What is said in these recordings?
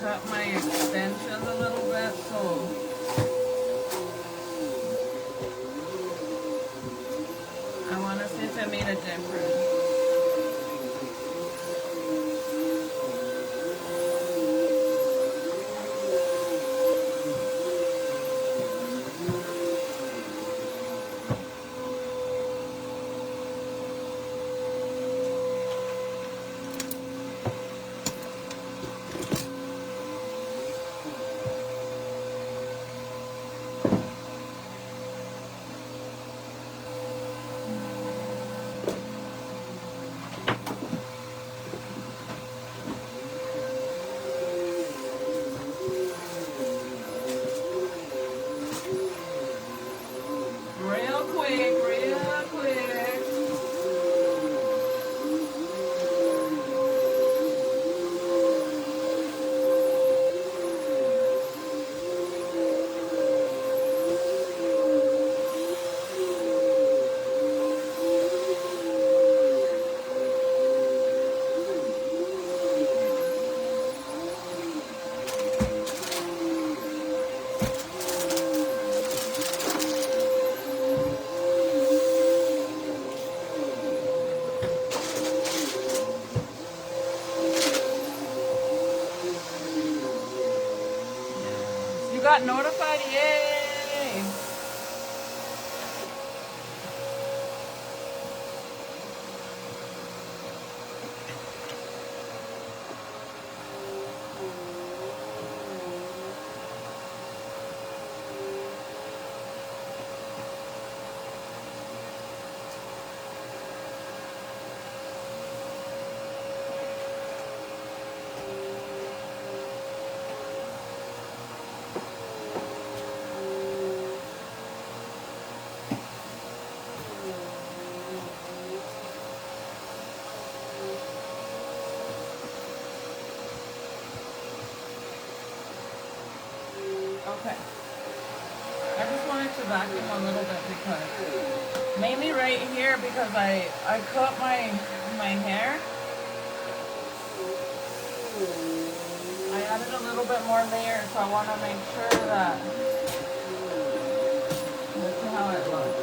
cut my extensions a little bit, so I want to see if it made a difference. Real quick, real quick. You got notified? Yay! Okay. I just wanted to vacuum a little bit because, mainly right here, because I cut my hair. I added a little bit more layers, so I want to make sure that, this is how it looks.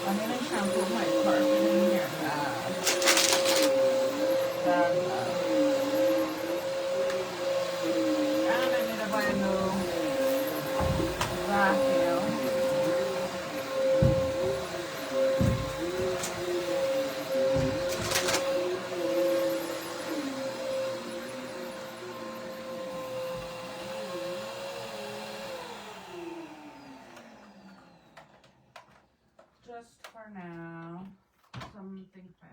I'm going to shampoo my carpet in here. Bad. And I need to buy a new vacuum. Just for now, something fast.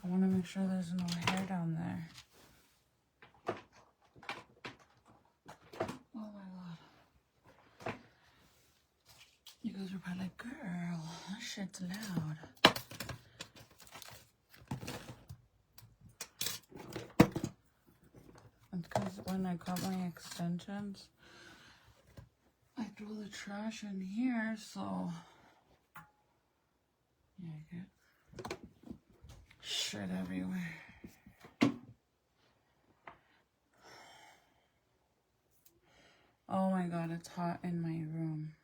I want to make sure there's no hair down there. Oh my god. You guys are probably like, girl, that shit's loud. It's because when I cut my extensions, I threw the trash in here, so yeah, I get shit everywhere. Oh my god, it's hot in my room.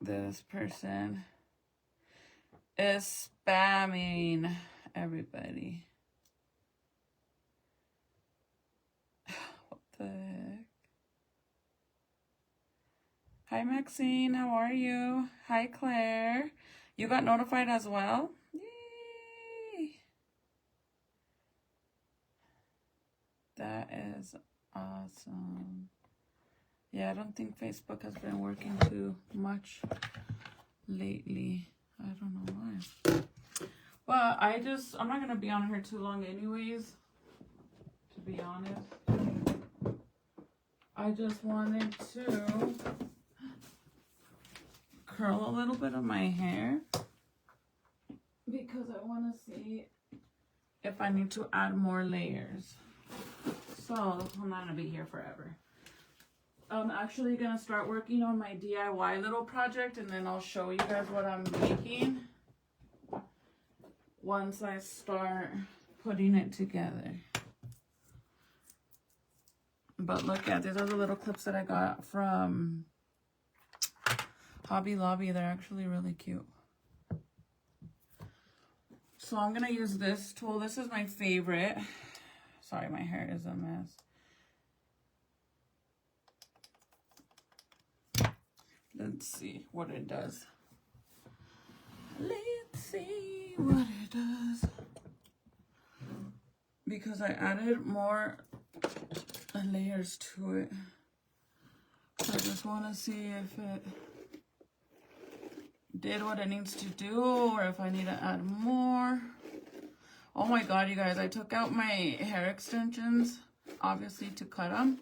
This person is spamming everybody. What the heck? Hi Maxine, how are you? Hi Claire. You got notified as well? Yay! That is awesome. Yeah, I don't think Facebook has been working too much lately. I don't know why. But I'm not going to be on here too long anyways, to be honest. I just wanted to curl a little bit of my hair because I want to see if I need to add more layers. So I'm not gonna be here forever. I'm actually gonna start working on my DIY little project, and then I'll show you guys what I'm making once I start putting it together. But look at, these are the little clips that I got from Hobby Lobby. They're actually really cute. So I'm gonna use this tool. This is my favorite. Sorry, my hair is a mess. Let's see what it does. Let's see what it does. Because I added more layers to it. So I just want to see if it did what it needs to do, or if I need to add more. Oh my god, you guys, I took out my hair extensions, obviously, to cut them.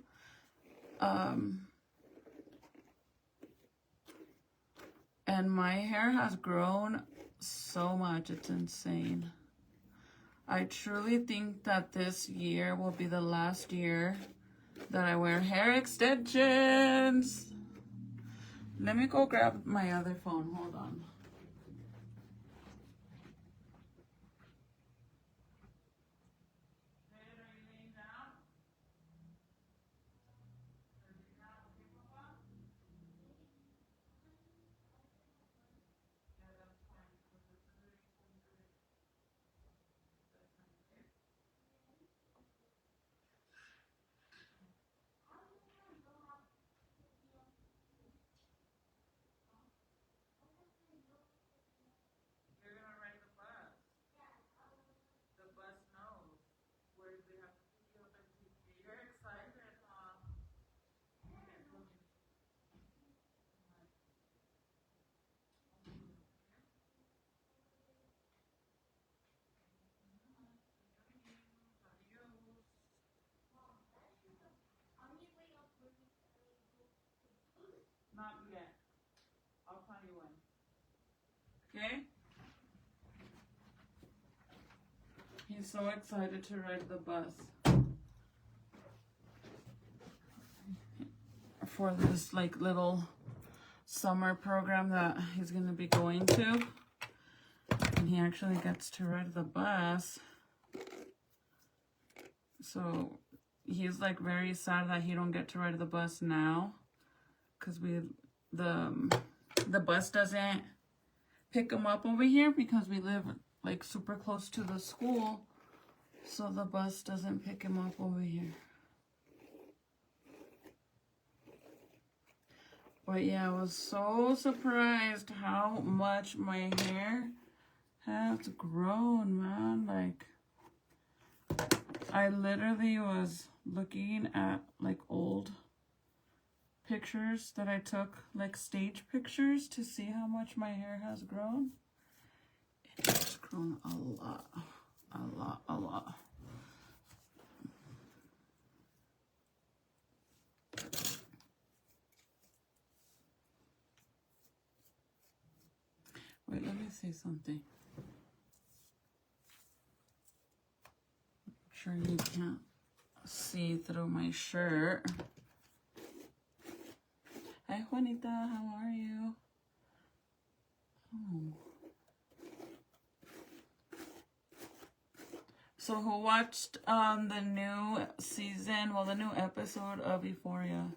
And my hair has grown so much, it's insane. I truly think that this year will be the last year that I wear hair extensions. Let me go grab my other phone, hold on. Not yet. I'll tell you when. Okay? He's so excited to ride the bus. For this like little summer program that he's going to be going to. And he actually gets to ride the bus. So he's like very sad that he don't get to ride the bus now. Because the bus doesn't pick him up over here because we live like super close to the school. So the bus doesn't pick him up over here. But yeah, I was so surprised how much my hair has grown, man. Like, I literally was looking at like old pictures that I took, like stage pictures, to see how much my hair has grown. It has grown a lot, a lot, a lot. Wait, let me say something. Make sure you can't see through my shirt. Hi, Juanita, how are you? Oh. So who watched the new season, well, the new episode of Euphoria?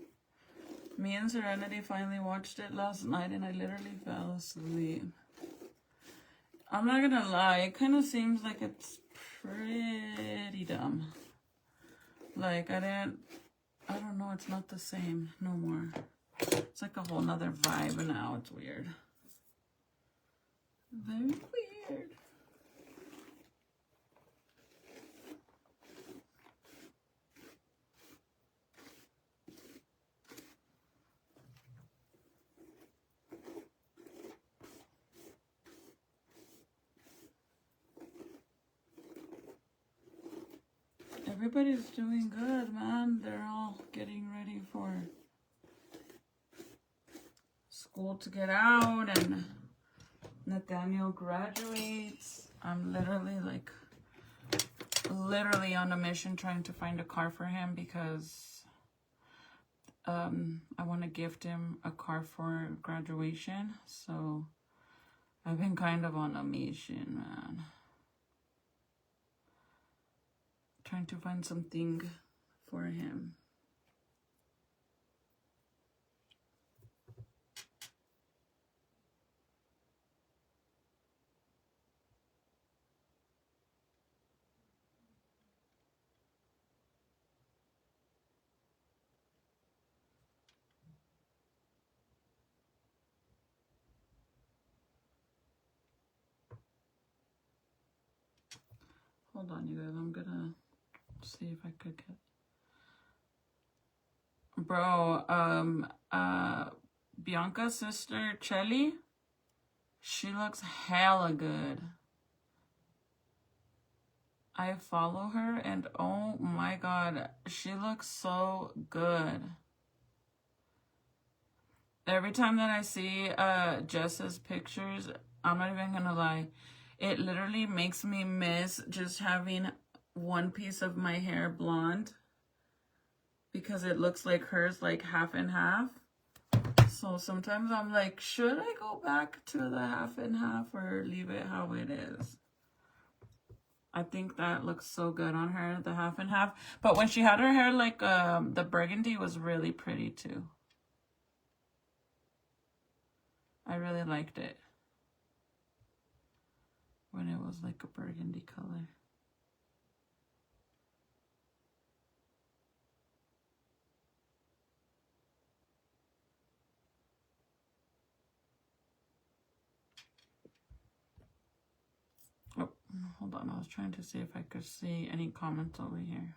Me and Serenity finally watched it last night, and I literally fell asleep. I'm not gonna lie, it kind of seems like it's pretty dumb. Like, I don't know, it's not the same no more. It's like a whole nother vibe now. It's weird. Very weird. Everybody's doing good, man. They're all getting ready for school to get out, and Nathaniel graduates. I'm literally like literally on a mission trying to find a car for him because I want to gift him a car for graduation. So I've been kind of on a mission, man. Trying to find something for him. Hold on, you guys. I'm gonna see if I could get... Bro, Bianca's sister, Chelly, she looks hella good. I follow her and oh my god, she looks so good. Every time that I see Jess's pictures, I'm not even gonna lie, it literally makes me miss just having one piece of my hair blonde because it looks like hers, like half and half. So sometimes I'm like, should I go back to the half and half or leave it how it is? I think that looks so good on her, the half and half. But when she had her hair like the burgundy was really pretty too. I really liked it when it was like a burgundy color. Oh, hold on. I was trying to see if I could see any comments over here.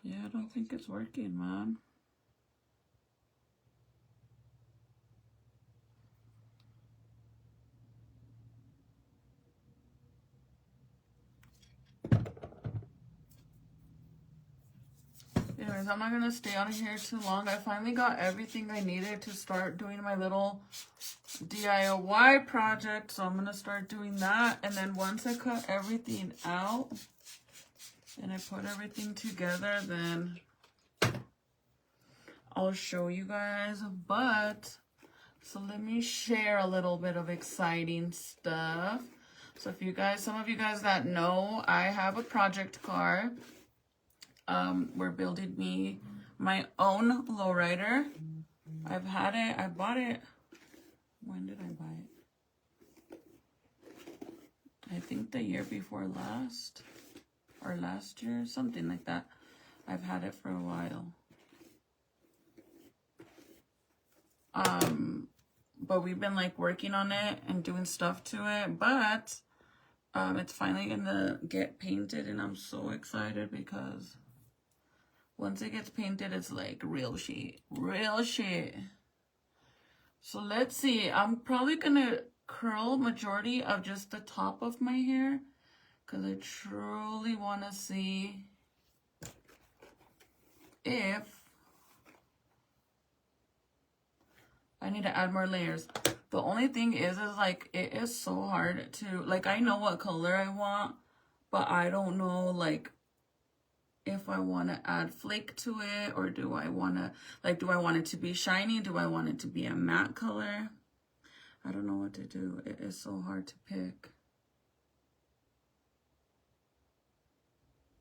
Yeah, I don't think it's working, man. Anyways, I'm not gonna stay on here too long. I finally got everything I needed to start doing my little DIY project. So I'm gonna start doing that. And then once I cut everything out and I put everything together, then I'll show you guys. But so let me share a little bit of exciting stuff. So if you guys, some of you guys that know, I have a project car. We're building me my own lowrider. I've had it. I bought it. When did I buy it? I think the year before last, or last year, something like that. I've had it for a while. But we've been like working on it and doing stuff to it, but it's finally gonna get painted and I'm so excited because once it gets painted, it's like real shit. Real shit. So let's see. I'm probably gonna curl majority of just the top of my hair because I truly want to see if I need to add more layers. The only thing is like, it is so hard to, like, I know what color I want, but I don't know, like, if I want to add flake to it, or do I want to, like, do I want it to be shiny? Do I want it to be a matte color? I don't know what to do. It is so hard to pick.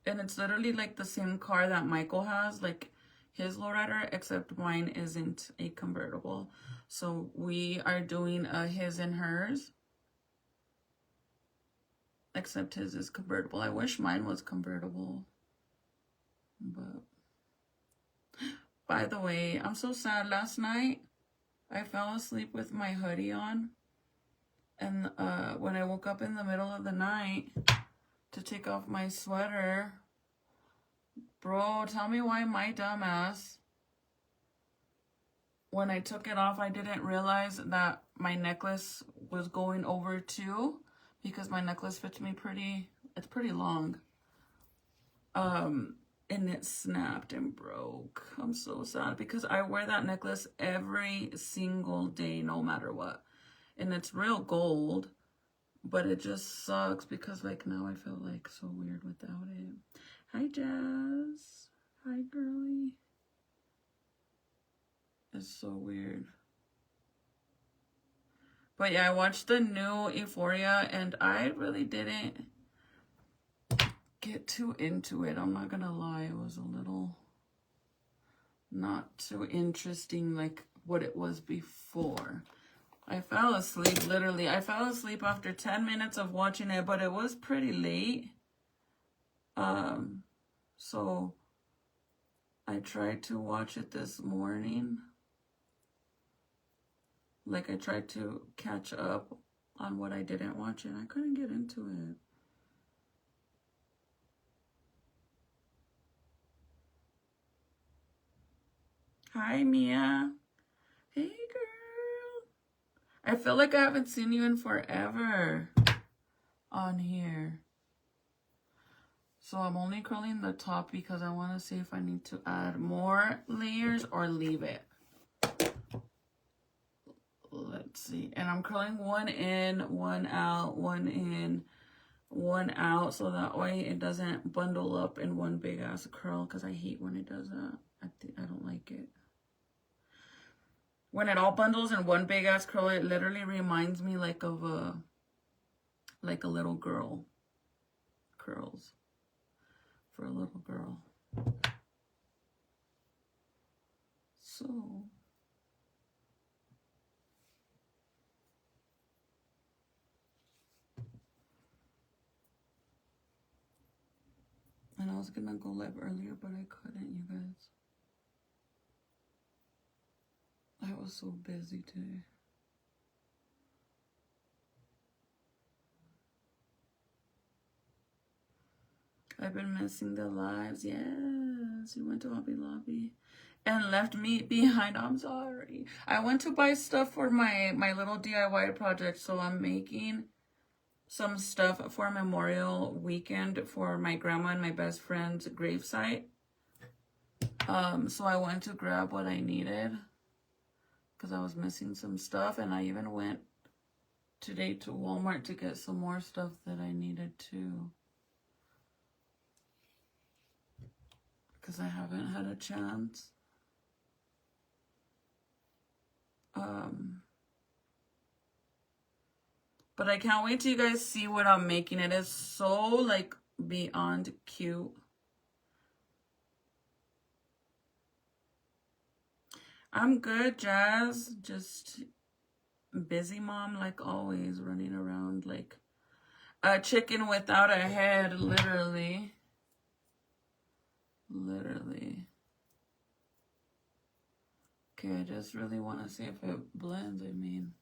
And it's literally like the same car that Michael has, like his lowrider, except mine isn't a convertible. So we are doing a his and hers, except his is convertible. I wish mine was convertible. But by the way, I'm so sad. Last night I fell asleep with my hoodie on, and when I woke up in the middle of the night to take off my sweater, bro, tell me why my dumbass, when I took it off, I didn't realize that my necklace was going over too, because my necklace fits me it's pretty long. And it snapped and broke. I'm so sad because I wear that necklace every single day, no matter what. And it's real gold, but it just sucks because like now I feel like so weird without it. Hi, Jazz. Hi, girly. It's so weird. But yeah, I watched the new Euphoria and I really didn't get too into it. I'm not gonna lie, it was a little not too interesting like what it was before. I fell asleep, literally. I fell asleep after 10 minutes of watching it, but it was pretty late. So I tried to watch it this morning. Like I tried to catch up on what I didn't watch and I couldn't get into it. Hi, Mia. Hey, girl. I feel like I haven't seen you in forever on here. So I'm only curling the top because I want to see if I need to add more layers or leave it. Let's see. And I'm curling one in, one out, one in, one out. So that way it doesn't bundle up in one big ass curl because I hate when it does that. I don't like it. When it all bundles in one big ass curl, it literally reminds me like of a little girl. Curls for a little girl. So and I was gonna go live earlier, but I couldn't, you guys. I was so busy today. I've been missing the lives. Yes, you went to Hobby Lobby and left me behind. I'm sorry. I went to buy stuff for my little DIY project, so I'm making some stuff for Memorial Weekend for my grandma and my best friend's gravesite. So I went to grab what I needed because I was missing some stuff, and I even went today to Walmart to get some more stuff that I needed too. Because I haven't had a chance. But I can't wait till you guys see what I'm making. It is so like beyond cute. I'm good, Jazz. Just busy mom like always, running around like a chicken without a head, literally. Literally. Okay, I just really want to see if it blends, I mean.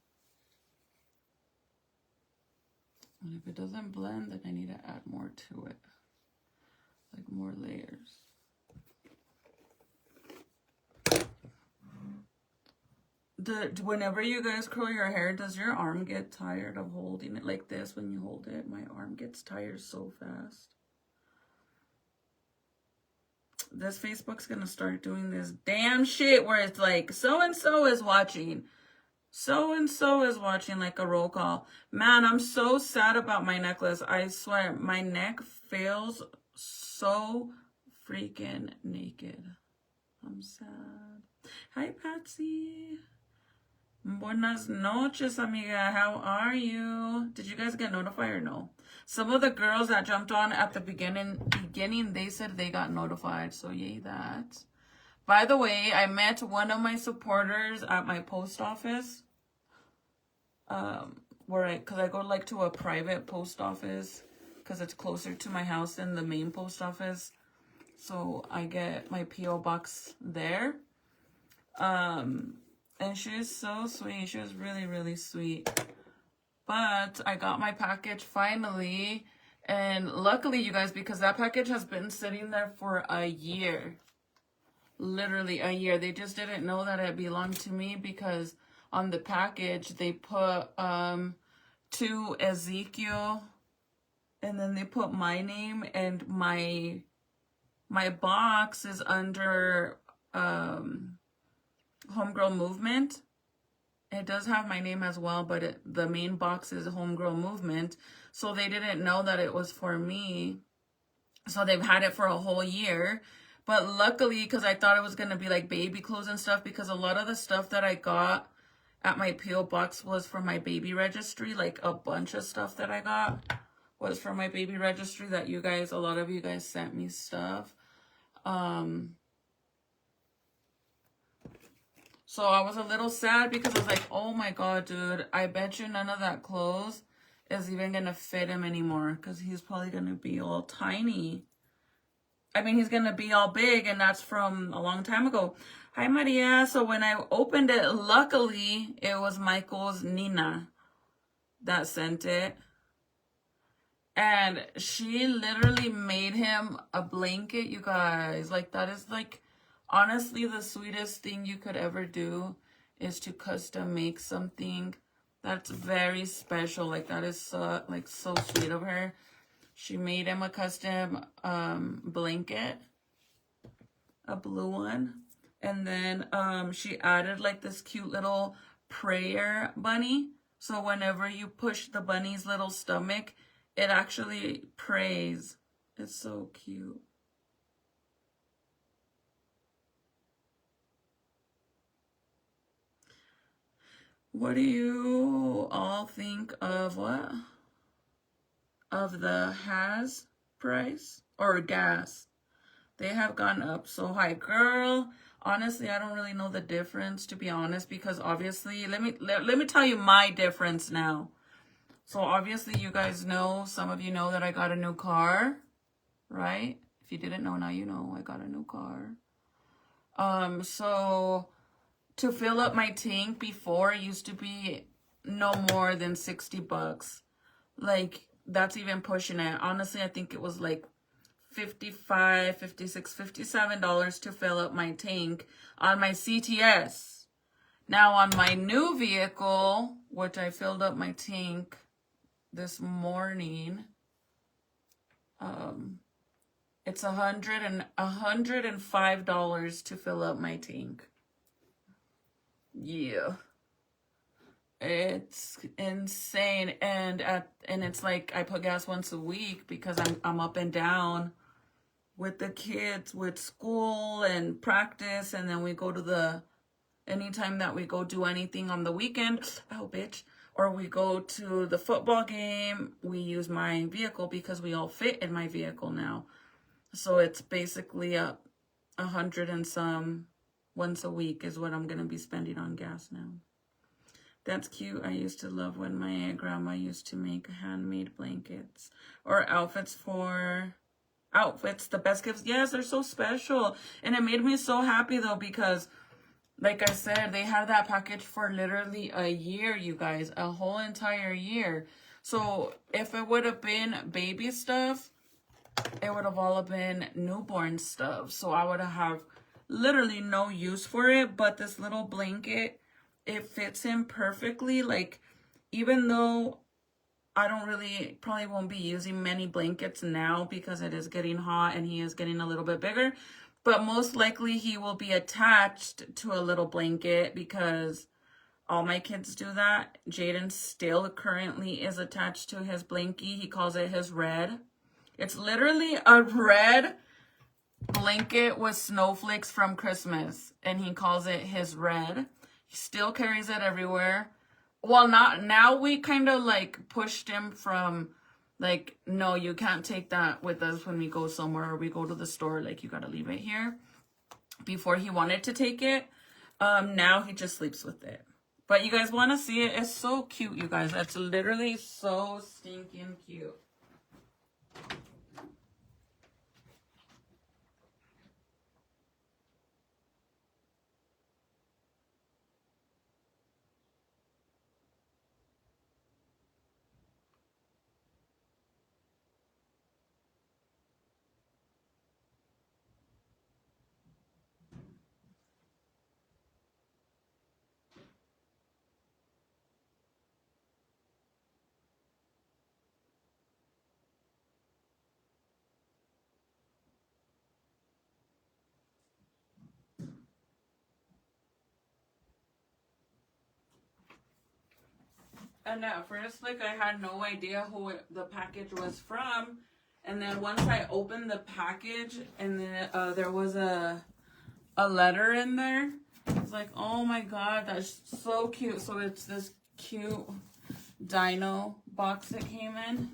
And if it doesn't blend, then I need to add more to it. Like more layers. Whenever you guys curl your hair, does your arm get tired of holding it like this when you hold it? My arm gets tired so fast. This Facebook's gonna start doing this damn shit where it's like so-and-so is watching. So-and-so is watching, like a roll call. Man, I'm so sad about my necklace. I swear, my neck feels so freaking naked. I'm sad. Hi, Patsy. Buenas noches, amiga. How are you? Did you guys get notified or no? Some of the girls that jumped on at the beginning, they said they got notified. So yay that. By the way, I met one of my supporters at my post office. Because I go like to a private post office because it's closer to my house than the main post office. So I get my P.O. box there. And she is so sweet. She was really, really sweet. But I got my package finally. And luckily, you guys, because that package has been sitting there for a year. Literally a year. They just didn't know that it belonged to me because on the package, they put to Ezekiel, and then they put my name, and my box is under Homegirl Movement. It does have my name as well, but the main box is Homegirl Movement. So they didn't know that it was for me. So they've had it for a whole year. But luckily, because I thought it was going to be like baby clothes and stuff, because a lot of the stuff that I got at my P.O. box was for my baby registry. Like a bunch of stuff that I got was for my baby registry that you guys, a lot of you guys sent me stuff. So I was a little sad because I was like, oh my God, dude, I bet you none of that clothes is even going to fit him anymore, because he's probably going to be all tiny. I mean, he's going to be all big, and that's from a long time ago. Hi, Maria. So when I opened it, luckily, it was Michael's Nina that sent it. And she literally made him a blanket, you guys. Like, that is, like, honestly, the sweetest thing you could ever do is to custom make something that's very special. Like, that is so, like, so sweet of her. She made him a custom blanket, a blue one. And then she added, like, this cute little prayer bunny. So whenever you push the bunny's little stomach, it actually prays. It's so cute. What do you all think of what? Of the Has price or gas? They have gone up so high. Girl, honestly, I don't really know the difference, to be honest, because obviously, let me tell you my difference now. So obviously, you guys know, some of you know that I got a new car, right? If you didn't know, now you know I got a new car. So to fill up my tank before, it used to be no more than 60 bucks. Like, that's even pushing it. Honestly, I think it was like $55, $56, $57 to fill up my tank on my CTS. Now on my new vehicle, which I filled up my tank this morning, it's $105 to fill up my tank. Yeah, it's insane. And it's like I put gas once a week because I'm up and down with the kids, with school and practice, and then we go to anytime that we go do anything on the weekend, oh bitch, or we go to the football game, we use my vehicle because we all fit in my vehicle now. So it's basically $100 and some once a week is what I'm gonna be spending on gas now. That's cute. I used to love when my grandma used to make handmade blankets or outfits. The best gifts. Yes, they're so special. And it made me so happy though, because like I said, they had that package for literally a year, you guys, a whole entire year. So if it would have been baby stuff, it would have all been newborn stuff. So I would have literally no use for it. But this little blanket, it fits him perfectly. Like, even though I probably won't be using many blankets now because it is getting hot and he is getting a little bit bigger. But most likely he will be attached to a little blanket because all my kids do that. Jaden still currently is attached to his blankie. He calls it his red. It's literally a red blanket with snowflakes from Christmas. And he calls it his red. He still carries it everywhere. Well, now we kind of like pushed him from like, no, you can't take that with us when we go somewhere or we go to the store. Like, you got to leave it here. Before he wanted to take it. Now he just sleeps with it. But you guys want to see it? It's so cute, you guys. It's literally so stinking cute. And at first, like, I had no idea who the package was from. And then once I opened the package, and then there was a letter in there, I was like, oh my god, that's so cute. So it's this cute dino box that came in.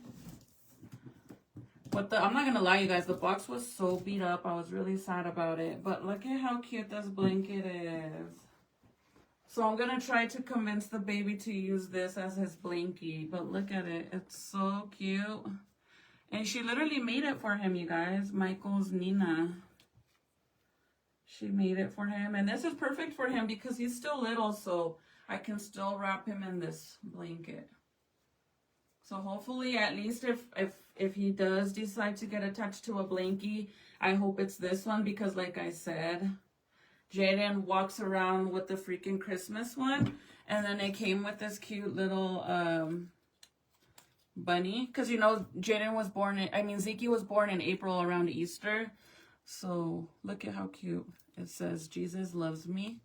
But I'm not gonna lie, you guys, the box was so beat up. I was really sad about it. But look at how cute this blanket is. So I'm gonna try to convince the baby to use this as his blankie. But look at it, it's so cute. And she literally made it for him, you guys. Michael's Nina. She made it for him. And this is perfect for him because he's still little, so I can still wrap him in this blanket. So hopefully, at least if he does decide to get attached to a blankie, I hope it's this one because, like I said, Jaden walks around with the freaking Christmas one. And then it came with this cute little bunny. Because, you know, Jaden was born Zeke was born in April around Easter. So look at how cute. It says, Jesus loves me.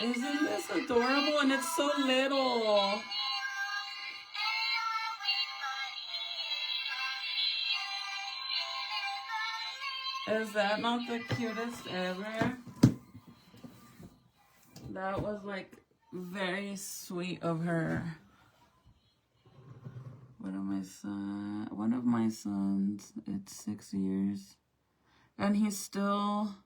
Isn't this adorable? And it's so little. Is that not the cutest ever? That was like very sweet of her. One of my sons, it's 6 years. And he still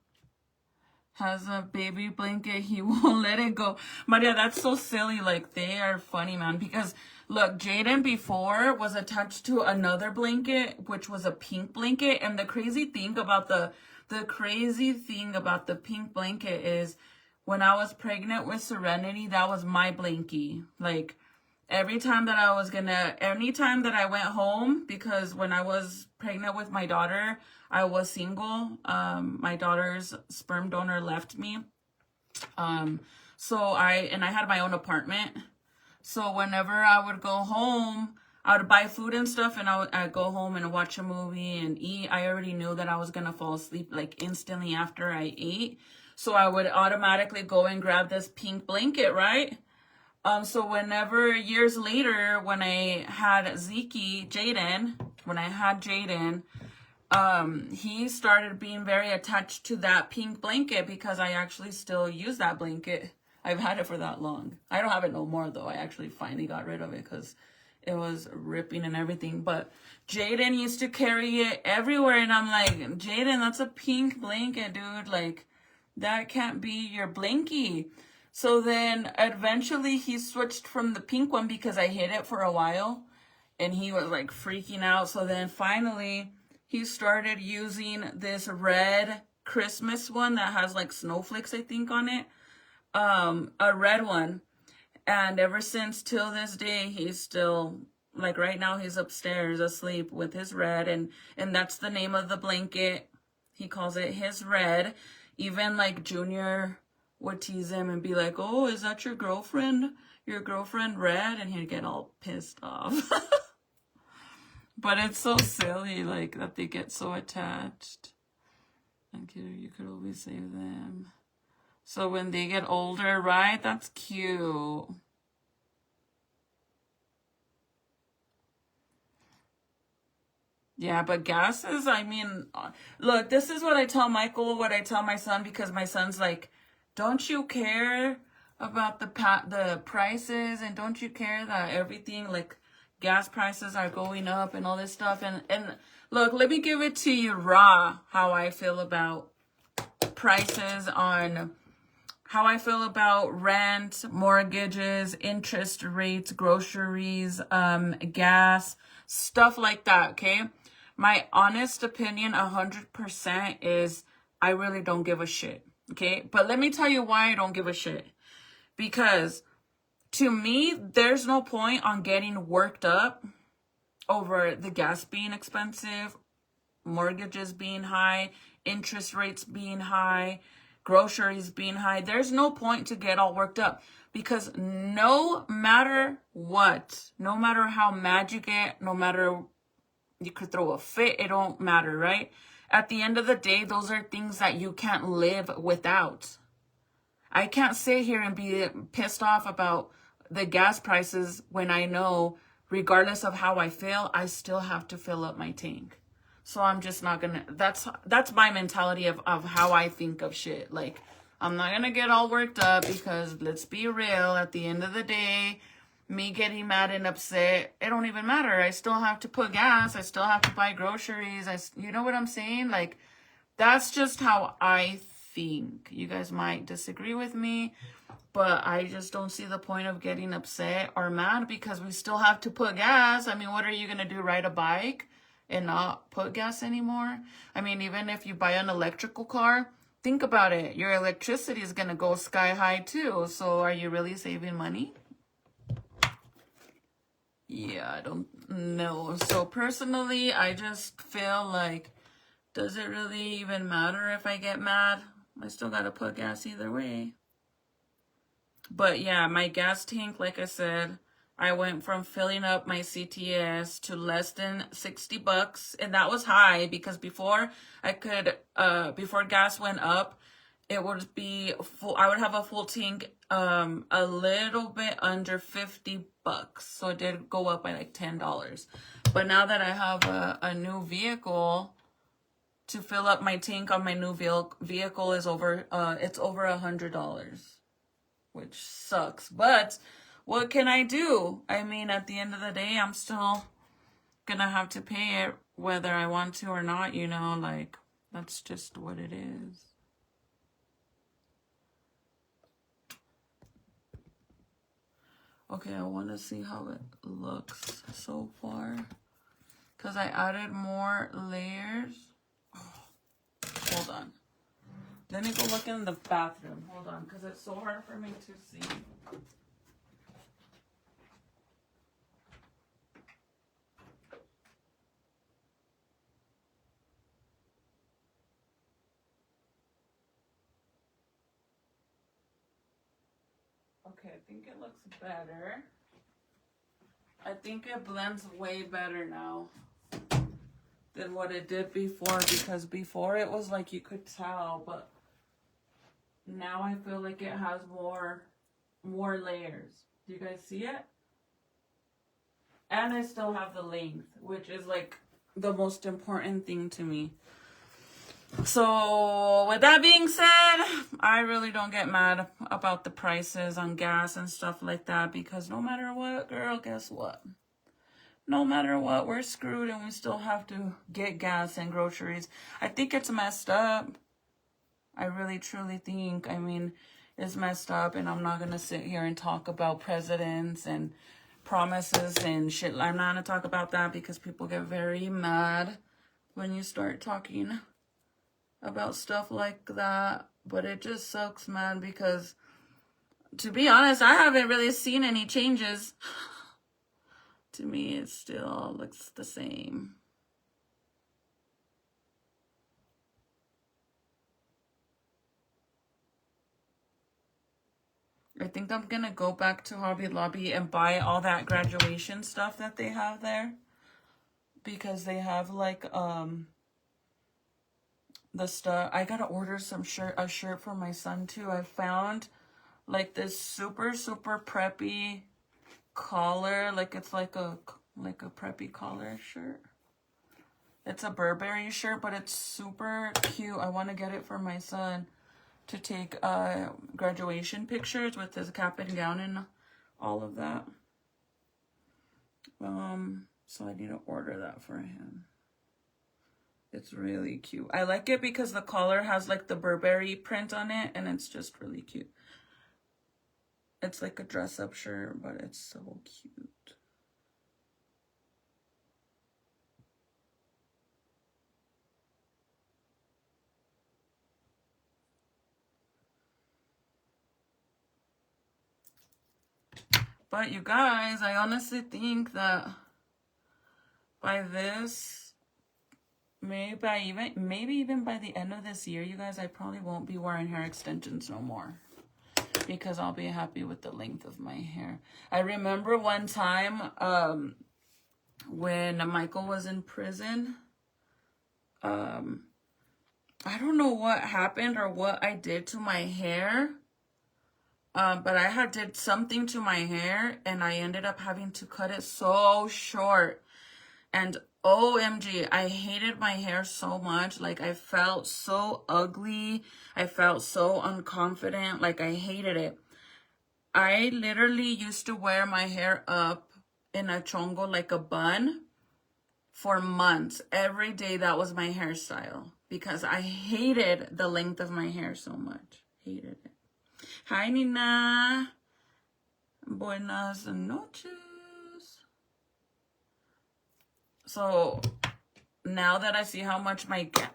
has a baby blanket. He won't let it go. Maria, that's so silly. Like, they are funny, man. Because, look, Jaden before was attached to another blanket, which was a pink blanket. And the crazy thing about the pink blanket is when I was pregnant with Serenity, that was my blankie. Like, anytime that I went home, because when I was pregnant with my daughter, I was single. My daughter's sperm donor left me. So I had my own apartment. So whenever I would go home, I would buy food and stuff, and I'd go home and watch a movie and eat. I already knew that I was going to fall asleep like instantly after I ate. So I would automatically go and grab this pink blanket, right? So whenever years later, when I had Jaden, he started being very attached to that pink blanket because I actually still use that blanket. I've had it for that long. I don't have it no more though. I actually finally got rid of it because it was ripping and everything. But Jaden used to carry it everywhere, and I'm like, Jaden, that's a pink blanket, dude. Like, that can't be your blankie. So then eventually he switched from the pink one because I hid it for a while and he was like freaking out. So then finally he started using this red Christmas one that has like snowflakes, I think, on it. A red one. And ever since till this day, he's still, like, right now he's upstairs asleep with his red, and that's the name of the blanket. He calls it his red. Even like Junior would tease him and be like, oh, is that your girlfriend? Your girlfriend Red? And he'd get all pissed off. But it's so silly, like, that they get so attached. And you could always save them. So when they get older, right? That's cute. Yeah, but gases, I mean, look, this is what I tell Michael, what I tell my son, because my son's like, don't you care about the prices, and don't you care that everything, like, gas prices are going up and all this stuff? And look, let me give it to you raw, how I feel about prices, on how I feel about rent, mortgages, interest rates, groceries, gas, stuff like that, okay? My honest opinion, 100%, is I really don't give a shit, okay? But let me tell you why I don't give a shit. Because to me, there's no point on getting worked up over the gas being expensive, mortgages being high, interest rates being high, groceries being high. There's no point to get all worked up, because no matter what, no matter how mad you get, no matter, you could throw a fit, it don't matter, right? At the end of the day, those are things that you can't live without. I can't sit here and be pissed off about the gas prices when I know, regardless of how I feel, I still have to fill up my tank. So I'm just not gonna, that's my mentality of how I think of shit. Like, I'm not gonna get all worked up because, let's be real, at the end of the day, me getting mad and upset, it don't even matter. I still have to put gas. I still have to buy groceries. You know what I'm saying? Like, that's just how I think. You guys might disagree with me, but I just don't see the point of getting upset or mad because we still have to put gas. I mean, what are you gonna do, ride a bike and not put gas anymore? I mean, even if you buy an electrical car, think about it. Your electricity is going to go sky high too. So are you really saving money? Yeah, I don't know. So personally, I just feel like, does it really even matter if I get mad? I still got to put gas either way. But yeah, my gas tank, like I said, I went from filling up my CTS to less than $60, and that was high because before before gas went up, it would be full. I would have a full tank, a little bit under $50, so it did go up by like $10. But now that I have a new vehicle, to fill up my tank on my new vehicle is over. It's over $100, which sucks. But what can I do? I mean, at the end of the day, I'm still gonna have to pay it whether I want to or not, you know, like, that's just what it is. Okay, I want to see how it looks so far, because I added more layers. Oh, hold on. Let me go look in the bathroom. Hold on, because it's so hard for me to see. Okay, I think it looks better. I think it blends way better now than what it did before, because before it was like you could tell, but now I feel like it has more layers. Do you guys see it? And I still have the length, which is like the most important thing to me. So with that being said, I really don't get mad about the prices on gas and stuff like that, because no matter what, girl, guess what? No matter what, we're screwed and we still have to get gas and groceries. I think it's messed up. I really truly think, I mean, it's messed up, and I'm not going to sit here and talk about presidents and promises and shit. I'm not going to talk about that because people get very mad when you start talking about stuff like that. But it just sucks, man, because to be honest, I haven't really seen any changes. To me, it still looks the same. I think I'm gonna go back to Hobby Lobby and buy all that graduation stuff that they have there, because they have like the stuff. I gotta order a shirt for my son too. I found like this super preppy collar, like it's like a preppy collar shirt. It's a Burberry shirt, but it's super cute. I want to get it for my son to take graduation pictures with his cap and gown and all of that. So I need to order that for him. It's really cute. I like it because the collar has like the Burberry print on it, and it's just really cute. It's like a dress-up shirt, but it's so cute. But you guys, I honestly think that by this, maybe even by the end of this year, you guys, I probably won't be wearing hair extensions no more, because I'll be happy with the length of my hair. I remember one time when Michael was in prison, I don't know what happened or what I did to my hair, But I had did something to my hair and I ended up having to cut it so short. And OMG, I hated my hair so much. Like, I felt so ugly. I felt so unconfident. Like, I hated it. I literally used to wear my hair up in a chongo, like a bun, for months. Every day, that was my hairstyle because I hated the length of my hair so much. Hated it. Hi, Nina. Buenas noches. So now that I see how much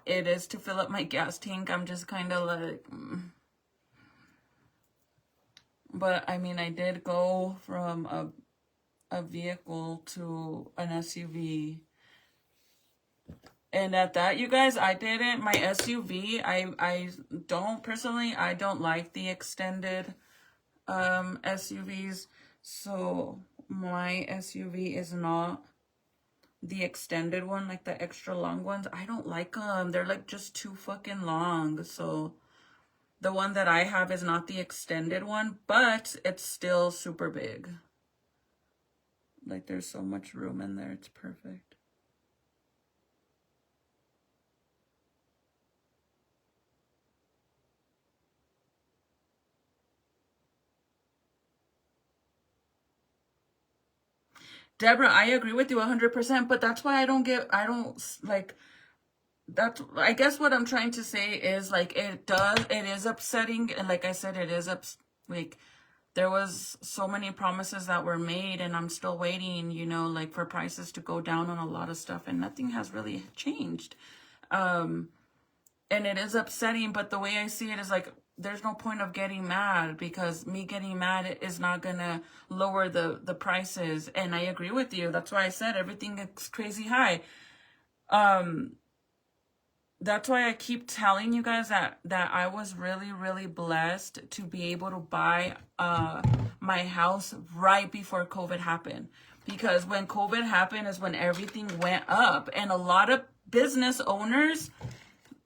it is to fill up my gas tank, I'm just kind of like, But I mean, I did go from a vehicle to an SUV. And at that, you guys, my SUV, I don't like the extended SUVs. So my SUV is not the extended one, like the extra long ones. I don't like them. They're like just too fucking long. So the one that I have is not the extended one, but it's still super big. Like, there's so much room in there. It's perfect. Deborah, I agree with you 100%, but that's why I guess what I'm trying to say is, like, it is upsetting. And like I said, like, there was so many promises that were made and I'm still waiting, like, for prices to go down on a lot of stuff and nothing has really changed. And it is upsetting, but the way I see it is like, there's no point of getting mad because me getting mad is not gonna lower the prices. And I agree with you. That's why I said everything is crazy high. That's why I keep telling you guys that I was really, really blessed to be able to buy my house right before COVID happened. Because when COVID happened is when everything went up. And a lot of business owners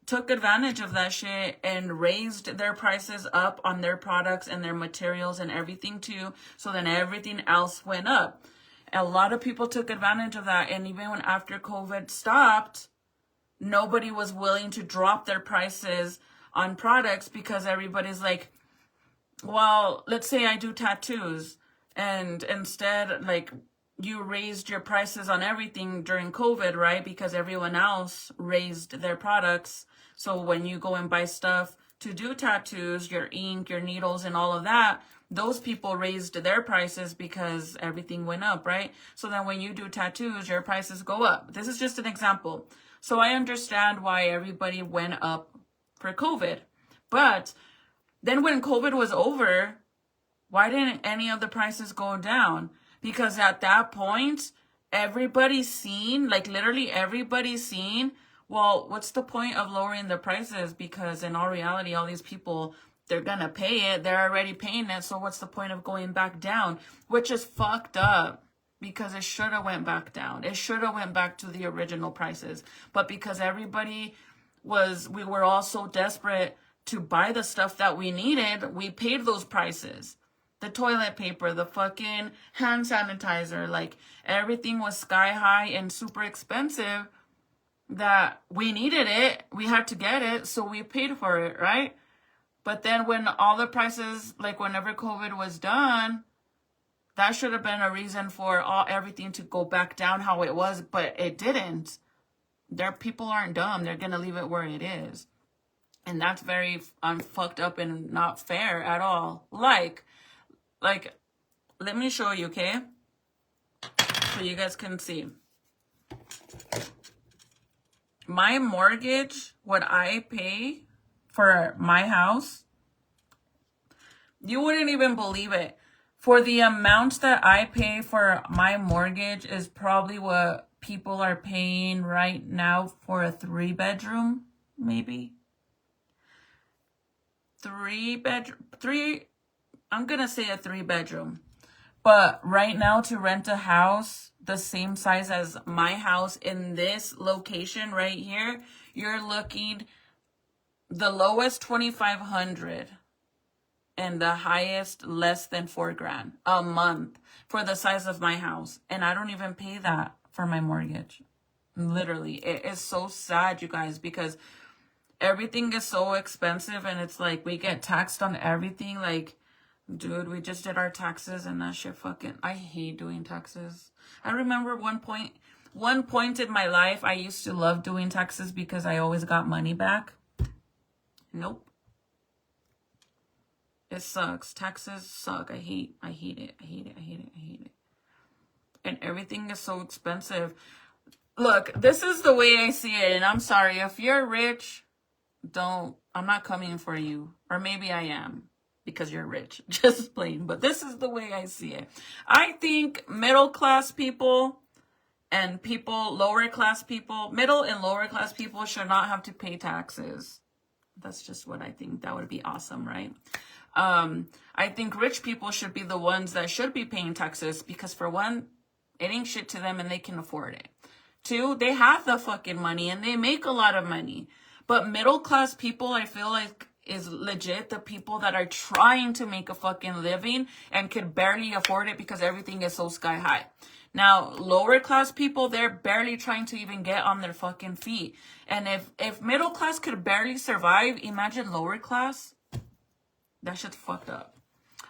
took advantage of that shit and raised their prices up on their products and their materials and everything too. So then everything else went up. A lot of people took advantage of that. And even when after COVID stopped, nobody was willing to drop their prices on products because everybody's like, well, let's say I do tattoos and instead, like, you raised your prices on everything during COVID, right? Because everyone else raised their products. So when you go and buy stuff to do tattoos, your ink, your needles, and all of that, those people raised their prices because everything went up, right? So then when you do tattoos, your prices go up. This is just an example. So I understand why everybody went up for COVID. But then when COVID was over, why didn't any of the prices go down? Because at that point, everybody's seen, like literally everybody's seen, well, what's the point of lowering the prices? Because in all reality, all these people, they're going to pay it. They're already paying it. So what's the point of going back down? Which is fucked up. Because it should have went back down. It should have went back to the original prices. But because we were all so desperate to buy the stuff that we needed, we paid those prices. The toilet paper, the fucking hand sanitizer, like everything was sky high and super expensive that we needed it. We had to get it, so we paid for it, right? But then when all the prices, like whenever COVID was done, that should have been a reason for everything to go back down how it was, but it didn't. People aren't dumb. They're going to leave it where it is. And that's very fucked up and not fair at all. Like, let me show you, okay? So you guys can see. My mortgage, what I pay for my house, you wouldn't even believe it. For the amount that I pay for my mortgage is probably what people are paying right now for a 3-bedroom, maybe. I'm going to say a 3-bedroom. But right now to rent a house the same size as my house in this location right here, you're looking the lowest $2,500. and the highest less than $4,000 a month for the size of my house. And I don't even pay that for my mortgage. Literally, it is so sad, you guys, because everything is so expensive, and it's like we get taxed on everything. Like, dude, we just did our taxes and that shit fucking, I hate doing taxes. I remember one point in my life, I used to love doing taxes because I always got money back. Nope. It sucks. Taxes suck. I hate it. And everything is so expensive. Look, this is the way I see it. And I'm sorry, if you're rich, I'm not coming for you. Or maybe I am, because you're rich. Just plain. But this is the way I see it. I think middle class people and people, lower class people, middle and lower class people should not have to pay taxes. That's just what I think. That would be awesome, right? I think rich people should be the ones that should be paying taxes, because for one, it ain't shit to them and they can afford it. Two, they have the fucking money and they make a lot of money. But middle class people, I feel like, is legit the people that are trying to make a fucking living and could barely afford it because everything is so sky high. Now, lower class people, they're barely trying to even get on their fucking feet. And if middle class could barely survive, imagine lower class. That shit's fucked up.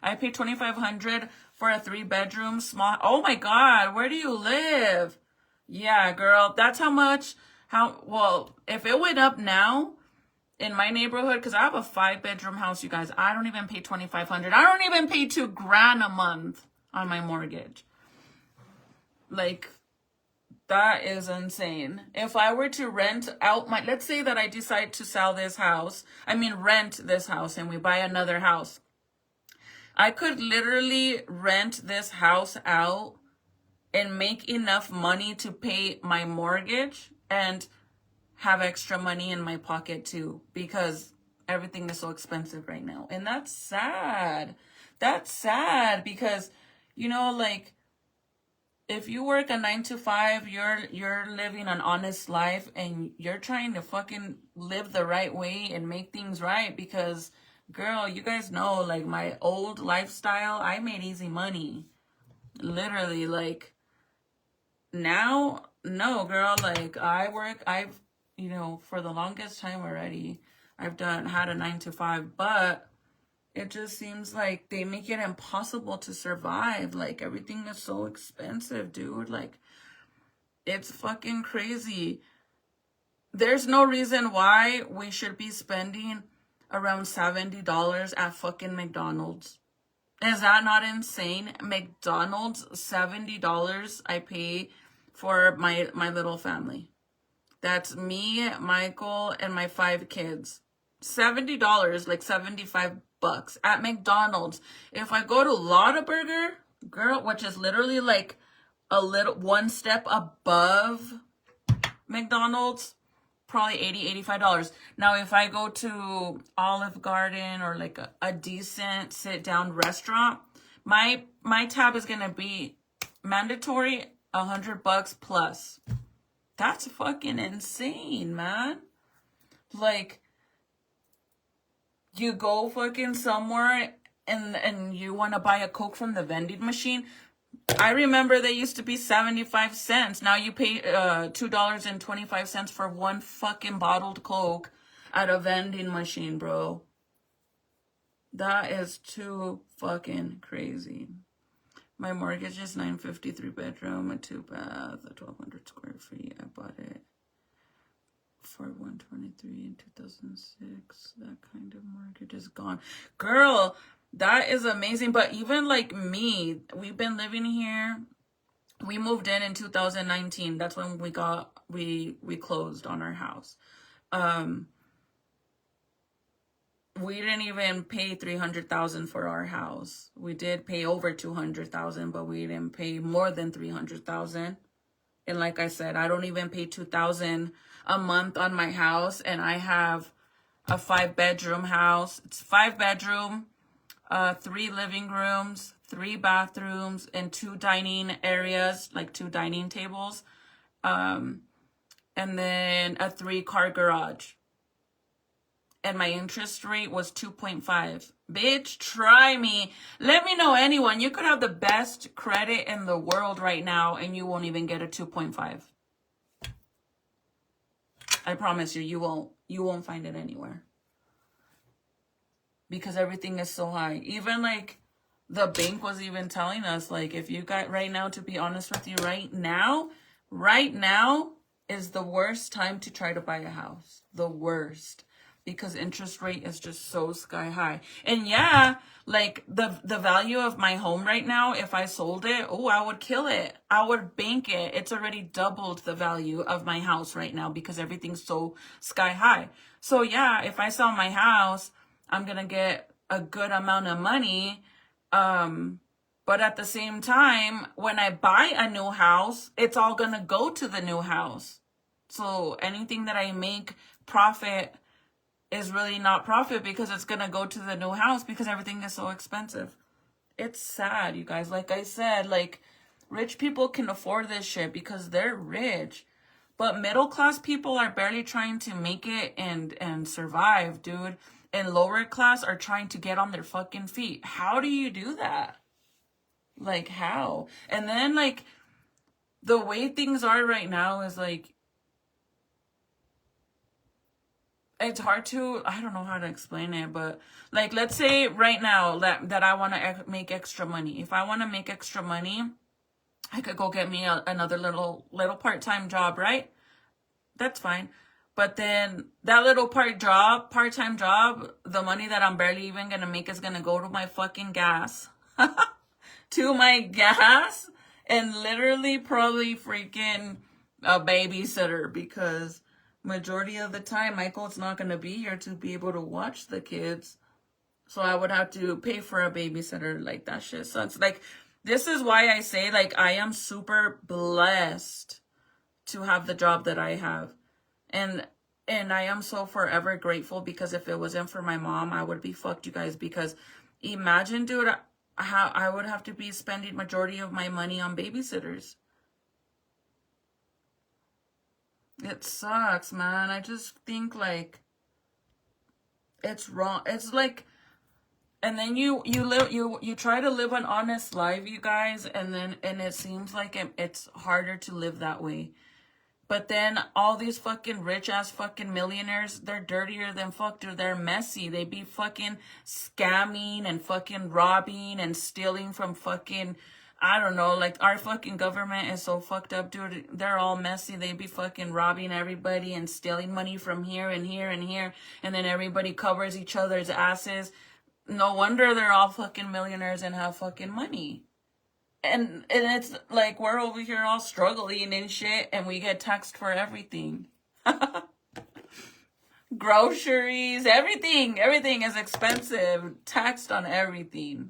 I paid $2,500 for a 3-bedroom small. Oh my God, where do you live? Yeah, girl, that's how much. Well, if it went up now in my neighborhood, because I have a 5-bedroom house, you guys, I don't even pay $2,500. I don't even pay $2,000 a month on my mortgage. Like, that is insane. If I were to rent out let's say that I decide to sell this house, rent this house, and we buy another house. I could literally rent this house out and make enough money to pay my mortgage and have extra money in my pocket too, because everything is so expensive right now. And that's sad. That's sad because, like, if you work a 9 to 5, you're living an honest life and you're trying to fucking live the right way and make things right, because, girl, you guys know, like, my old lifestyle, I made easy money. Literally, like, now, no, girl, like, I've, for the longest time already, I've had a 9 to 5, but it just seems like they make it impossible to survive. Like, everything is so expensive, dude. Like, it's fucking crazy. There's no reason why we should be spending around $70 at fucking McDonald's. Is that not insane? McDonald's, $70 I pay for my little family. That's me, Michael, and my 5 kids. $70, like $75 at McDonald's. If I go to Lottaburger, girl, which is literally like one step above McDonald's, probably $80, $85. Now, if I go to Olive Garden or like a decent sit-down restaurant, my tab is gonna be mandatory $100 plus. That's fucking insane, man. Like, you go fucking somewhere and you want to buy a Coke from the vending machine. I remember they used to be 75 cents. Now you pay $2.25 for one fucking bottled Coke at a vending machine, bro. That is too fucking crazy. My mortgage is $950, 3-bedroom, a 2-bath, a 1,200 square feet. I bought it for $123 in 2006. That kind of mortgage is gone. Girl, that is amazing. But even like me, we've been living here. We moved in 2019. That's when we closed on our house. We didn't even pay $300,000 for our house. We did pay over $200,000, but we didn't pay more than $300,000. And like I said, I don't even pay $2,000 a month on my house, and I have a 5-bedroom house. It's 5-bedroom, 3 living rooms, 3 bathrooms, and 2 dining areas, like 2 dining tables, and then a 3-car garage. and my interest rate was 2.5. Bitch, try me. Let me know, anyone. You could have the best credit in the world right now and you won't even get a 2.5. I promise you, you won't find it anywhere. Because everything is so high. Even like the bank was even telling us, like, if you got right now, to be honest with you, right now is the worst time to try to buy a house. The worst. Because interest rate is just so sky high. And yeah, like the value of my home right now, if I sold it, oh, I would kill it. I would bank it. It's already doubled the value of my house right now because everything's so sky high. So yeah, if I sell my house, I'm going to get a good amount of money. But at the same time, when I buy a new house, it's all going to go to the new house. So anything that I make profit is really not profit because it's going to go to the new house because everything is so expensive. It's sad, you guys. Like I said, like rich people can afford this shit because they're rich. But middle class people are barely trying to make it and survive, dude. And lower class are trying to get on their fucking feet. How do you do that? Like how? And then like the way things are right now is like, it's hard to, I don't know how to explain it, but like, let's say right now that I want to make extra money. If I want to make extra money, I could go get me another little part-time job, right? That's fine. But then that little part-time job, the money that I'm barely even going to make is going to go to my fucking gas. To my gas and literally probably freaking a babysitter because majority of the time, Michael's not going to be here to be able to watch the kids. So I would have to pay for a babysitter. Like, that shit sucks. Like, this is why I say, like, I am super blessed to have the job that I have. And I am so forever grateful because if it wasn't for my mom, I would be fucked, you guys. Because imagine, dude, how I would have to be spending majority of my money on babysitters. It sucks, man. I just think like it's wrong. It's like, and then you try to live an honest life, you guys, and it seems like it's harder to live that way. But then all these fucking rich ass fucking millionaires, they're dirtier than fuck, dude. They're messy. They be fucking scamming and fucking robbing and stealing from fucking, I don't know, like our fucking government is so fucked up, dude. They're all messy. They be fucking robbing everybody and stealing money from here and here and here. And then everybody covers each other's asses. No wonder they're all fucking millionaires and have fucking money. And it's like we're over here all struggling and shit and we get taxed for everything. Groceries, everything is expensive. Taxed on everything.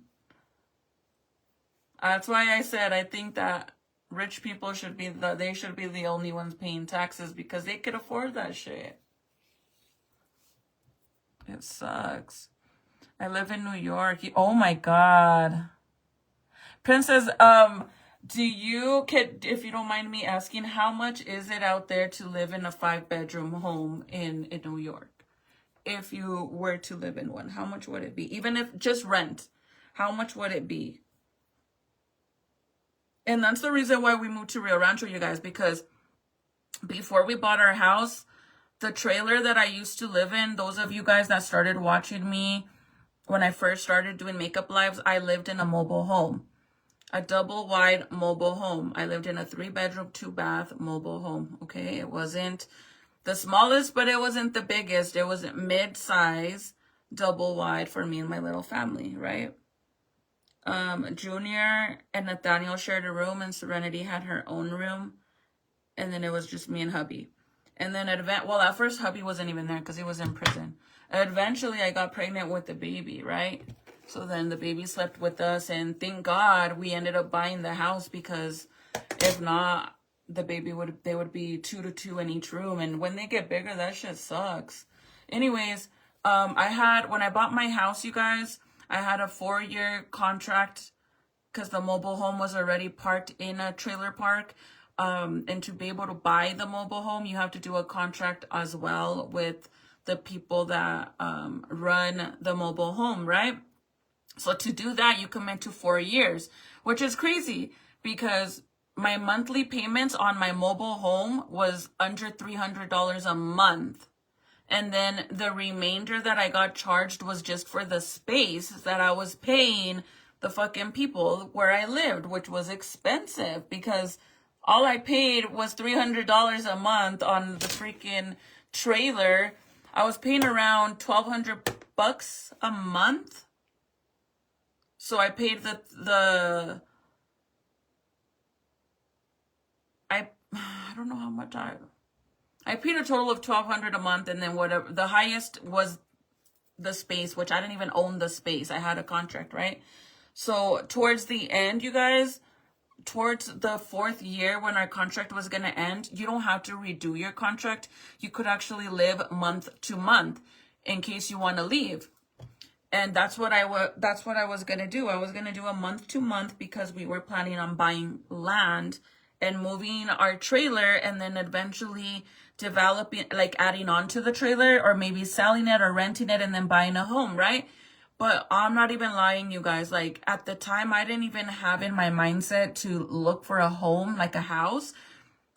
That's why I said I think that rich people should be the only ones paying taxes because they could afford that shit. It sucks. I live in New York. Oh my God. Princess, if you don't mind me asking, how much is it out there to live in a 5-bedroom home in New York? If you were to live in one, how much would it be? Even if just rent, how much would it be? And that's the reason why we moved to Rio Rancho, you guys, because before we bought our house, the trailer that I used to live in, those of you guys that started watching me when I first started doing makeup lives, I lived in a mobile home. A double wide mobile home. I lived in a 3-bedroom, 2-bath mobile home. Okay, it wasn't the smallest, but it wasn't the biggest. It was mid-size, double wide for me and my little family, right? Junior and Nathaniel shared a room, and Serenity had her own room, and then it was just me and hubby. And then at first hubby wasn't even there because he was in prison. Eventually, I got pregnant with the baby, right? So then the baby slept with us, and thank God we ended up buying the house because if not, the baby would be 2 to 2 in each room, and when they get bigger, that shit sucks. Anyways, when I bought my house, you guys, I had a 4-year contract because the mobile home was already parked in a trailer park. And to be able to buy the mobile home, you have to do a contract as well with the people that run the mobile home, right? So to do that, you commit to 4 years, which is crazy because my monthly payments on my mobile home was under $300 a month. And then the remainder that I got charged was just for the space that I was paying the fucking people where I lived, which was expensive because all I paid was $300 a month on the freaking trailer. I was paying around $1,200 a month. So I paid I don't know how much I paid a total of $1,200 a month, and then whatever the highest was the space, which I didn't even own the space. I had a contract, right? So towards the end, you guys, towards the 4th year when our contract was going to end, you don't have to redo your contract. You could actually live month to month in case you want to leave. And that's what I was going to do. I was going to do a month to month because we were planning on buying land and moving our trailer and then eventually developing, like adding on to the trailer or maybe selling it or renting it and then buying a home, right? But I'm not even lying, you guys. Like at the time, I didn't even have in my mindset to look for a home, like a house.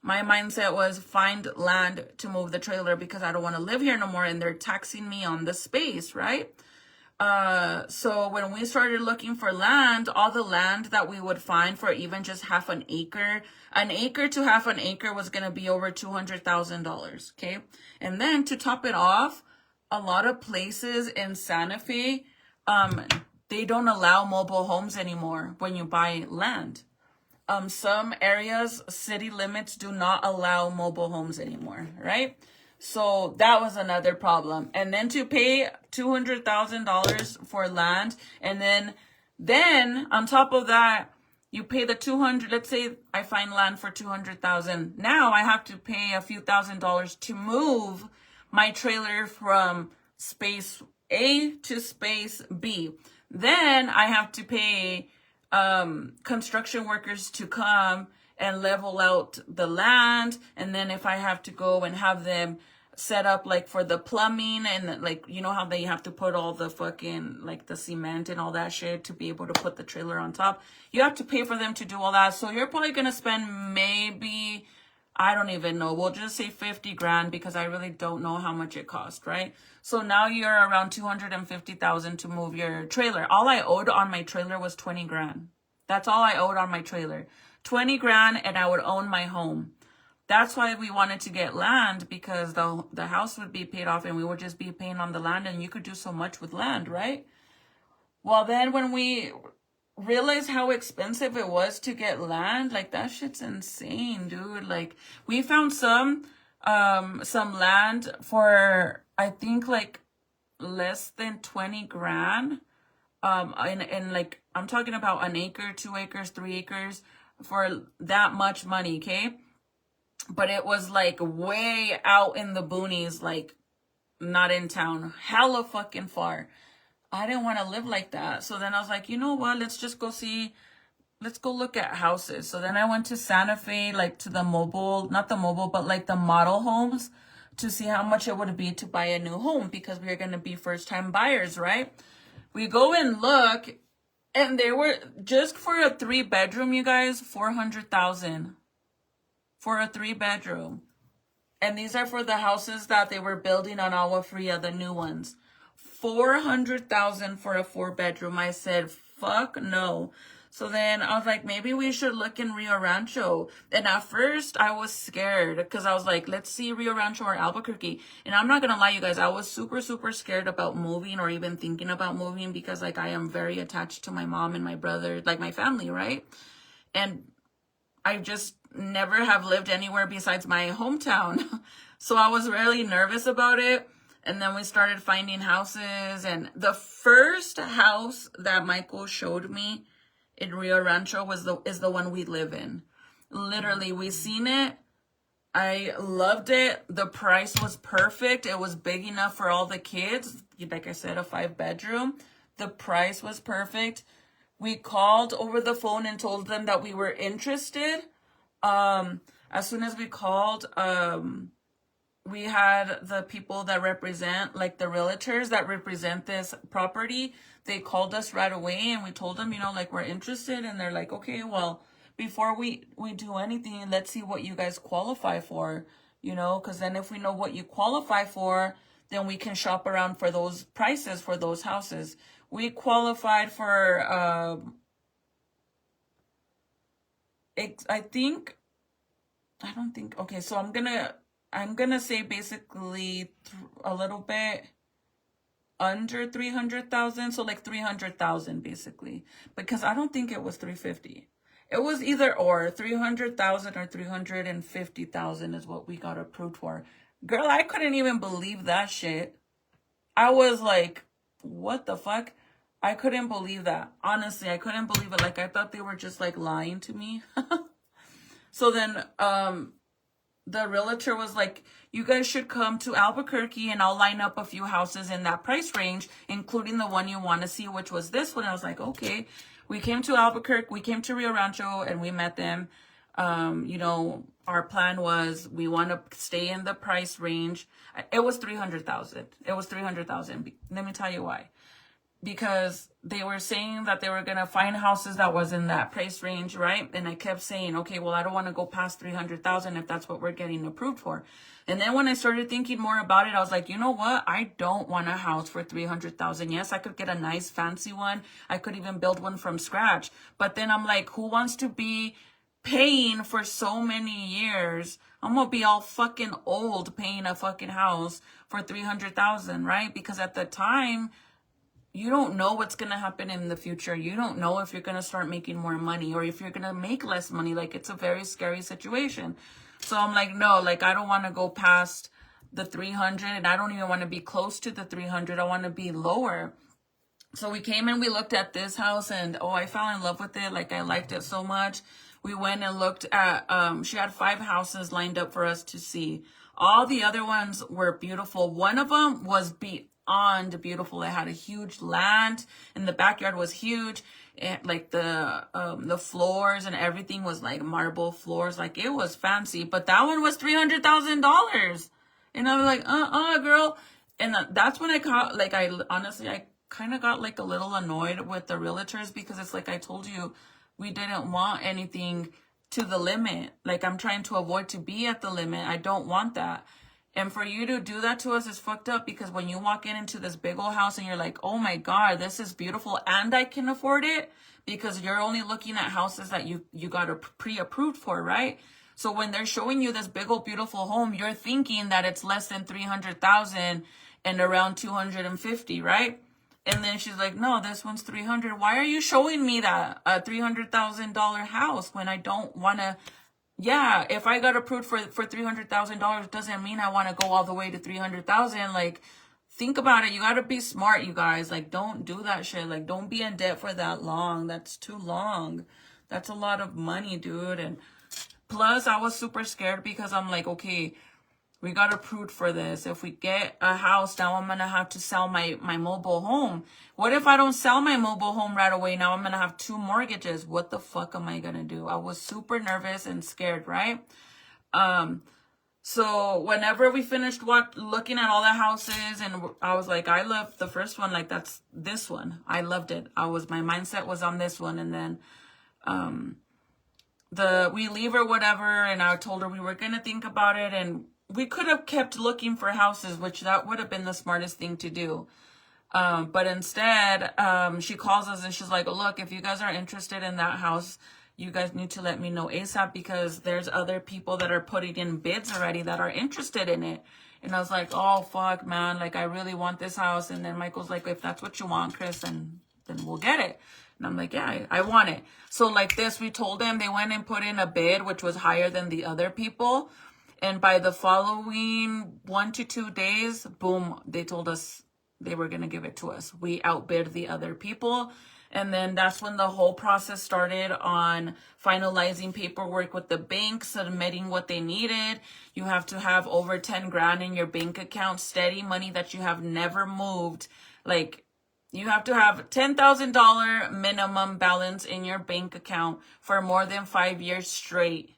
My mindset was find land to move the trailer because I don't want to live here no more and they're taxing me on the space, right? So when we started looking for land, all the land that we would find for even just half an acre to half an acre was going to be over $200,000. Okay. And then to top it off, a lot of places in Santa Fe, they don't allow mobile homes anymore when you buy land. Some areas, city limits do not allow mobile homes anymore, right? So that was another problem. And then to pay $200,000 for land, and then on top of that, you pay the 200. Let's say I find land for 200,000. Now I have to pay a few $1,000s to move my trailer from space A to space B. Then I have to pay construction workers to come and level out the land. And then if I have to go and have them set up like for the plumbing and like, you know how they have to put all the fucking like the cement and all that shit to be able to put the trailer on top, you have to pay for them to do all that. So you're probably going to spend maybe, I don't even know, we'll just say 50 grand because I really don't know how much it cost, right? So now you're around 250,000 to move your trailer. All I owed on my trailer was 20 grand. That's all I owed on my trailer. 20 grand and I would own my home. That's why we wanted to get land, because the house would be paid off and we would just be paying on the land, and you could do so much with land, right? Well, then when we realized how expensive it was to get land, like that shit's insane, dude. Like we found some land for, I think like less than 20 grand. And like, I'm talking about an acre, 2 acres, 3 acres for that much money. Okay. But it was like way out in the boonies, like not in town, hella fucking far. I didn't want to live like that. So then I was like, you know what? Let's go look at houses. So then I went to Santa Fe, like to not the mobile, but like the model homes to see how much it would be to buy a new home, because we were going to be first time buyers, right? We go and look, and they were just for a 3-bedroom, you guys, 400,000 for a 3-bedroom. And these are for the houses that they were building on Agua Fria, the new ones. 400,000 for a 4-bedroom. I said, fuck no. So then I was like, maybe we should look in Rio Rancho. And at first I was scared because I was like, let's see Rio Rancho or Albuquerque. And I'm not going to lie, you guys, I was super, super scared about moving or even thinking about moving, because like I am very attached to my mom and my brother, like my family, right? And I just never have lived anywhere besides my hometown. So I was really nervous about it. And then we started finding houses. And the first house that Michael showed me in Rio Rancho is the one we live in. Literally, we seen it. I loved it. The price was perfect. It was big enough for all the kids. Like I said, a 5-bedroom. The price was perfect. We called over the phone and told them that we were interested. As soon as we called, we had the people that represent, like the realtors that represent this property, they called us right away and we told them, you know, like we're interested. And they're like, okay, well, before we do anything, let's see what you guys qualify for, you know, because then if we know what you qualify for, then we can shop around for those prices for those houses. We qualified for, okay, so I'm gonna say basically a little bit under 300,000, so like 300,000 basically, because I don't think it was 350. It was either or 300,000 or 350,000 is what we got approved for. Girl, I couldn't even believe that shit. I was like, what the fuck? I couldn't believe that. Honestly, I couldn't believe it. Like, I thought they were just like lying to me. So then, the realtor was like, you guys should come to Albuquerque and I'll line up a few houses in that price range, including the one you want to see, which was this one. I was like, okay. We came to Albuquerque, we came to Rio Rancho and we met them. You know, our plan was we want to stay in the price range. It was 300,000. It was 300,000. Let me tell you why. Because they were saying that they were going to find houses that was in that price range, right? And I kept saying, okay, well, I don't want to go past 300,000 if that's what we're getting approved for. And then when I started thinking more about it, I was like, you know what? I don't want a house for 300,000. Yes, I could get a nice fancy one. I could even build one from scratch. But then I'm like, who wants to be paying for so many years? I'm going to be all fucking old paying a fucking house for 300,000, right? Because at the time, you don't know what's going to happen in the future. You don't know if you're going to start making more money or if you're going to make less money. Like, it's a very scary situation. So I'm like, no, like, I don't want to go past the 300 and I don't even want to be close to the 300. I want to be lower. So we came and we looked at this house and, oh, I fell in love with it. Like, I liked it so much. We went and looked at, she had 5 houses lined up for us to see. All the other ones were beautiful. One of them was beyond beautiful. It had a huge land and the backyard was huge. And like the floors and everything was like marble floors. Like, it was fancy, but that one was $300,000. And I was like, girl. And that's when I caught, like, I kind of got like a little annoyed with the realtors because it's like I told you, we didn't want anything to the limit. Like, I'm trying to avoid to be at the limit. I don't want that. And for you to do that to us is fucked up because when you walk into this big old house and you're like, oh my God, this is beautiful and I can afford it, because you're only looking at houses that you got a pre-approved for, right? So when they're showing you this big old beautiful home, you're thinking that it's less than 300,000 and around 250, right? And then she's like, no, this one's 300. Why are you showing me that a $300,000 house when I don't want to? Yeah, if I got approved for $300,000 doesn't mean I want to go all the way to 300,000. Like, think about it. You got to be smart, you guys. Like, don't do that shit. Like, don't be in debt for that long. That's too long. That's a lot of money, dude. And plus, I was super scared because I'm like, okay, we got approved for this. If we get a house, now I'm going to have to sell my mobile home. What if I don't sell my mobile home right away? Now I'm going to have 2 mortgages. What the fuck am I going to do? I was super nervous and scared, right? So whenever we finished looking at all the houses, and I was like, I love the first one. Like, that's this one. I loved it. My mindset was on this one. And then, we leave or whatever. And I told her we were going to think about it, and we could have kept looking for houses, which that would have been the smartest thing to do. But instead, she calls us and she's like, look, if you guys are interested in that house, you guys need to let me know ASAP because there's other people that are putting in bids already that are interested in it. And I was like, oh, fuck, man. Like, I really want this house. And then Michael's like, if that's what you want, Chris, then we'll get it. And I'm like, yeah, I want it. So like this, we told them, they went and put in a bid, which was higher than the other people. And by the following 1 to 2 days, boom, they told us they were going to give it to us. We outbid the other people. And then that's when the whole process started on finalizing paperwork with the bank, submitting what they needed. You have to have over 10 grand in your bank account, steady money that you have never moved. Like, you have to have $10,000 minimum balance in your bank account for more than 5 years straight.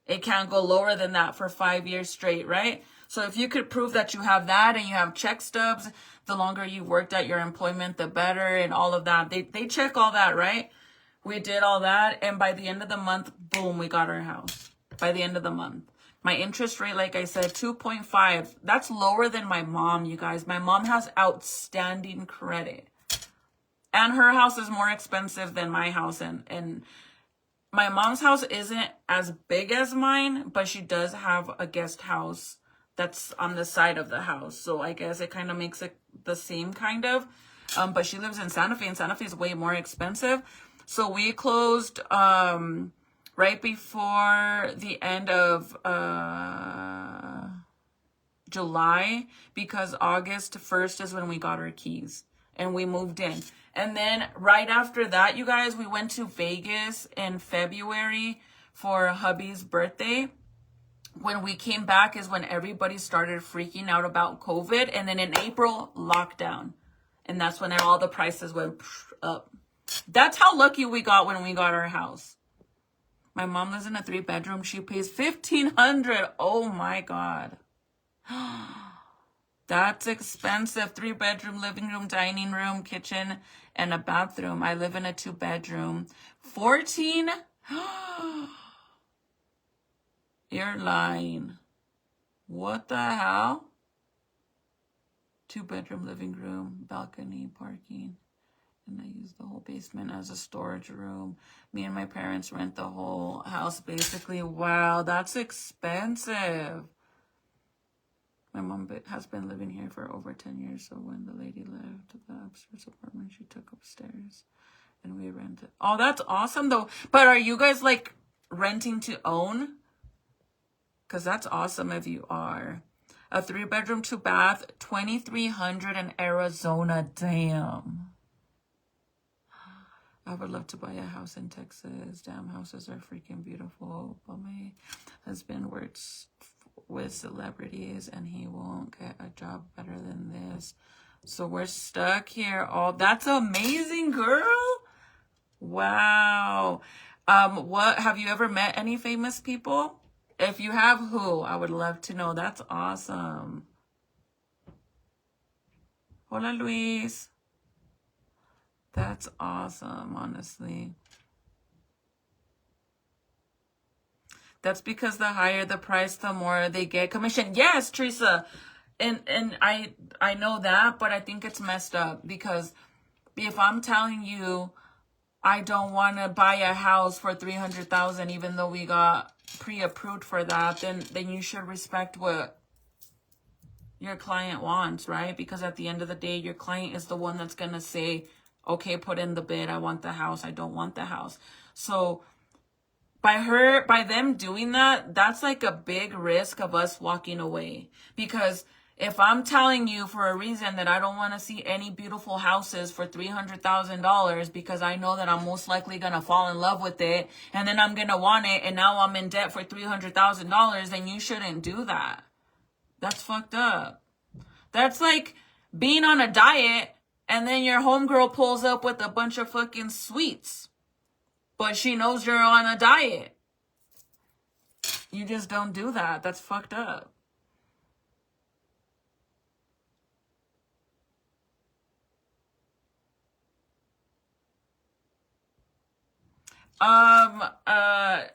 It can't go lower than that for 5 years straight, right? So if you could prove that you have that and you have check stubs, the longer you worked at your employment, the better, and all of that. They check all that, right? We did all that, and by the end of the month, boom, we got our house. By the end of the month. My interest rate, like I said, 2.5. That's lower than my mom, you guys. My mom has outstanding credit. And her house is more expensive than my house. And my mom's house isn't as big as mine, but she does have a guest house that's on the side of the house. So I guess it kind of makes it the same kind of. But she lives in Santa Fe, and Santa Fe is way more expensive. So we closed right before the end of July, because August 1st is when we got our keys and we moved in. And then right after that, you guys, we went to Vegas in February for hubby's birthday. When we came back is when everybody started freaking out about COVID. And then in April, lockdown. And that's when all the prices went up. That's how lucky we got when we got our house. My mom lives in a 3-bedroom. She pays $1,500. Oh my God. That's expensive. 3-bedroom, living room, dining room, kitchen, and a bathroom. I live in a 2-bedroom. 14? You're lying. What the hell? 2-bedroom, living room, balcony, parking. And I use the whole basement as a storage room. Me and my parents rent the whole house, basically. Wow, that's expensive. My mom has been living here for over 10 years. So when the lady left the upstairs apartment, she took upstairs and we rented. Oh, that's awesome though. But are you guys like renting to own? Because that's awesome if you are. A 3-bedroom, 2-bath, $2,300 in Arizona. Damn. I would love to buy a house in Texas. Damn, houses are freaking beautiful. But my husband works with celebrities and he won't get a job better than this. So we're stuck here. Oh, that's amazing, girl. Wow. What have you ever met any famous people? If you have, who? I would love to know. That's awesome. Hola, Luis. That's awesome, honestly. That's because the higher the price, the more they get commission. Yes, Teresa. And I know that, but I think it's messed up because if I'm telling you I don't want to buy a house for $300,000 even though we got pre-approved for that, then you should respect what your client wants, right? Because at the end of the day, your client is the one that's going to say, okay, put in the bid. I want the house. I don't want the house. So by them doing that, that's like a big risk of us walking away. Because if I'm telling you for a reason that I don't want to see any beautiful houses for $300,000 because I know that I'm most likely going to fall in love with it and then I'm going to want it and now I'm in debt for $300,000, then you shouldn't do that. That's fucked up. That's like being on a diet and then your homegirl pulls up with a bunch of fucking sweets, but she knows you're on a diet. You just don't do that. That's fucked up.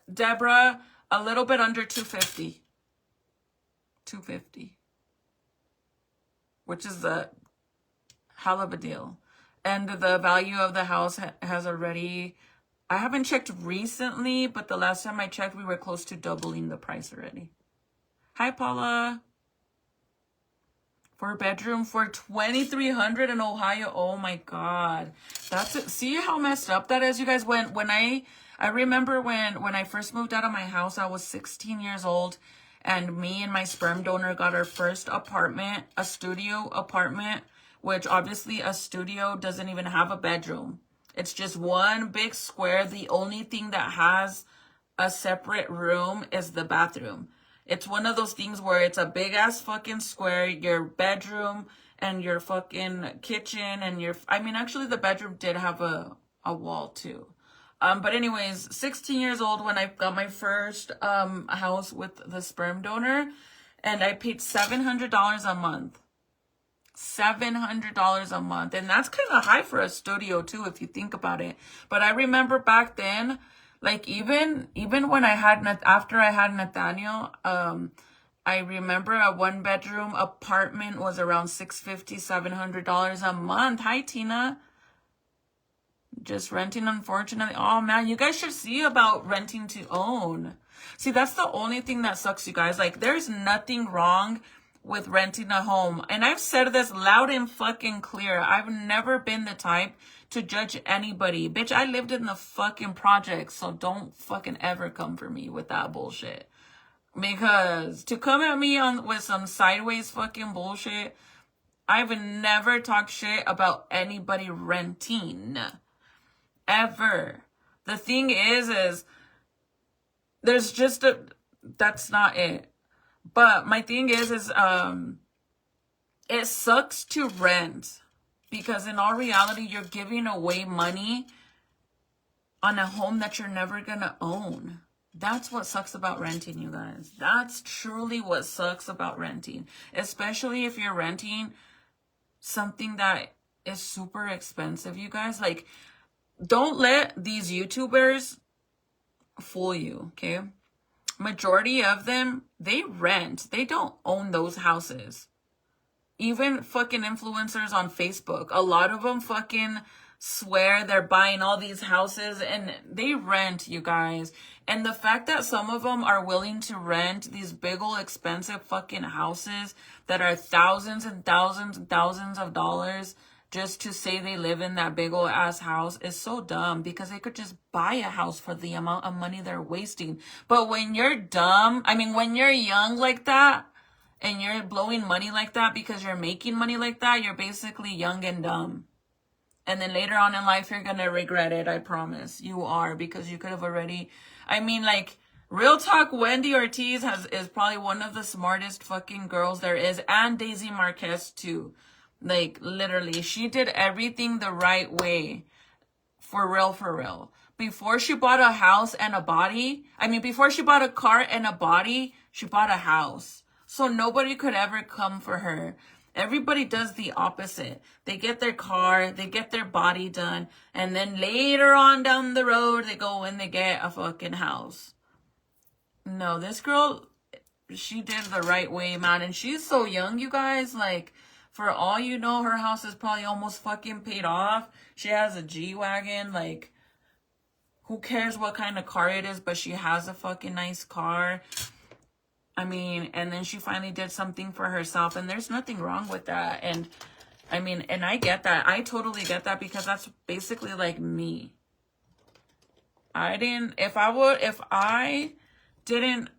Deborah, a little bit under 250. 250. Which is a hell of a deal. And the value of the house has already, I haven't checked recently, but the last time I checked, we were close to doubling the price already. Hi, Paula. 4-bedroom for $2,300 in Ohio. Oh my God. That's it. See how messed up that is, you guys? When I remember when I first moved out of my house, I was 16 years old, and me and my sperm donor got our first apartment, a studio apartment, which obviously a studio doesn't even have a bedroom. It's just one big square. The only thing that has a separate room is the bathroom. It's one of those things where it's a big ass fucking square, your bedroom and your fucking kitchen and actually the bedroom did have a wall too. But anyways, 16 years old when I got my first house with the sperm donor. And I paid $700 a month. $700 a month. And that's kind of high for a studio too, if you think about it. But I remember back then, like even when I had, after I had Nathaniel, I remember a 1-bedroom apartment was around $650, $700 a month. Hi, Tina. Just renting, unfortunately. Oh man, you guys should see about renting to own. See, that's the only thing that sucks, you guys. Like, there's nothing wrong with renting a home. And I've said this loud and fucking clear. I've never been the type to judge anybody. Bitch, I lived in the fucking projects, so don't fucking ever come for me with that bullshit. Because to come at me with some sideways fucking bullshit, I've never talked shit about anybody renting. Ever. The thing is there's just that's not it. But my thing is it sucks to rent, because in all reality, you're giving away money on a home that you're never gonna own. That's what sucks about renting, you guys. That's truly what sucks about renting. Especially if you're renting something that is super expensive, you guys. Like, don't let these YouTubers fool you, okay? Majority of them, they rent. They don't own those houses. Even fucking influencers on Facebook, a lot of them fucking swear they're buying all these houses, and they rent, you guys. And the fact that some of them are willing to rent these big old expensive fucking houses that are thousands and thousands and thousands of dollars just to say they live in that big old ass house is so dumb, because they could just buy a house for the amount of money they're wasting. But when you're dumb, I mean, when you're young like that and you're blowing money like that because you're making money like that, you're basically young and dumb. And then later on in life, you're going to regret it. I promise you are, because you could have already, I mean, like, real talk, Wendy Ortiz is probably one of the smartest fucking girls there is. And Daisy Marquez too. Like, literally, she did everything the right way. For real, for real. Before she bought a house and a body, I mean, before she bought a car and a body, she bought a house. So nobody could ever come for her. Everybody does the opposite. They get their car, they get their body done, and then later on down the road, they go and they get a fucking house. No, this girl, she did the right way, man. And she's so young, you guys. Like, for all you know, her house is probably almost fucking paid off. She has a G-Wagon. Like, who cares what kind of car it is, but she has a fucking nice car. I mean, and then she finally did something for herself, and there's nothing wrong with that. And I mean, and I get that. I totally get that, because that's basically like me. If I didn't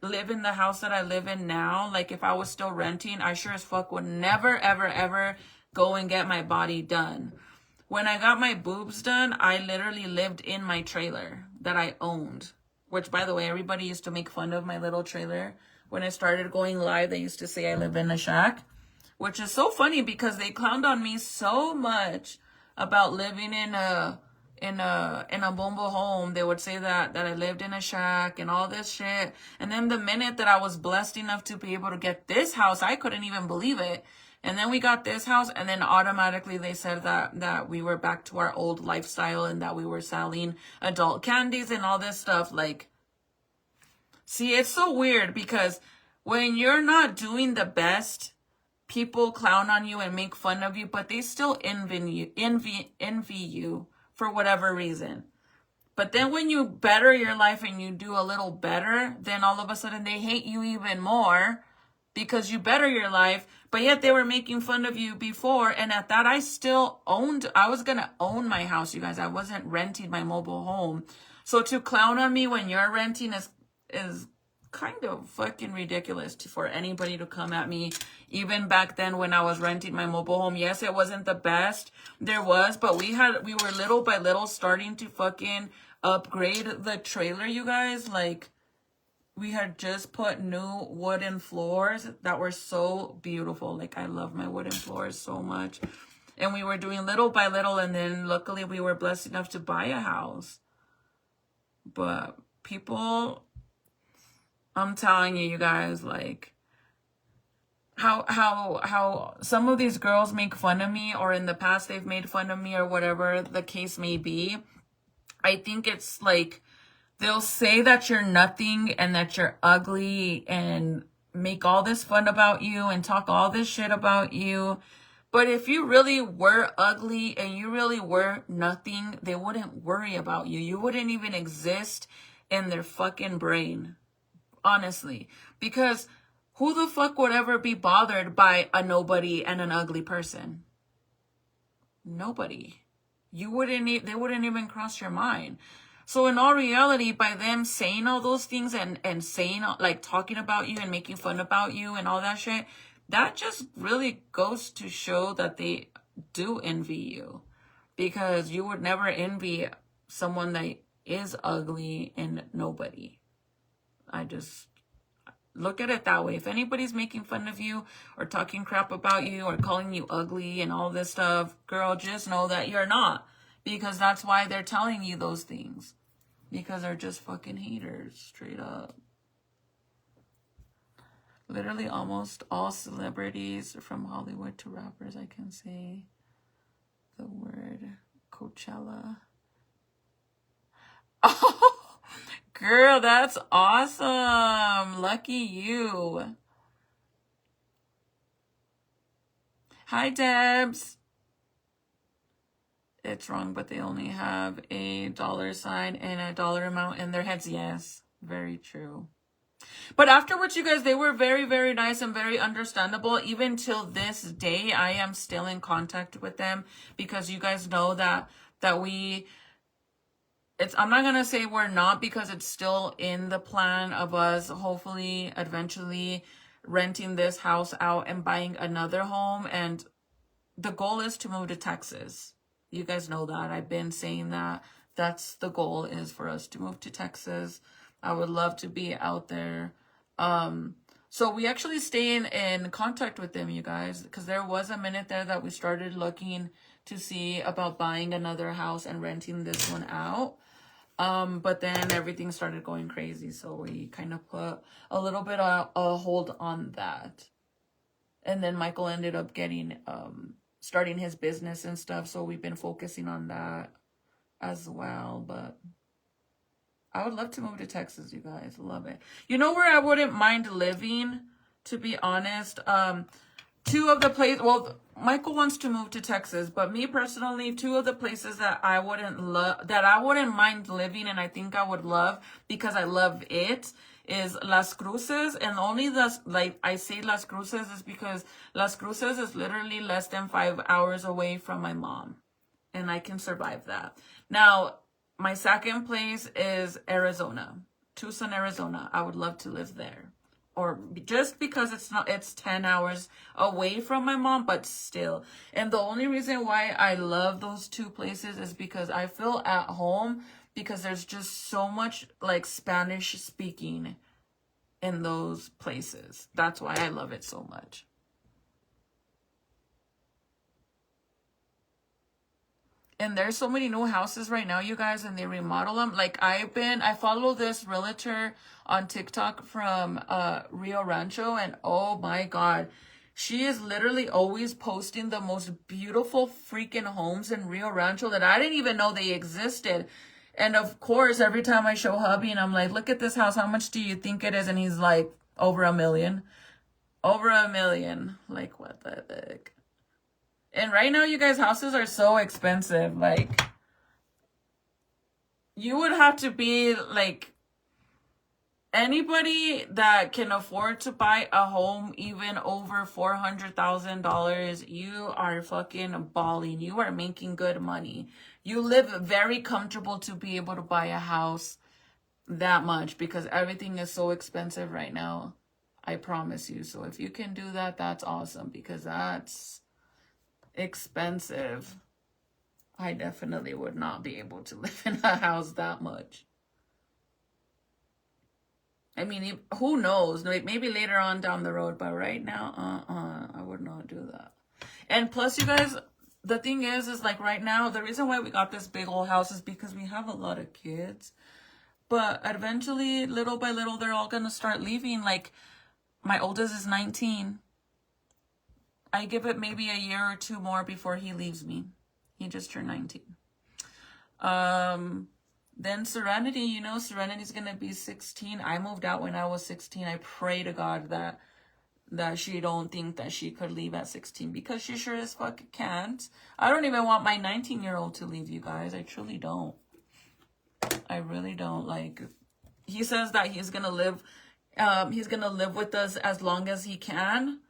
live in the house that I live in now, like if I was still renting, I sure as fuck would never, ever, ever go and get my body done. When I got my boobs done, I literally lived in my trailer that I owned. Which, by the way, everybody used to make fun of my little trailer. When I started going live, they used to say I live in a shack. Which is so funny, because they clowned on me so much about living in a bumble home. They would say that I lived in a shack and all this shit. And then the minute that I was blessed enough to be able to get this house, I couldn't even believe it. And then we got this house, and then automatically they said that we were back to our old lifestyle, and that we were selling adult candies and all this stuff. Like, see, it's so weird, because when you're not doing the best, people clown on you and make fun of you, but they still envy you for whatever reason. But then when you better your life and you do a little better, then all of a sudden they hate you even more, because you better your life. But yet they were making fun of you before. And at that, I was going to own my house, you guys. I wasn't renting my mobile home. So to clown on me when you're renting is kind of fucking ridiculous for anybody to come at me. Even back then when I was renting my mobile home, yes, it wasn't the best there was, but we were little by little starting to fucking upgrade the trailer, you guys. Like, we had just put new wooden floors that were so beautiful. Like, I love my wooden floors so much. And we were doing little by little, and then luckily we were blessed enough to buy a house. But people, I'm telling you, you guys, like, how some of these girls make fun of me, or in the past they've made fun of me, or whatever the case may be. I think it's like they'll say that you're nothing and that you're ugly and make all this fun about you and talk all this shit about you. But if you really were ugly and you really were nothing, they wouldn't worry about you. You wouldn't even exist in their fucking brain. Honestly. Because who the fuck would ever be bothered by a nobody and an ugly person? Nobody. They wouldn't even cross your mind. So in all reality, by them saying all those things and saying, like, talking about you and making fun about you and all that shit, that just really goes to show that they do envy you. Because you would never envy someone that is ugly and nobody. I just look at it that way. If anybody's making fun of you or talking crap about you or calling you ugly and all this stuff, girl, just know that you're not. Because that's why they're telling you those things. Because they're just fucking haters, straight up. Literally almost all celebrities, from Hollywood to rappers, I can say the word Coachella. Oh, girl, that's awesome. Lucky you. Hi, Debs. It's wrong, but they only have a $sign and a dollar amount in their heads. Yes, very true. But afterwards, you guys, they were very, very nice and very understandable. Even till this day, I am still in contact with them because you guys know that I'm not going to say we're not, because it's still in the plan of us hopefully eventually renting this house out and buying another home. And the goal is to move to Texas. You guys know that. I've been saying that. That's the goal, is for us to move to Texas. I would love to be out there. So we actually stay in contact with them, you guys, because there was a minute there that we started looking to see about buying another house and renting this one out. But then everything started going crazy. So we kind of put a little bit of a hold on that. And then Michael ended up getting, starting his business and stuff. So we've been focusing on that as well. But I would love to move to Texas, you guys. Love it. You know where I wouldn't mind living, to be honest? Two of the places, well, Michael wants to move to Texas, but me personally, two of the places that I wouldn't mind living, and I think I would love, because I love it, is Las Cruces. And only I say Las Cruces is because Las Cruces is literally less than 5 hours away from my mom, and I can survive that. Now, my second place is Arizona, Tucson, Arizona. I would love to live there. Or just because it's 10 hours away from my mom, but still. And the only reason why I love those two places is because I feel at home, because there's just so much like Spanish speaking in those places. That's why I love it so much. And there's so many new houses right now, you guys, and they remodel them. Like I follow this realtor on TikTok from Rio Rancho, and oh my God, she is literally always posting the most beautiful freaking homes in Rio Rancho that I didn't even know they existed. And of course, every time I show hubby and I'm like, look at this house, how much do you think it is? And he's like, over $1 million. Over $1 million. Like, what the heck? And right now, you guys, houses are so expensive. Like, you would have to be like, anybody that can afford to buy a home even over $400,000, you are fucking balling. You are making good money. You live very comfortable to be able to buy a house that much, because everything is so expensive right now. I promise you. So if you can do that, that's awesome, because that's expensive. I definitely would not be able to live in a house that much. I mean, who knows? Maybe later on down the road, but right now, I would not do that. And plus, you guys, the thing is like right now, the reason why we got this big old house is because we have a lot of kids. But eventually, little by little, they're all gonna start leaving. Like, my oldest is 19. I give it maybe a year or two more before he leaves me. He just turned 19. Then Serenity, you know, Serenity's gonna be 16. I moved out when I was 16. I pray to God that she don't think that she could leave at 16, because she sure as fuck can't. I don't even want my 19-year-old to leave, you guys. I truly don't. I really don't. Like, he says that he's gonna live with us as long as he can.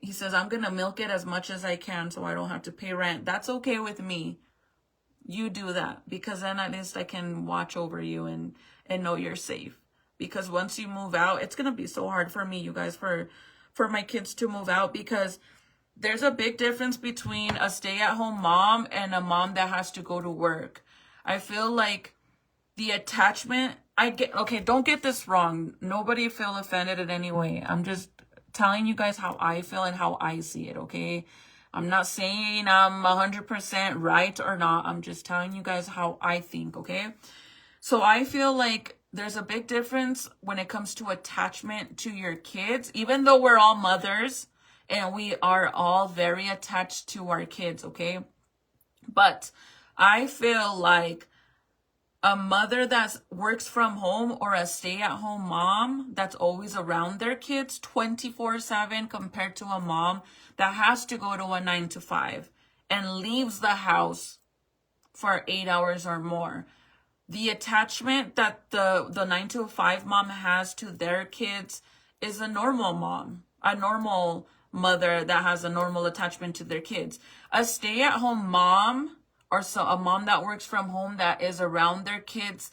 He says, I'm gonna milk it as much as I can so I don't have to pay rent. That's okay with me. You do that, because then at least I can watch over you and know you're safe. Because once you move out, it's gonna be so hard for me, you guys, for my kids to move out, because there's a big difference between a stay-at-home mom and a mom that has to go to work. I feel like the attachment, okay, don't get this wrong. Nobody feel offended in any way. I'm just telling you guys how I feel and how I see it, okay? I'm not saying I'm 100% right or not. I'm just telling you guys how I think, okay? So I feel like there's a big difference when it comes to attachment to your kids, even though we're all mothers and we are all very attached to our kids, okay? But I feel like a mother that works from home or a stay-at-home mom that's always around their kids 24/7 compared to a mom that has to go to a 9 to 5 and leaves the house for 8 hours or more. The attachment that the 9 to 5 mom has to their kids is a normal mom, a normal mother that has a normal attachment to their kids. A stay-at-home mom, or so a mom that works from home that is around their kids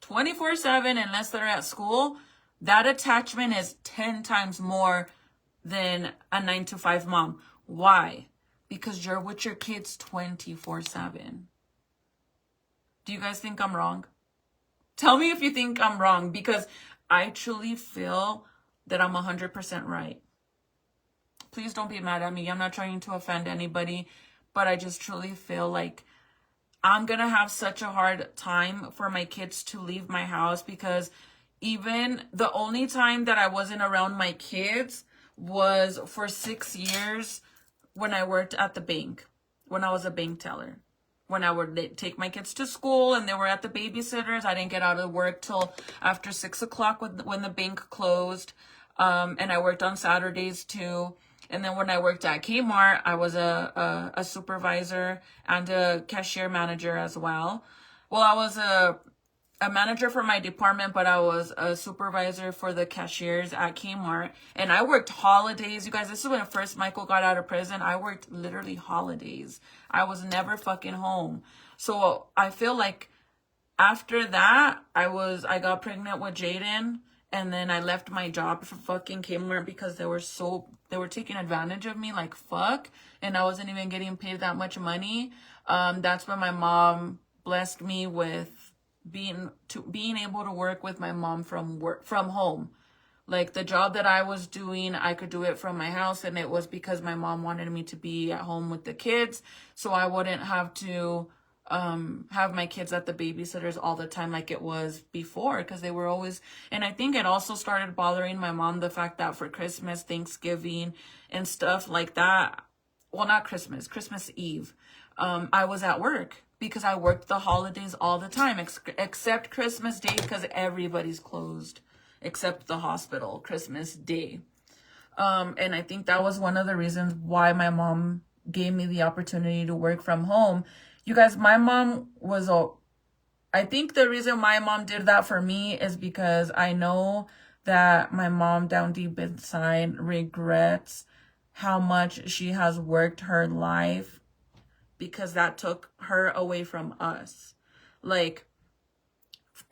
24/7 unless they're at school, that attachment is 10 times more than a 9 to 5 mom. Why? Because you're with your kids 24/7. Do you guys think I'm wrong? Tell me if you think I'm wrong, because I truly feel that I'm 100% right. Please don't be mad at me. I'm not trying to offend anybody, but I just truly feel like I'm going to have such a hard time for my kids to leave my house, because even the only time that I wasn't around my kids was for 6 years when I worked at the bank, when I was a bank teller. When I would take my kids to school and they were at the babysitters, I didn't get out of work till after 6 o'clock when the bank closed. And I worked on Saturdays too. And then when I worked at Kmart, I was a supervisor and a cashier manager as well. Well, I was a manager for my department, but I was a supervisor for the cashiers at Kmart. And I worked holidays. You guys, this is when first Michael got out of prison. I worked literally holidays. I was never fucking home. So I feel like after that, I got pregnant with Jaden. And then I left my job for fucking Kmart because they were taking advantage of me like fuck. And I wasn't even getting paid that much money. That's when my mom blessed me with being able to work with my mom from home. Like the job that I was doing, I could do it from my house, and it was because my mom wanted me to be at home with the kids, so I wouldn't have to have my kids at the babysitters all the time like it was before, because they were always. And I think it also started bothering my mom, the fact that for Christmas, Thanksgiving, and stuff like that, well, not Christmas, Christmas Eve, I was at work, because I worked the holidays all the time, except Christmas Day, because everybody's closed except the hospital Christmas Day. And I think that was one of the reasons why my mom gave me the opportunity to work from home. You guys, my mom I think the reason my mom did that for me is because I know that my mom down deep inside regrets how much she has worked her life, because that took her away from us. Like,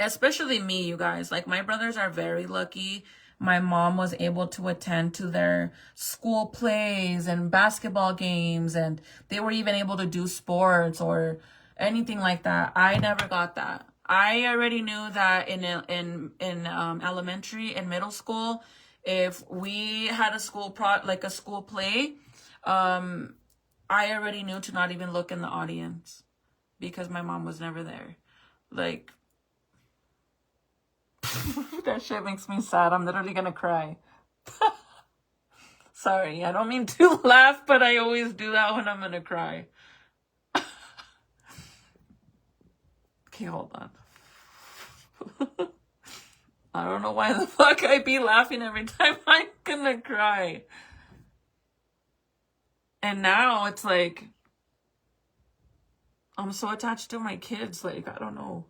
especially me, you guys. Like, my brothers are very lucky. My mom was able to attend to their school plays and basketball games, and they were even able to do sports or anything like that. I never got that. I already knew that in elementary and middle school, if we had a school school play, I already knew to not even look in the audience, because my mom was never there. Like, that shit makes me sad. I'm literally gonna cry. Sorry, I don't mean to laugh, but I always do that when I'm gonna cry. Okay, hold on. I don't know why the fuck I be laughing every time I'm gonna cry. And now it's like, I'm so attached to my kids. Like, I don't know.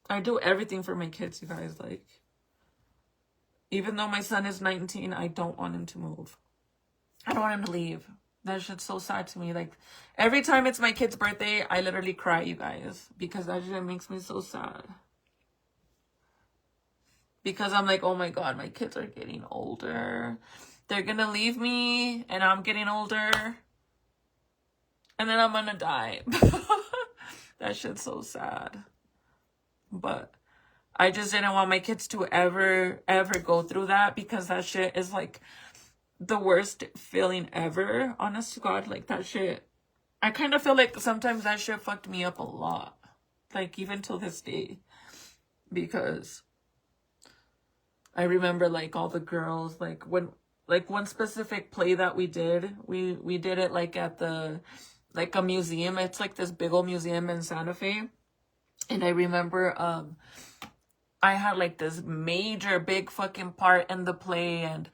I do everything for my kids, you guys. Like, even though my son is 19, I don't want him to move. I don't want him to leave. That shit's so sad to me. Like, every time it's my kid's birthday, I literally cry, you guys. Because that shit makes me so sad. Because I'm like, oh my God, my kids are getting older. They're gonna leave me, and I'm getting older. And then I'm gonna die. That shit's so sad. But I just didn't want my kids to ever go through that, because that shit is like the worst feeling ever. Honest to God, like that shit. I kind of feel like sometimes that shit fucked me up a lot. Like even till this day. Because I remember like all the girls, like when, like one specific play that we did it like at the, like a museum. It's like this big old museum in Santa Fe. And I remember I had like this major big fucking part in the play, and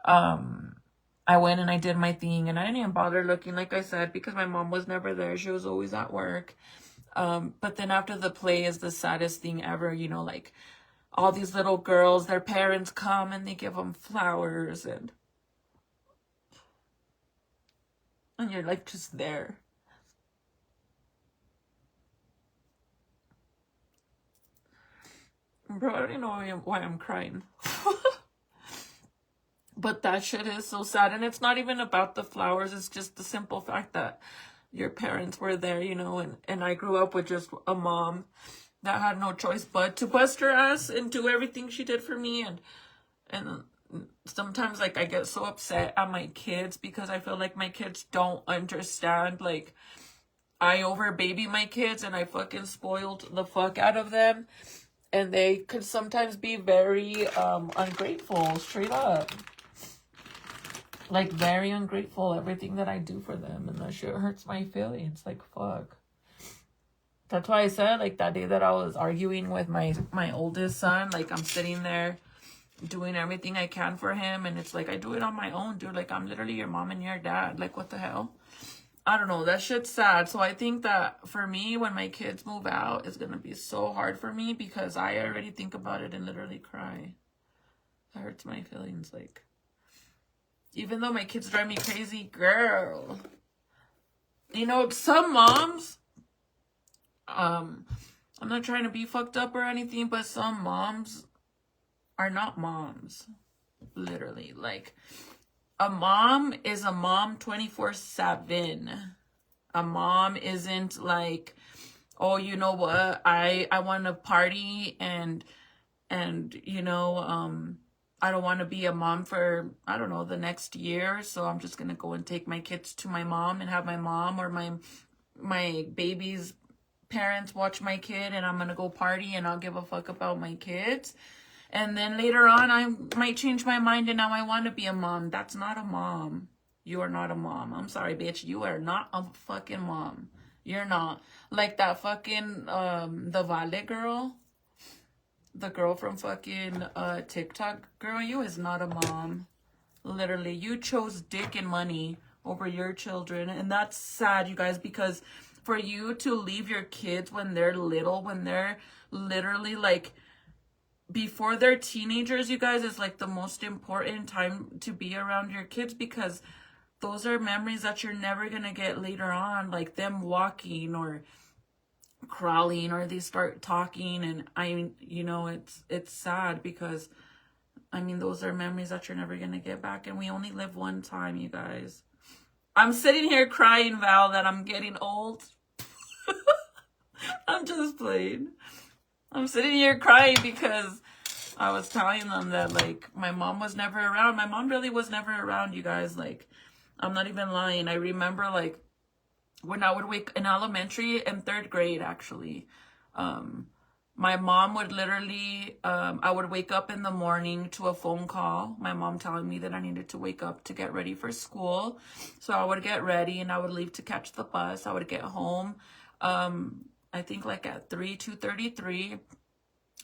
I went and I did my thing, and I didn't even bother looking, like I said, because my mom was never there. She was always at work. But then after the play is the saddest thing ever, you know, like all these little girls, their parents come and they give them flowers, and you're like just there. Bro, I don't even know why I'm crying. But that shit is so sad. And it's not even about the flowers. It's just the simple fact that your parents were there, you know, and I grew up with just a mom that had no choice but to bust her ass and do everything she did for me. And sometimes, like, I get so upset at my kids because I feel like my kids don't understand. Like, I over baby my kids and I fucking spoiled the fuck out of them. And they could sometimes be very ungrateful, straight up. Like, very ungrateful, everything that I do for them. And that shit hurts my feelings. Like, fuck. That's why I said, like, that day that I was arguing with my oldest son, like, I'm sitting there doing everything I can for him. And it's like, I do it on my own, dude. Like, I'm literally your mom and your dad. Like, what the hell? I don't know. That shit's sad. So I think that for me, when my kids move out, it's going to be so hard for me because I already think about it and literally cry. That hurts my feelings. Like, even though my kids drive me crazy, girl. You know, some moms, I'm not trying to be fucked up or anything, but some moms are not moms. Literally. Like, a mom is a mom 24/7. A mom isn't like, oh, you know what, I want to party and you know, I don't want to be a mom for, I don't know, the next year, so I'm just gonna go and take my kids to my mom and have my mom or my baby's parents watch my kid, and I'm gonna go party and I'll give a fuck about my kids. And then later on, I might change my mind and now I want to be a mom. That's not a mom. You are not a mom. I'm sorry, bitch. You are not a fucking mom. You're not. Like that fucking, the Vale girl. The girl from fucking TikTok. Girl, you is not a mom. Literally. You chose dick and money over your children. And that's sad, you guys, because for you to leave your kids when they're little, when they're literally like, before they're teenagers, you guys, is like the most important time to be around your kids, because those are memories that you're never gonna get later on, like them walking or crawling, or they start talking. And I mean, you know, it's sad because I mean, those are memories that you're never gonna get back, and we only live one time, you guys. I'm sitting here crying, Val, that I'm getting old. I'm just playing. I'm sitting here crying because I was telling them that, like, my mom was never around. My mom really was never around, you guys. Like, I'm not even lying. I remember, like, when I would wake in elementary, in 3rd grade, actually, My mom would literally, I would wake up in the morning to a phone call. My mom telling me that I needed to wake up to get ready for school. So I would get ready and I would leave to catch the bus. I would get home, I think like at 2:33.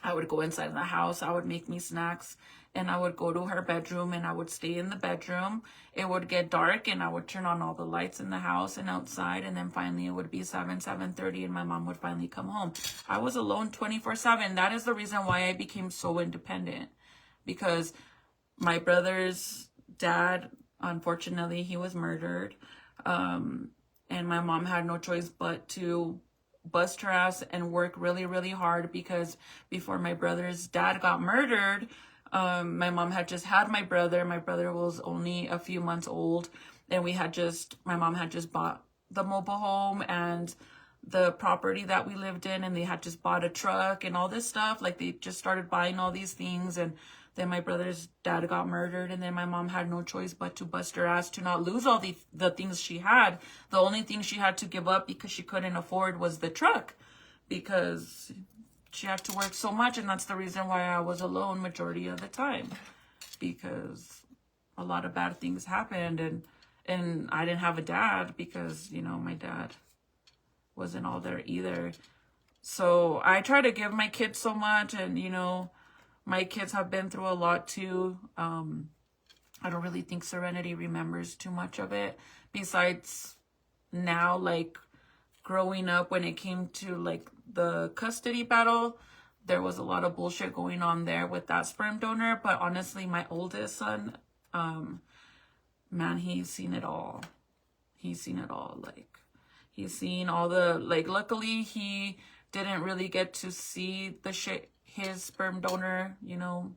I would go inside the house. I would make me snacks and I would go to her bedroom and I would stay in the bedroom. It would get dark and I would turn on all the lights in the house and outside. And then finally it would be 7:30 and my mom would finally come home. I was alone 24/7. That is the reason why I became so independent, because my brother's dad, unfortunately, he was murdered. And my mom had no choice but to bust her ass and work really, really hard, because before my brother's dad got murdered, my mom had just had my brother. My brother was only a few months old, and my mom had just bought the mobile home and the property that we lived in, and they had just bought a truck and all this stuff. Like, they just started buying all these things, and then my brother's dad got murdered, and then my mom had no choice but to bust her ass to not lose all the things she had. The only thing she had to give up because she couldn't afford was the truck, because she had to work so much. And that's the reason why I was alone majority of the time, because a lot of bad things happened, and I didn't have a dad because, you know, my dad wasn't all there either. So I try to give my kids so much, and, you know, my kids have been through a lot too. I don't really think Serenity remembers too much of it, besides now, like, growing up, when it came to like the custody battle, there was a lot of bullshit going on there with that sperm donor. But honestly, my oldest son, man, he's seen it all. He's seen it all. Like, he's seen all the, like, luckily he didn't really get to see the shit his sperm donor, you know,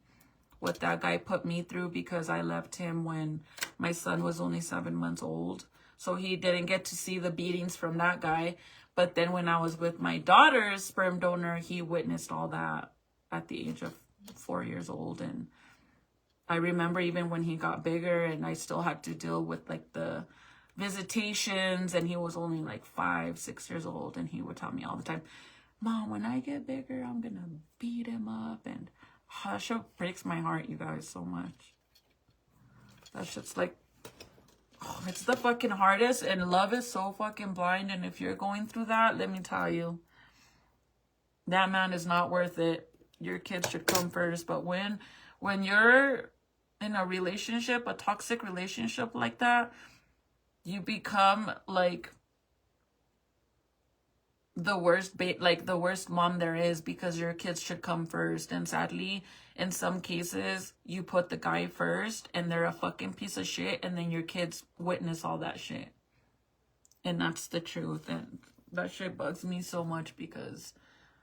what that guy put me through, because I left him when my son was only 7 months old. So he didn't get to see the beatings from that guy. But then when I was with my daughter's sperm donor, he witnessed all that at the age of 4 years old. And I remember even when he got bigger and I still had to deal with like the visitations, and he was only like 5, 6 years old, and he would tell me all the time, Mom, when I get bigger, I'm gonna beat him up. And that shit breaks my heart, you guys, so much. That shit's like, oh, it's the fucking hardest, and love is so fucking blind. And if you're going through that, let me tell you, that man is not worth it. Your kids should come first. But when you're in a relationship, a toxic relationship like that, you become like the worst the worst mom there is, because your kids should come first. And sadly, in some cases, you put the guy first and they're a fucking piece of shit, and then your kids witness all that shit. And that's the truth. And that shit bugs me so much, because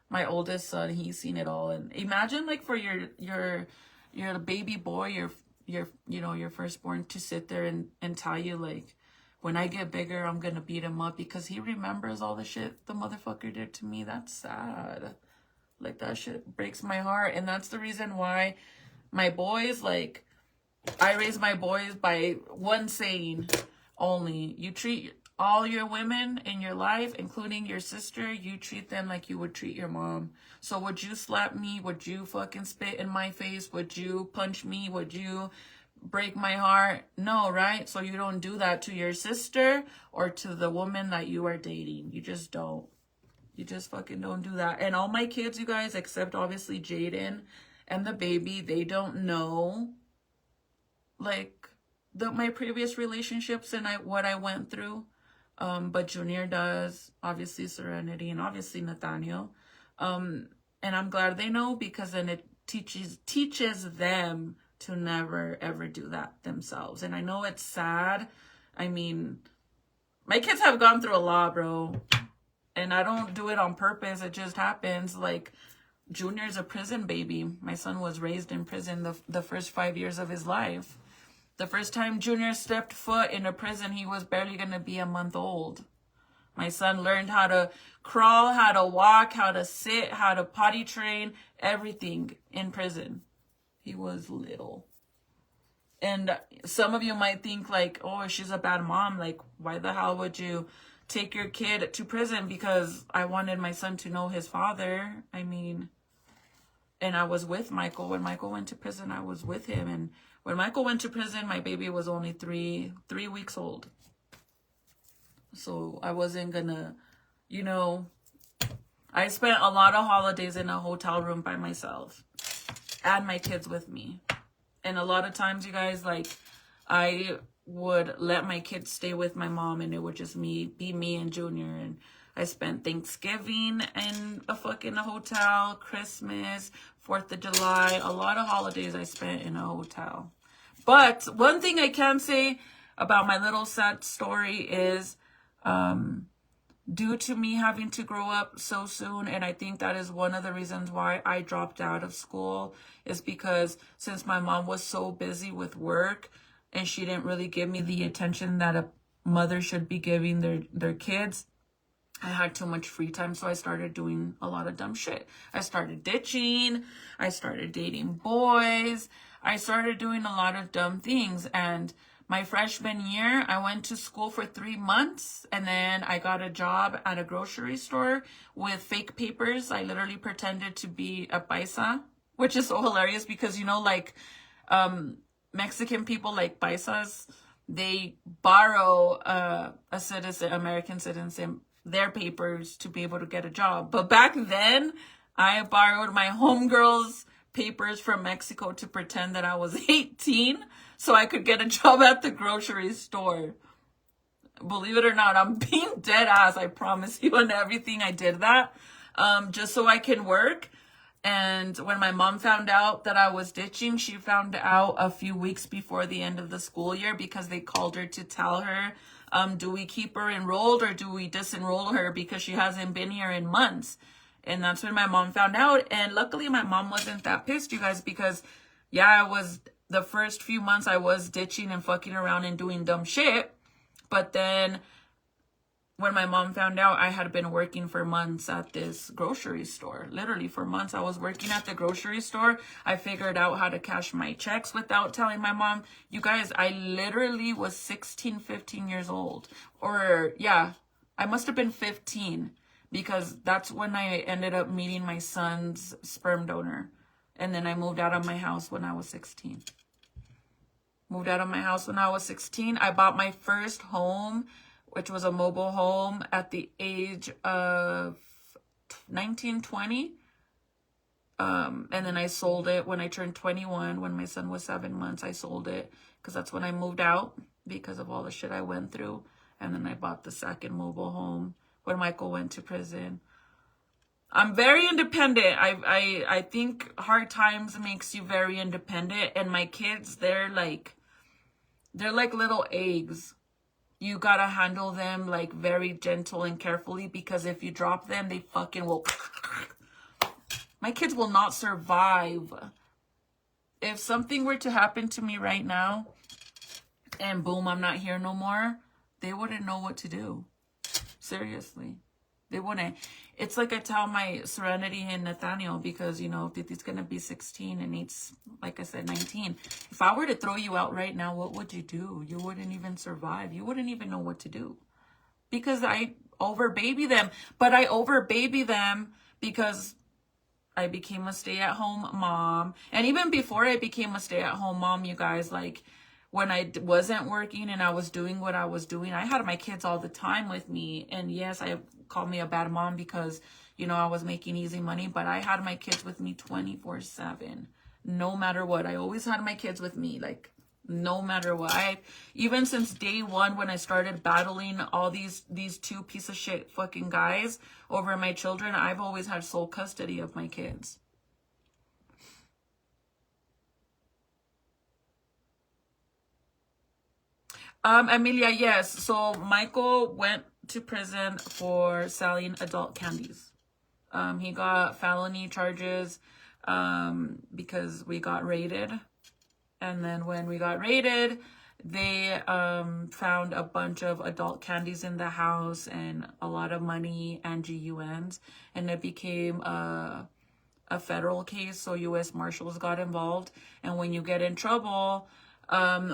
my oldest son, he's seen it all. And imagine, like, for your baby boy, your firstborn, to sit there and tell you, like, when I get bigger, I'm gonna beat him up, because he remembers all the shit the motherfucker did to me. That's sad. Like, that shit breaks my heart. And that's the reason why my boys, like, I raise my boys by one saying only: you treat all your women in your life, including your sister, you treat them like you would treat your mom. So would you slap me? Would you fucking spit in my face? Would you punch me? Would you break my heart? No, right? So you don't do that to your sister or to the woman that you are dating. You just don't. You just fucking don't do that. And all my kids, you guys, except obviously Jaden and the baby, they don't know, like, my previous relationships and what I went through. But Junior does, obviously Serenity, and obviously Nathaniel. And I'm glad they know, because then it teaches them to never ever do that themselves. And I know it's sad. I mean, my kids have gone through a lot, bro. And I don't do it on purpose. It just happens. Like, Junior's a prison baby. My son was raised in prison the first 5 years of his life. The first time Junior stepped foot in a prison, he was barely going to be a month old. My son learned how to crawl, how to walk, how to sit, how to potty train, everything in prison. He was little. And some of you might think, like, oh, she's a bad mom. Like, why the hell would you take your kid to prison? Because I wanted my son to know his father. I mean, And I was with Michael. When Michael went to prison, I was with him. And when Michael went to prison, my baby was only three weeks old. So I wasn't gonna, you know, I spent a lot of holidays in a hotel room by myself and my kids with me. And a lot of times, you guys, like, I would let my kids stay with my mom, and it would just be me and Junior. And I spent Thanksgiving in a hotel, Christmas, 4th of July, a lot of holidays I spent in a hotel. But one thing I can say about my little sad story is, due to me having to grow up so soon, and I think that is one of the reasons why I dropped out of school, is because since my mom was so busy with work and she didn't really give me the attention that a mother should be giving their kids, I had too much free time, so I started doing a lot of dumb shit. I started ditching, I started dating boys, I started doing a lot of dumb things. And my freshman year, I went to school for 3 months, and then I got a job at a grocery store with fake papers. I literally pretended to be a paisa, which is so hilarious because, you know, like, Mexican people, like paisas, they borrow a citizen, American citizen, their papers to be able to get a job. But back then, I borrowed my homegirl's papers from Mexico to pretend that I was 18 so I could get a job at the grocery store. Believe it or not, I'm being dead ass, I promise you, and everything. I did that just so I can work. And when my mom found out that I was ditching, she found out a few weeks before the end of the school year, because they called her to tell her, do we keep her enrolled or do we disenroll her because she hasn't been here in months? And that's when my mom found out. And luckily my mom wasn't that pissed, you guys, because yeah, I was, the first few months I was ditching and fucking around and doing dumb shit. But then when my mom found out, I had been working for months at this grocery store. Literally for months I was working at the grocery store. I figured out how to cash my checks without telling my mom. You guys, I literally was 16, 15 years old. Or yeah, I must have been 15, because that's when I ended up meeting my son's sperm donor. And then I moved out of my house when I was 16. Moved out of my house when I was 16. I bought my first home, which was a mobile home, at the age of 19, 20. And then I sold it when I turned 21. When my son was 7 months, I sold it, because that's when I moved out because of all the shit I went through. And then I bought the second mobile home when Michael went to prison. I'm very independent. I think hard times makes you very independent. And my kids, they're like little eggs. You gotta handle them like very gentle and carefully, because if you drop them, they fucking will. My kids will not survive. If something were to happen to me right now and boom, I'm not here no more, they wouldn't know what to do. Seriously. They wouldn't. It's like I tell my Serenity and Nathaniel, because, you know, Titi's going to be 16 and Nate's, like I said, 19. If I were to throw you out right now, what would you do? You wouldn't even survive. You wouldn't even know what to do. Because I overbaby them. But I overbaby them because I became a stay-at-home mom. And even before I became a stay-at-home mom, you guys, like, when I wasn't working and I was doing what I was doing, I had my kids all the time with me. And yes, I called me a bad mom because, you know, I was making easy money, but I had my kids with me 24/7, no matter what. I always had my kids with me, like, no matter what. Even since day one, when I started battling all these two piece of shit fucking guys over my children, I've always had sole custody of my kids. Amelia, yes. So Michael went to prison for selling adult candies. He got felony charges because we got raided. And then when we got raided, they found a bunch of adult candies in the house and a lot of money and GUNs. And it became a federal case, so U.S. Marshals got involved. And when you get in trouble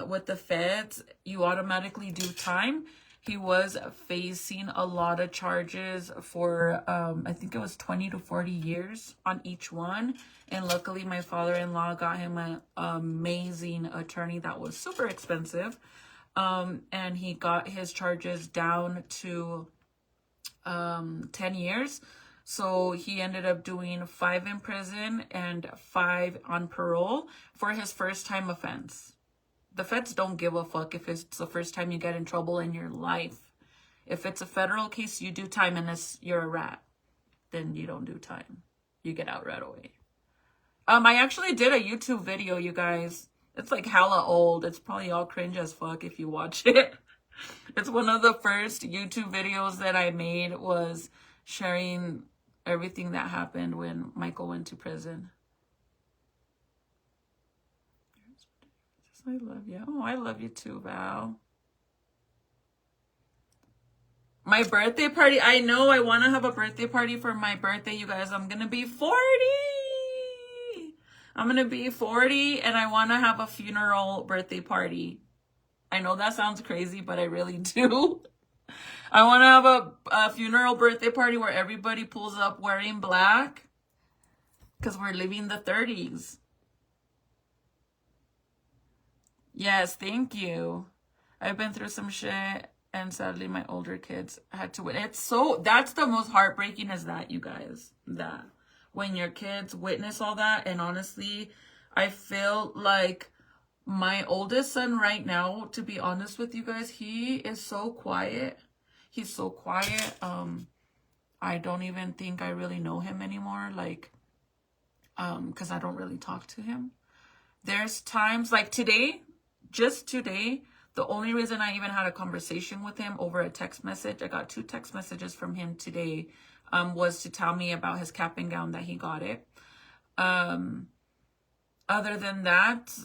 with the feds, you automatically do time. he was facing a lot of charges for, I think it was 20 to 40 years on each one. And luckily, my father-in-law got him an amazing attorney that was super expensive. And he got his charges down to 10 years. So he ended up doing 5 in prison and 5 on parole for his first time offense. The feds don't give a fuck if it's the first time you get in trouble in your life. If it's a federal case, you do time unless you're a rat. Then you don't do time. You get out right away. I actually did a YouTube video, you guys. It's like hella old. It's probably all cringe as fuck if you watch it. It's one of the first YouTube videos that I made, was sharing everything that happened when Michael went to prison. I love you. Oh, I love you too, Val. My birthday party. I know I want to have a birthday party for my birthday, you guys. I'm going to be 40. I'm going to be 40 and I want to have a funeral birthday party. I know that sounds crazy, but I really do. I want to have a funeral birthday party where everybody pulls up wearing black because we're living the 30s. Yes, thank you. I've been through some shit, and sadly my older kids had to witness. It's so, that's the most heartbreaking, is that, you guys, that when your kids witness all that. And honestly, I feel like my oldest son right now, to be honest with you guys, he is so quiet. He's so quiet. I don't even think I really know him anymore, like, because I don't really talk to him. There's times like today, just today, the only reason I even had a conversation with him over a text message, I got 2 text messages from him today, was to tell me about his cap and gown, that he got it. Other than that,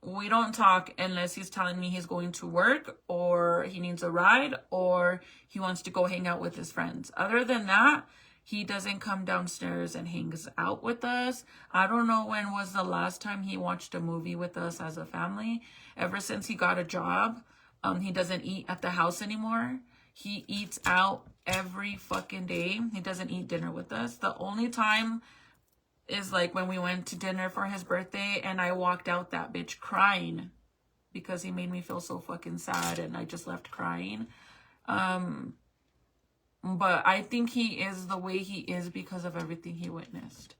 we don't talk unless he's telling me he's going to work, or he needs a ride, or he wants to go hang out with his friends. Other than that, he doesn't come downstairs and hangs out with us. I don't know when was the last time he watched a movie with us as a family. Ever since he got a job, he doesn't eat at the house anymore. He eats out every fucking day. He doesn't eat dinner with us. The only time is like when we went to dinner for his birthday and I walked out that bitch crying because he made me feel so fucking sad, and I just left crying. But I think he is the way he is because of everything he witnessed.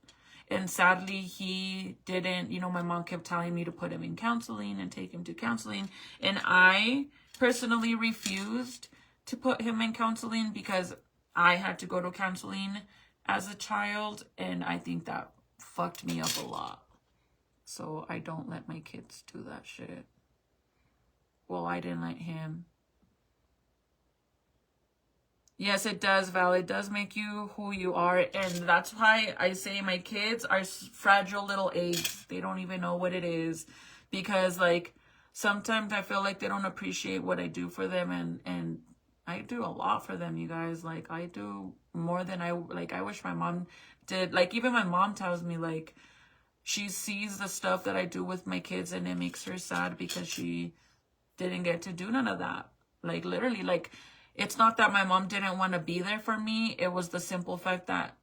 And sadly, he didn't, you know, my mom kept telling me to put him in counseling and take him to counseling. And I personally refused to put him in counseling because I had to go to counseling as a child. And I think that fucked me up a lot. So I don't let my kids do that shit. Well, I didn't let him. Yes, it does, Val. It does make you who you are. And that's why I say my kids are fragile little eggs. They don't even know what it is. Because, like, sometimes I feel like they don't appreciate what I do for them. And I do a lot for them, you guys. Like, I do more than I wish my mom did. Like, even my mom tells me, like, she sees the stuff that I do with my kids and it makes her sad because she didn't get to do none of that. Like, literally, like, it's not that my mom didn't want to be there for me. It was the simple fact that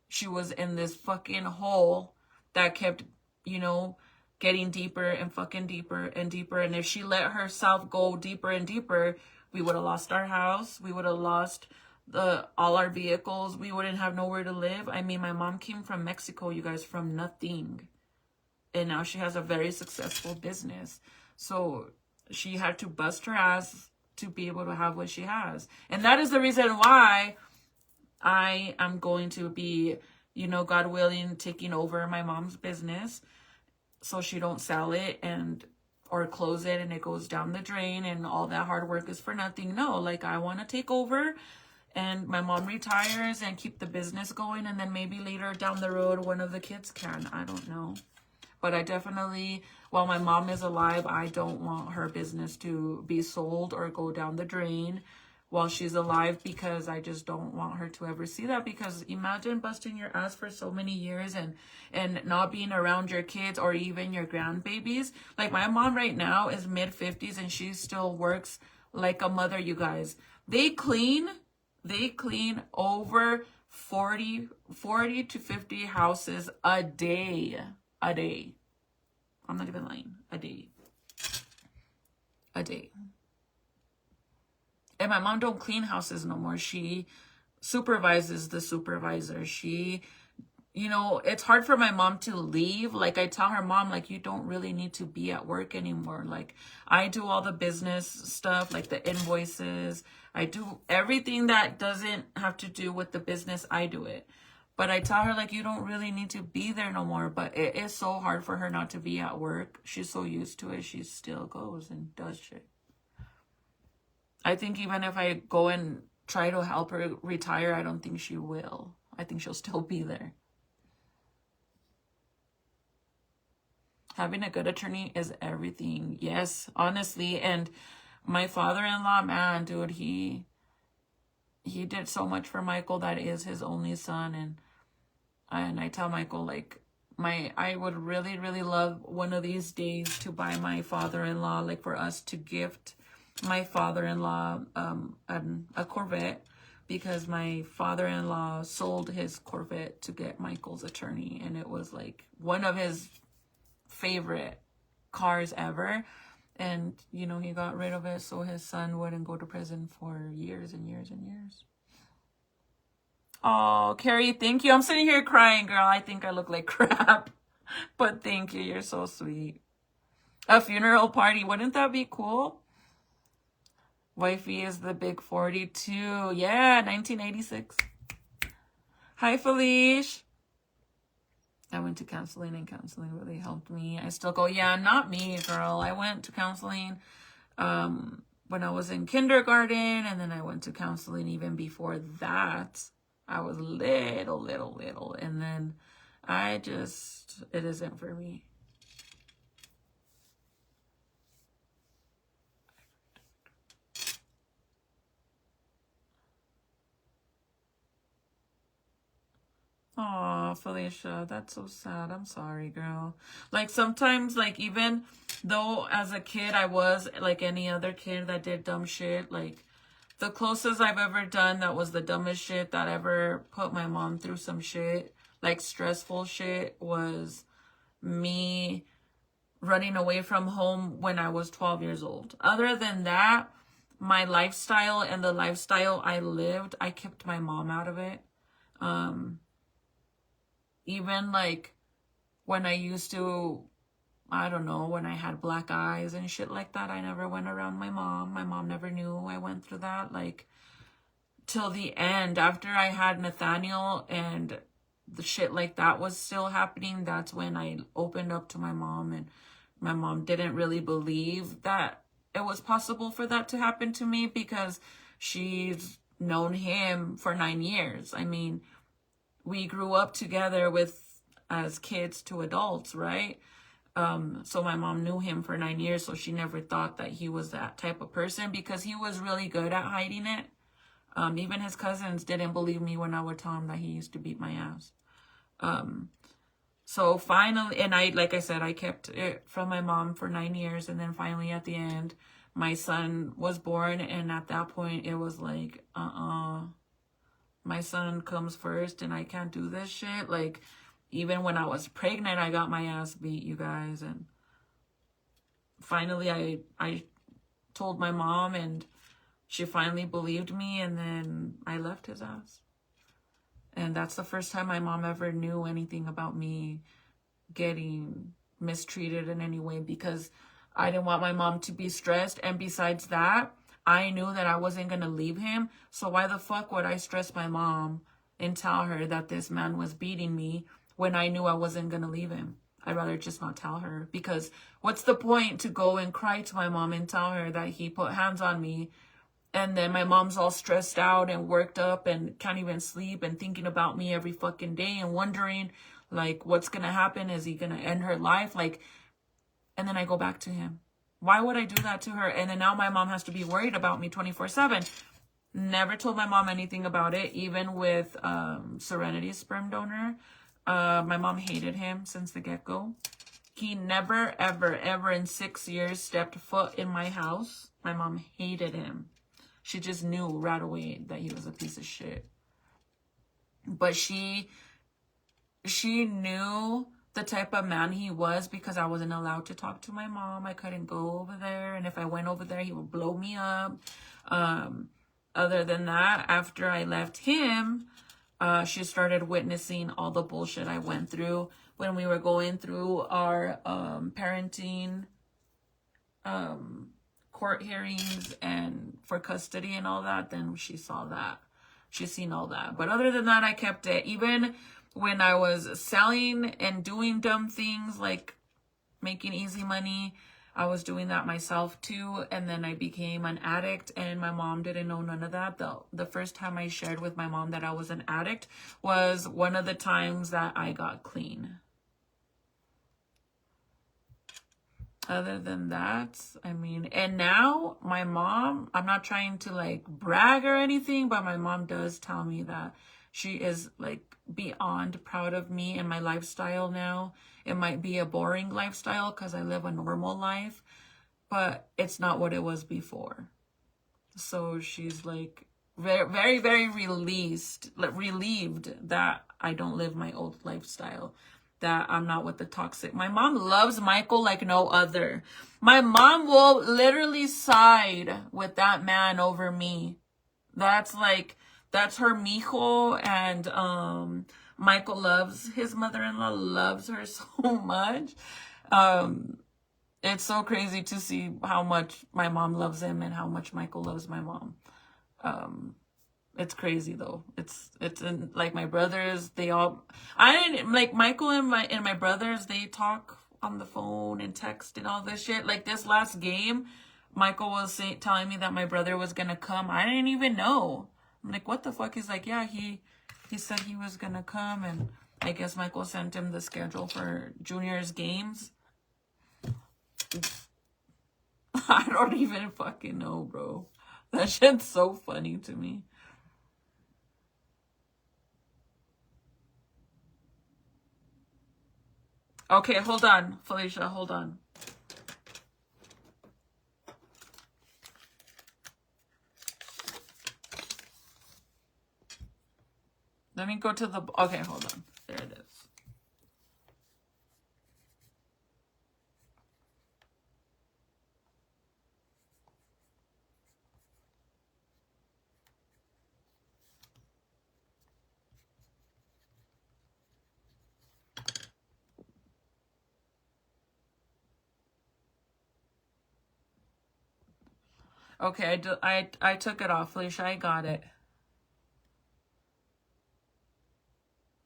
she was in this fucking hole that kept, you know, getting deeper and fucking deeper and deeper. And if she let herself go deeper and deeper, we would have lost our house. We would have lost all our vehicles. We wouldn't have nowhere to live. I mean, my mom came from Mexico, you guys, from nothing. And now she has a very successful business. So she had to bust her ass to be able to have what she has. And that is the reason why I am going to be, you know, God willing, taking over my mom's business so she don't sell it or close it and it goes down the drain and all that hard work is for nothing. No, like, I want to take over and my mom retires and keep the business going, and then maybe later down the road one of the kids can. I don't know. But I definitely, while my mom is alive, I don't want her business to be sold or go down the drain while she's alive, because I just don't want her to ever see that. Because imagine busting your ass for so many years and not being around your kids or even your grandbabies. Like, my mom right now is mid-50s and she still works like a mother, you guys. They clean over 40 to 50 houses a day. A day. I'm not even lying. A day. A day. And my mom don't clean houses no more. She supervises the supervisor. She, you know, it's hard for my mom to leave. Like, I tell her, Mom, like, you don't really need to be at work anymore. Like, I do all the business stuff, like the invoices. I do everything that doesn't have to do with the business. I do it. But I tell her, like, you don't really need to be there no more. But it is so hard for her not to be at work. She's so used to it. She still goes and does shit. I think even if I go and try to help her retire, I don't think she will. I think she'll still be there. Having a good attorney is everything. Yes, honestly. And my father-in-law, man, dude, he did so much for Michael. That is his only son. And I tell Michael, like, I would really, really love one of these days to buy my father-in-law, like, for us to gift my father-in-law a Corvette, because my father-in-law sold his Corvette to get Michael's attorney, and it was like one of his favorite cars ever. And you know, he got rid of it so his son wouldn't go to prison for years and years and years. Oh, Carrie, thank you. I'm sitting here crying, girl. I think I look like crap, but thank you. You're so sweet. A funeral party, wouldn't that be cool? Wifey is the big 42. Yeah, 1986. Hi, Felice. I went to counseling, and counseling really helped me. I still go. Yeah, not me, girl. I went to counseling when I was in kindergarten, and then I went to counseling even before that. I was little. And then it isn't for me. Oh, Felicia, that's so sad. I'm sorry, girl. Like, sometimes, like, even though as a kid I was like any other kid that did dumb shit, like, the closest I've ever done that was the dumbest shit that ever put my mom through some shit, like stressful shit, was me running away from home when I was 12 years old. Other than that, my lifestyle and the lifestyle I lived, I kept my mom out of it. Even like when I used to, I don't know, when I had black eyes and shit like that, I never went around my mom. My mom never knew I went through that. Like, till the end, after I had Nathaniel and the shit like that was still happening, that's when I opened up to my mom. And my mom didn't really believe that it was possible for that to happen to me, because she's known him for 9 years. I mean, we grew up together as kids to adults, right? So my mom knew him for 9 years, so she never thought that he was that type of person, because he was really good at hiding it. Even his cousins didn't believe me when I would tell him that he used to beat my ass. So finally, and like I said, I kept it from my mom for 9 years, and then finally at the end, my son was born, and at that point, it was like, my son comes first, and I can't do this shit. Like, even when I was pregnant, I got my ass beat, you guys. And finally, I told my mom, and she finally believed me, and then I left his ass. And that's the first time my mom ever knew anything about me getting mistreated in any way, because I didn't want my mom to be stressed. And besides that, I knew that I wasn't going to leave him. So why the fuck would I stress my mom and tell her that this man was beating me when I knew I wasn't going to leave him? I'd rather just not tell her, because what's the point to go and cry to my mom and tell her that he put hands on me, and then my mom's all stressed out and worked up and can't even sleep and thinking about me every fucking day and wondering, like, what's going to happen? Is he going to end her life? Like, and then I go back to him. Why would I do that to her? And then now my mom has to be worried about me 24/7. Never told my mom anything about it, even with Serenity's sperm donor. My mom hated him since the get-go. He never, ever, ever in 6 years stepped foot in my house. My mom hated him. She just knew right away that he was a piece of shit. But she knew the type of man he was because I wasn't allowed to talk to my mom. I couldn't go over there. And if I went over there, he would blow me up. Other than that, after I left him, she started witnessing all the bullshit I went through when we were going through our parenting court hearings and for custody and all that. Then she saw that. She's seen all that. But other than that, I kept it. Even when I was selling and doing dumb things like making easy money, I was doing that myself too. And then I became an addict, and my mom didn't know none of that. The first time I shared with my mom that I was an addict was one of the times that I got clean. Other than that, I mean, and now my mom, I'm not trying to like brag or anything, but my mom does tell me that she is like beyond proud of me and my lifestyle now. It might be a boring lifestyle because I live a normal life, but it's not what it was before. So she's like very, very, very relieved that I don't live my old lifestyle, that I'm not with the toxic. My mom loves Michael like no other. My mom will literally side with that man over me. That's her mijo, and Michael loves his mother-in-law, loves her so much. It's so crazy to see how much my mom loves him and how much Michael loves my mom. It's crazy though. It's like my brothers, I didn't like Michael and my brothers, they talk on the phone and text and all this shit. Like this last game, Michael was telling me that my brother was gonna come. I didn't even know. I'm like, what the fuck? He's like, yeah, he said he was gonna come, and I guess Michael sent him the schedule for Junior's games. I don't even fucking know, bro. That shit's so funny to me. Okay, hold on, Felicia, hold on. Let me go to the... Okay, hold on. There it is. Okay, I took it off, Felicia. I got it.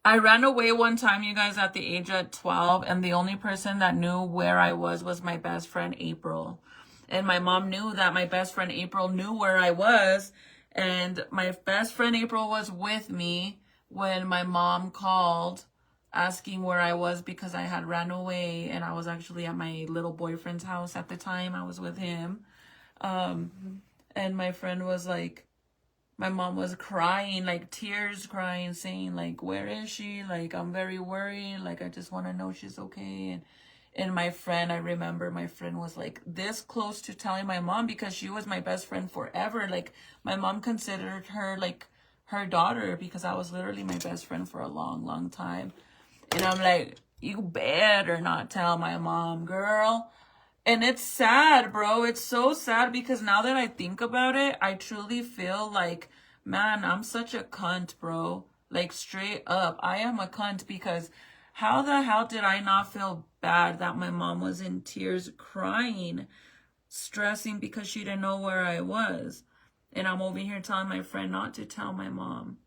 I ran away one time, you guys, at the age of 12, and the only person that knew where I was my best friend, April. And my mom knew that my best friend, April, knew where I was, and my best friend, April, was with me when my mom called asking where I was because I had ran away, and I was actually at my little boyfriend's house at the time. I was with him. And my friend was like, my mom was crying, like tears crying, saying like, where is she? Like, I'm very worried. Like, I just want to know she's okay. And my friend, I remember my friend was like this close to telling my mom because she was my best friend forever. Like, my mom considered her like her daughter because I was literally my best friend for a long, long time. And I'm like, you better not tell my mom, girl. And it's sad, bro. It's so sad because now that I think about it, I truly feel like, man, I'm such a cunt, bro. Like, straight up, I am a cunt because how the hell did I not feel bad that my mom was in tears crying, stressing because she didn't know where I was? And I'm over here telling my friend not to tell my mom.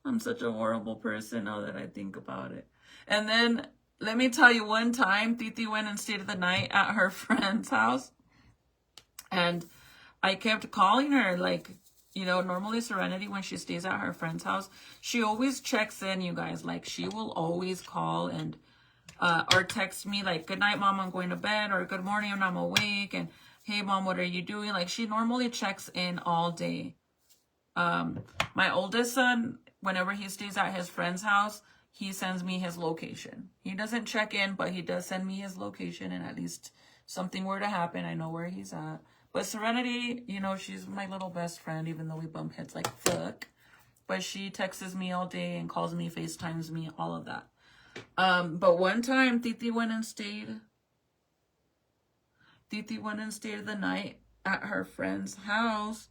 I'm such a horrible person now that I think about it. And then... let me tell you, one time, Titi went and stayed the night at her friend's house. And I kept calling her, like, you know, normally Serenity, when she stays at her friend's house, she always checks in, you guys. Like, she will always call and, or text me, like, good night, Mom, I'm going to bed. Or good morning, when I'm awake. And, hey, Mom, what are you doing? Like, she normally checks in all day. My oldest son, whenever he stays at his friend's house, he sends me his location. He doesn't check in, but he does send me his location, and at least something were to happen, I know where he's at. But Serenity, you know, she's my little best friend, even though we bump heads like fuck. But she texts me all day and calls me, FaceTimes me, all of that. But one time, Titi went and stayed the night at her friend's house.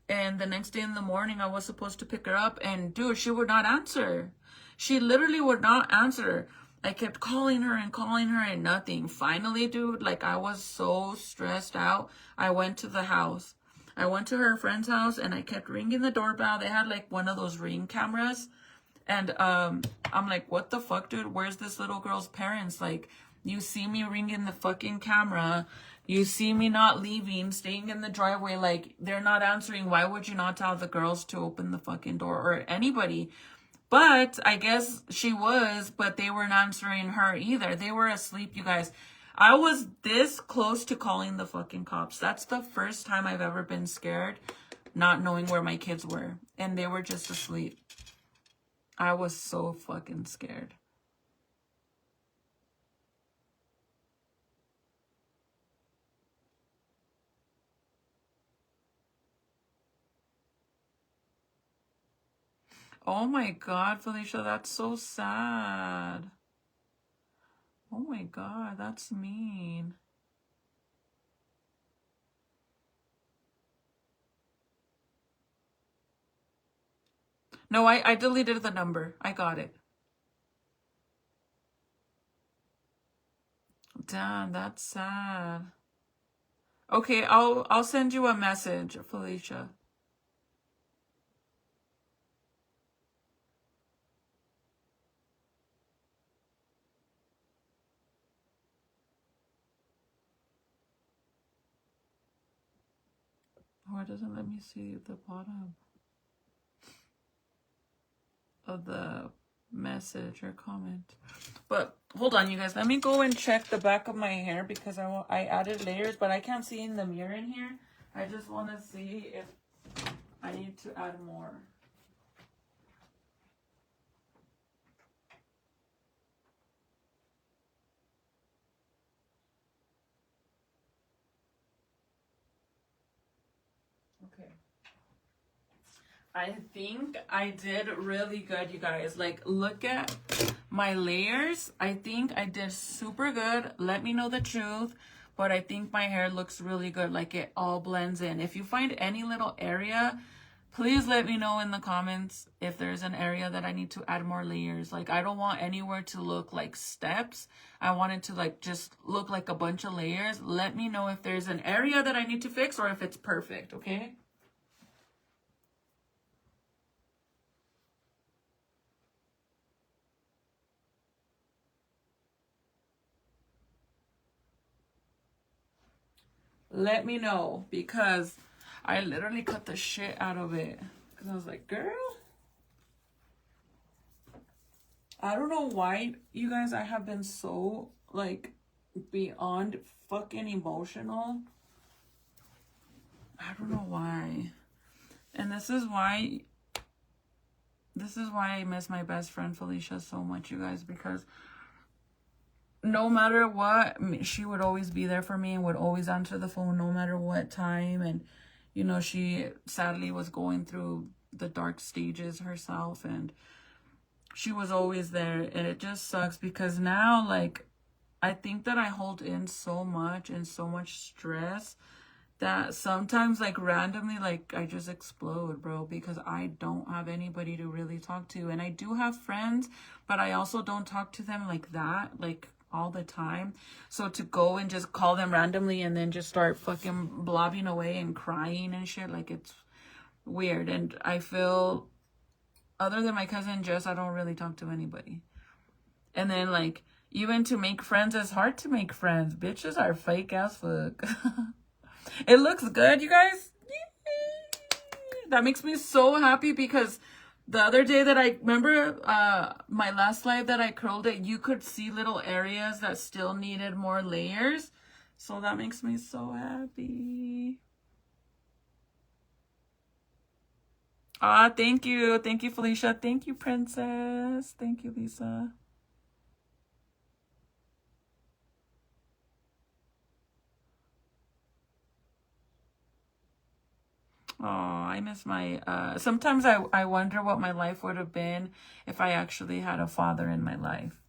And the next day in the morning, I was supposed to pick her up. And dude, she would not answer. She literally would not answer. I kept calling her and nothing. Finally, dude, like I was so stressed out. I went to the house. I went to her friend's house and I kept ringing the doorbell. They had like one of those Ring cameras. And I'm like, what the fuck, dude? Where's this little girl's parents? Like, you see me ringing the fucking camera. You see me not leaving, staying in the driveway. Like, they're not answering. Why would you not tell the girls to open the fucking door or anybody? But I guess she was, but they weren't answering her either. They were asleep, you guys. I was this close to calling the fucking cops. That's the first time I've ever been scared, not knowing where my kids were. And they were just asleep. I was so fucking scared. Oh my God, Felicia, that's so sad. Oh my God, that's mean. No, I deleted the number. I got it. Damn, that's sad. Okay, I'll send you a message, Felicia. Oh, it doesn't let me see the bottom of the message or comment. But hold on, you guys. Let me go and check the back of my hair because I added layers, but I can't see in the mirror in here. I just want to see if I need to add more. Okay. I think I did really good, you guys. Like, look at my layers. I think I did super good. Let me know the truth. But I think my hair looks really good. Like, it all blends in. If you find any little area, please let me know in the comments if there's an area that I need to add more layers. Like, I don't want anywhere to look like steps. I want it to, like, just look like a bunch of layers. Let me know if there's an area that I need to fix or if it's perfect, okay? Let me know, because I literally cut the shit out of it. Because I was like, girl, I don't know why, you guys, I have been so, like, beyond fucking emotional. I don't know why. And this is why I miss my best friend Felicia so much, you guys, because no matter what, she would always be there for me and would always answer the phone no matter what time. And, you know, she sadly was going through the dark stages herself, and she was always there. And it just sucks because now, like, I think that I hold in so much and so much stress that sometimes, like, randomly, like, I just explode, bro, because I don't have anybody to really talk to. And I do have friends, but I also don't talk to them like that, like, all the time. So to go and just call them randomly and then just start fucking blobbing away and crying and shit, like, it's weird. And I feel, other than my cousin Jess, I don't really talk to anybody. And then, like, even to make friends, it's hard to make friends. Bitches are fake as fuck. It looks good, you guys. That makes me so happy because the other day that I remember my last live that I curled it, you could see little areas that still needed more layers. So that makes me so happy. Ah, thank you. Thank you, Felicia. Thank you, Princess. Thank you, Lisa. Oh, I miss my sometimes I wonder what my life would have been if I actually had a father in my life.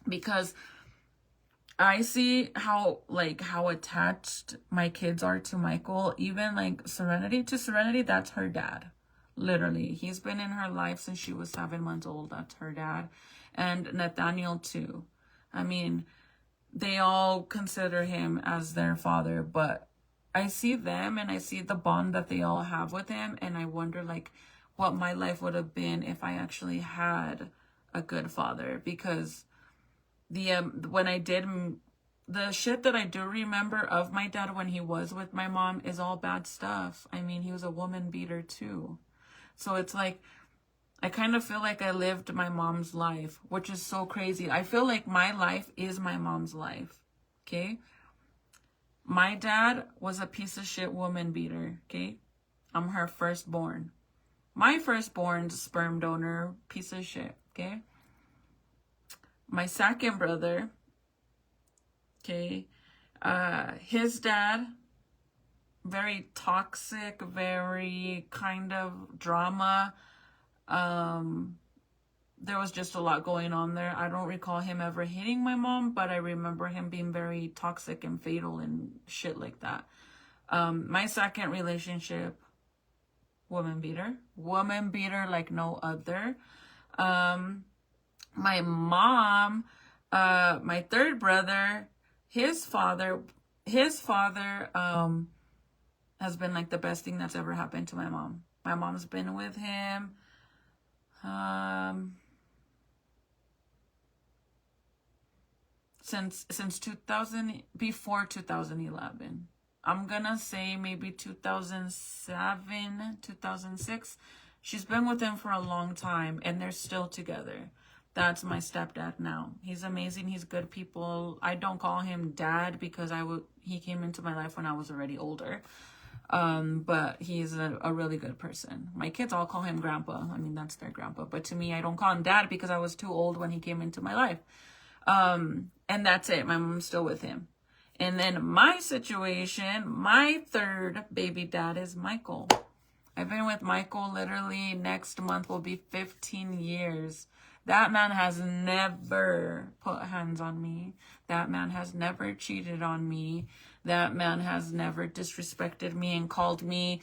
Because I see how attached my kids are to Michael. Even like Serenity, that's her dad. Literally. He's been in her life since she was 7 months old. That's her dad. And Nathaniel too. I mean, they all consider him as their father, but I see them and I see the bond that they all have with him, and I wonder like what my life would have been if I actually had a good father. Because the when I did the shit that I do remember of my dad when he was with my mom is all bad stuff. I mean, he was a woman beater too. So it's like I kind of feel like I lived my mom's life, which is so crazy. I feel like my life is my mom's life. Okay? My dad was a piece of shit woman beater. Okay? I'm her firstborn. My firstborn's sperm donor, piece of shit. Okay? My second brother, okay, his dad, very toxic, very kind of drama. There was just a lot going on there. I don't recall him ever hitting my mom, but I remember him being very toxic and fatal and shit like that. My second relationship, woman beater like no other. My mom, my third brother, his father has been like the best thing that's ever happened to my mom. My mom's been with him since 2000, before 2011. I'm gonna say maybe 2007, 2006. She's been with him for a long time, and they're still together. That's my stepdad now. He's amazing. He's good people. I don't call him dad because he came into my life when I was already older. But he's a really good person. My kids all call him grandpa. I mean, that's their grandpa. But to me, I don't call him dad because I was too old when he came into my life. And that's it. My mom's still with him. And then my situation, my third baby dad is Michael. I've been with Michael literally next month will be 15 years. That man has never put hands on me. That man has never cheated on me. That man has never disrespected me and called me.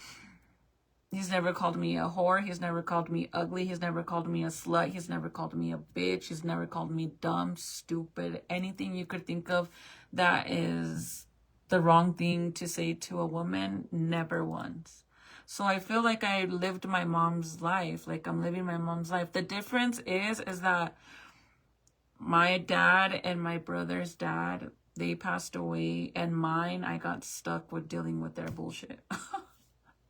He's never called me a whore. He's never called me ugly. He's never called me a slut. He's never called me a bitch. He's never called me dumb, stupid, anything you could think of that is the wrong thing to say to a woman. Never once. So I feel like I lived my mom's life. Like I'm living my mom's life. The difference is that my dad and my brother's dad, they passed away, and mine, I got stuck with dealing with their bullshit.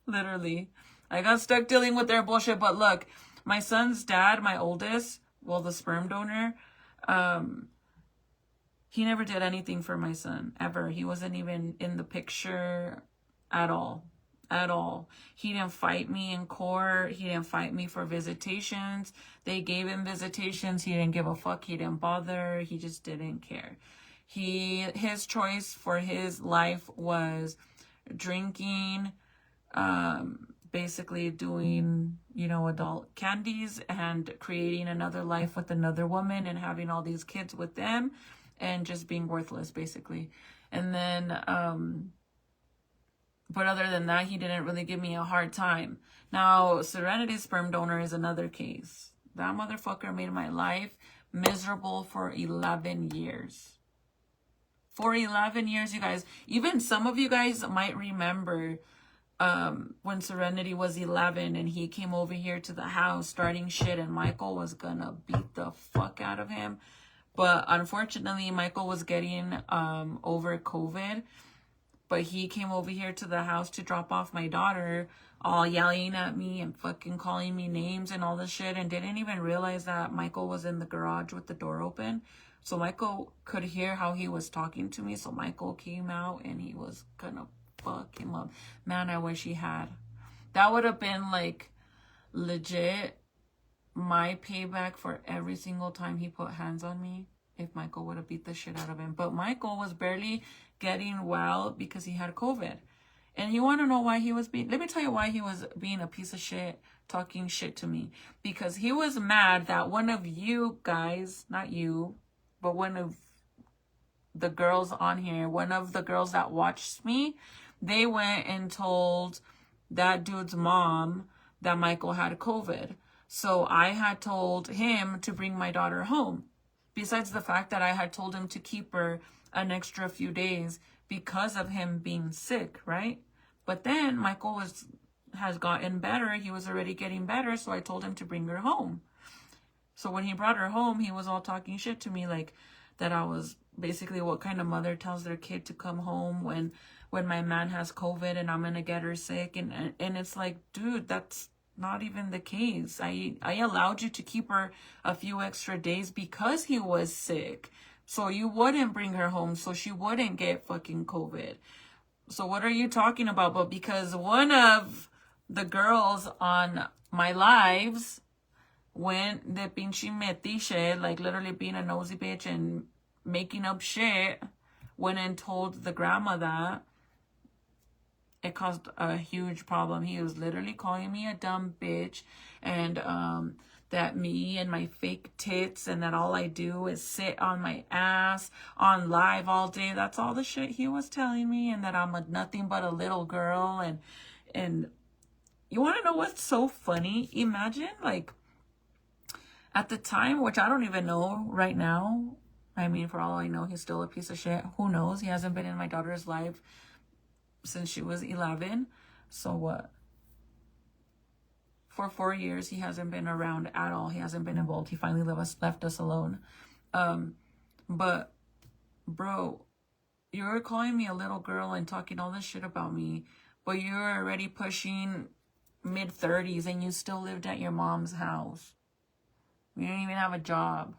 Literally. I got stuck dealing with their bullshit. But look, my son's dad, my oldest, well, the sperm donor, he never did anything for my son, ever. He wasn't even in the picture at all. At all. He didn't fight me in court. He didn't fight me for visitations. They gave him visitations. He didn't give a fuck. He didn't bother. He just didn't care. His choice for his life was drinking, basically doing, adult candies and creating another life with another woman and having all these kids with them and just being worthless, basically. And then, but other than that, he didn't really give me a hard time. Now, Serenity's sperm donor is another case. That motherfucker made my life miserable for 11 years. For 11 years, you guys. Even some of you guys might remember when Serenity was 11 and he came over here to the house starting shit, and Michael was gonna beat the fuck out of him. But unfortunately, Michael was getting over COVID. But he came over here to the house to drop off my daughter, all yelling at me and fucking calling me names and all this shit, and didn't even realize that Michael was in the garage with the door open. So Michael could hear how he was talking to me. So Michael came out and he was gonna fuck him up. Man, I wish he had. That would have been like legit, my payback for every single time he put hands on me, if Michael would have beat the shit out of him. But Michael was barely getting well because he had COVID. And you want to know why he was being... Let me tell you why he was being a piece of shit, talking shit to me. Because he was mad that one of you guys, not you, but one of the girls on here, one of the girls that watched me, they went and told that dude's mom that Michael had COVID. So I had told him to bring my daughter home. Besides the fact that I had told him to keep her an extra few days because of him being sick, right? But then Michael has gotten better. He was already getting better, so I told him to bring her home. So when he brought her home, he was all talking shit to me, like that I was basically what kind of mother tells their kid to come home when my man has COVID and I'm gonna get her sick. And it's like, dude, that's not even the case. I allowed you to keep her a few extra days because he was sick. So you wouldn't bring her home so she wouldn't get fucking COVID. So what are you talking about? But because one of the girls on my lives went de pinche metiche, like literally being a nosy bitch and making up shit, went and told the grandma that, it caused a huge problem. He was literally calling me a dumb bitch, and that me and my fake tits, and that all I do is sit on my ass on live all day. That's all the shit he was telling me, and that I'm nothing but a little girl. And you want to know what's so funny? Imagine, like, at the time, which I don't even know right now. I mean, for all I know, he's still a piece of shit. Who knows? He hasn't been in my daughter's life since she was 11. So what? For 4 years, he hasn't been around at all. He hasn't been involved. He finally left us alone. But, bro, you're calling me a little girl and talking all this shit about me, but you're already pushing mid-30s and you still lived at your mom's house. You didn't even have a job.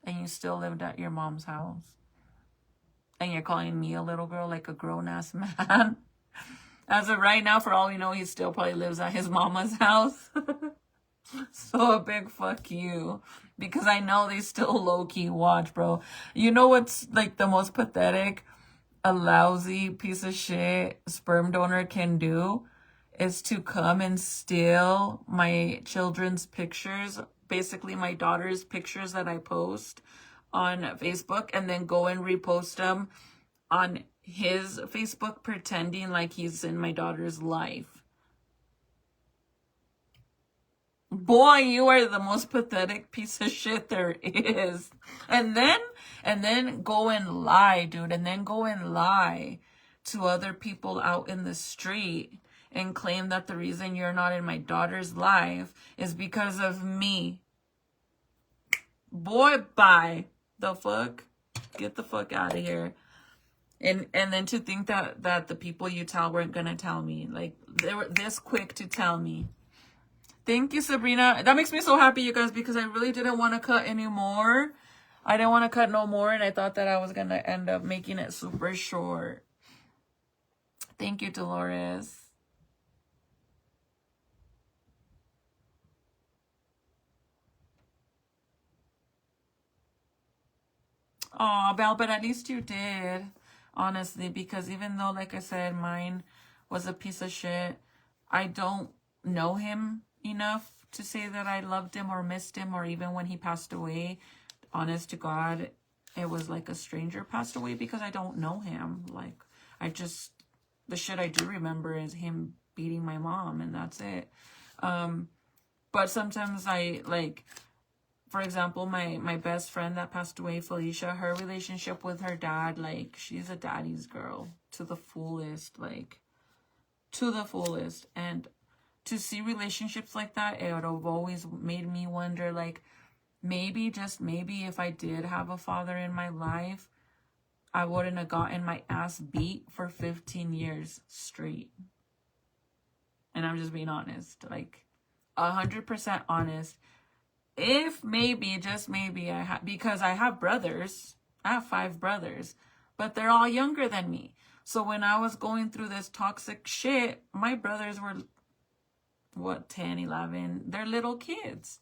And you still lived at your mom's house. And you're calling me a little girl, like a grown-ass man. As of right now, for all we know, he still probably lives at his mama's house. So a big fuck you. Because I know they still low-key watch, bro. You know what's like the most pathetic a lousy piece of shit sperm donor can do? Is to come and steal my children's pictures, basically my daughter's pictures that I post on Facebook, and then go and repost them on his Facebook, pretending like he's in my daughter's life. Boy, you are the most pathetic piece of shit there is. And then go and lie, dude. And then go and lie to other people out in the street and claim that the reason you're not in my daughter's life is because of me. Boy, bye. The fuck? Get the fuck out of here. And then to think that the people you tell weren't gonna tell me. Like, they were this quick to tell me. Thank you, Sabrina. That makes me so happy, you guys, because I really didn't want to cut anymore. I didn't want to cut no more, and I thought that I was gonna end up making it super short. Thank you, Dolores. Oh, Belle, but at least you did, honestly, because even though, like I said, mine was a piece of shit, I don't know him enough to say that I loved him or missed him, or even when he passed away, honest to God, it was like a stranger passed away because I don't know him. Like, the shit I do remember is him beating my mom, and that's it. But sometimes for example, my best friend that passed away, Felicia, her relationship with her dad, like, she's a daddy's girl to the fullest, like, to the fullest. And to see relationships like that, it would have always made me wonder, like, maybe, just maybe, if I did have a father in my life, I wouldn't have gotten my ass beat for 15 years straight. And I'm just being honest, like, 100% honest. If maybe, just maybe, because I have brothers, I have 5 brothers, but they're all younger than me. So when I was going through this toxic shit, my brothers were what, 10, 11. They're little kids.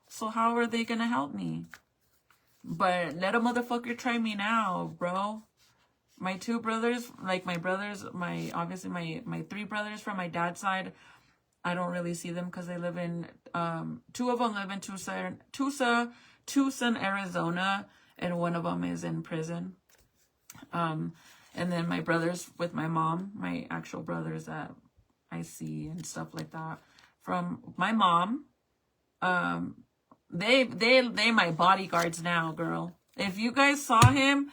So how are they gonna help me? But let a motherfucker try me now, bro. My two brothers, like my brothers, obviously my three brothers from my dad's side, I don't really see them because they live in, two of them live in Tucson, Arizona, and one of them is in prison. And then my brothers with my mom, my actual brothers that I see and stuff like that. From my mom, they my bodyguards now, girl. If you guys saw him,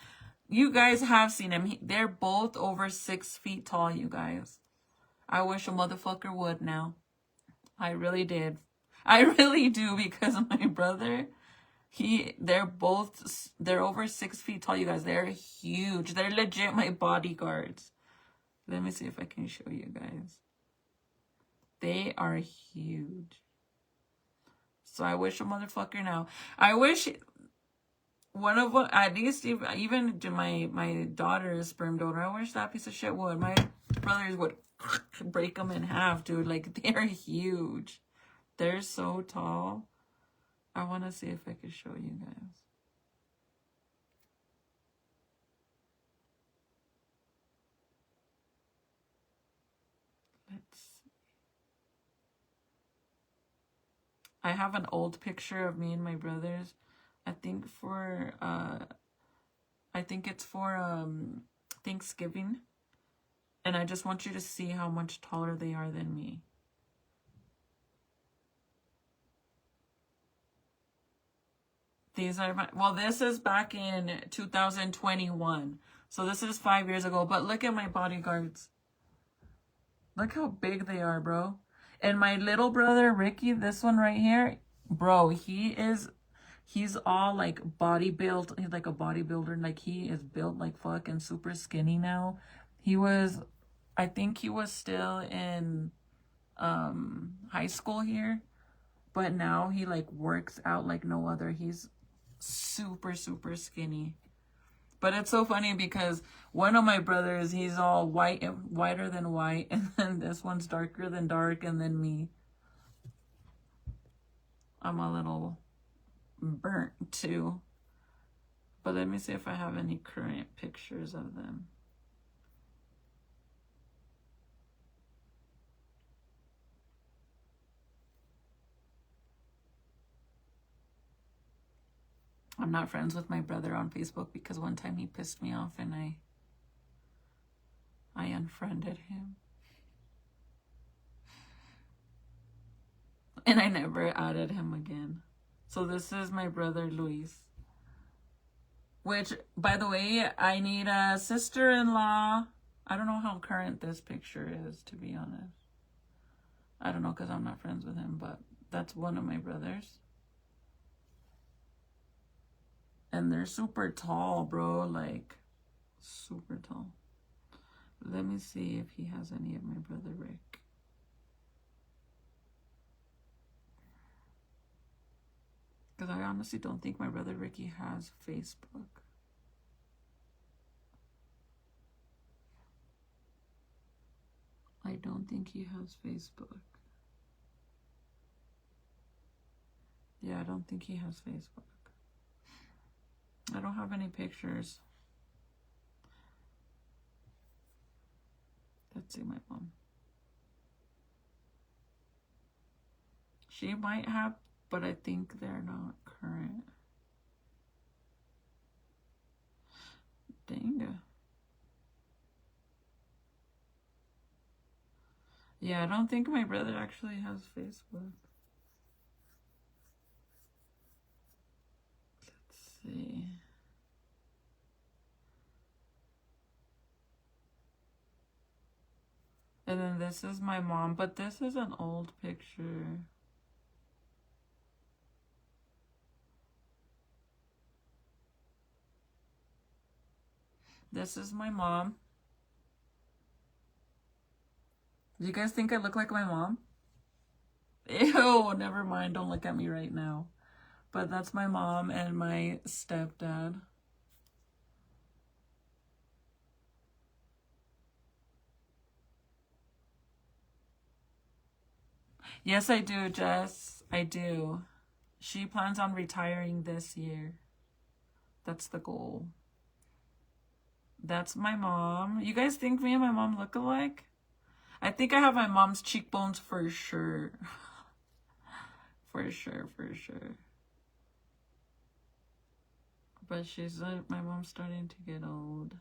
you guys have seen him. They're both over 6 feet tall, you guys. I wish a motherfucker would now. I really did. I really do, because my brother, they're over 6 feet tall, you guys. They're huge. They're legit my bodyguards. Let me see if I can show you guys. They are huge. So I wish a motherfucker now. I wish one of them, at least even to my daughter's sperm donor, I wish that piece of shit would. My brothers would break them in half, dude. Like, they're huge. They're so tall. I want to see if I could show you guys. Let's see. I have an old picture of me and my brothers. I think it's for Thanksgiving. And I just want you to see how much taller they are than me. These are this is back in 2021. So this is 5 years ago. But look at my bodyguards. Look how big they are, bro. And my little brother, Ricky, this one right here, bro, he's all like body built. He's like a bodybuilder. Like, he is built like fuck and super skinny now. I think he was still in high school here. But now he like works out like no other. He's super, super skinny. But it's so funny because one of my brothers, he's all whiter than white, and then this one's darker than dark, and then me. I'm a little burnt too. But let me see if I have any current pictures of them. I'm not friends with my brother on Facebook because one time he pissed me off and I unfriended him. And I never added him again. So this is my brother Luis. Which, by the way, I need a sister-in-law. I don't know how current this picture is, to be honest. I don't know because I'm not friends with him, but that's one of my brothers. And they're super tall, bro. Like, super tall. Let me see if he has any of my brother Rick. Because I honestly don't think my brother Ricky has Facebook. I don't think he has Facebook. Yeah, I don't think he has Facebook. I don't have any pictures. Let's see my mom. She might have, but I think they're not current. Dang. Yeah, I don't think my brother actually has Facebook. Let's see. And then this is my mom, but this is an old picture. This is my mom. Do you guys think I look like my mom? Ew, never mind. Don't look at me right now. But that's my mom and my stepdad. Yes, I do, Jess. I do. She plans on retiring this year. That's the goal. That's my mom. You guys think me and my mom look alike? I think I have my mom's cheekbones for sure. For sure, for sure. But my mom's starting to get old.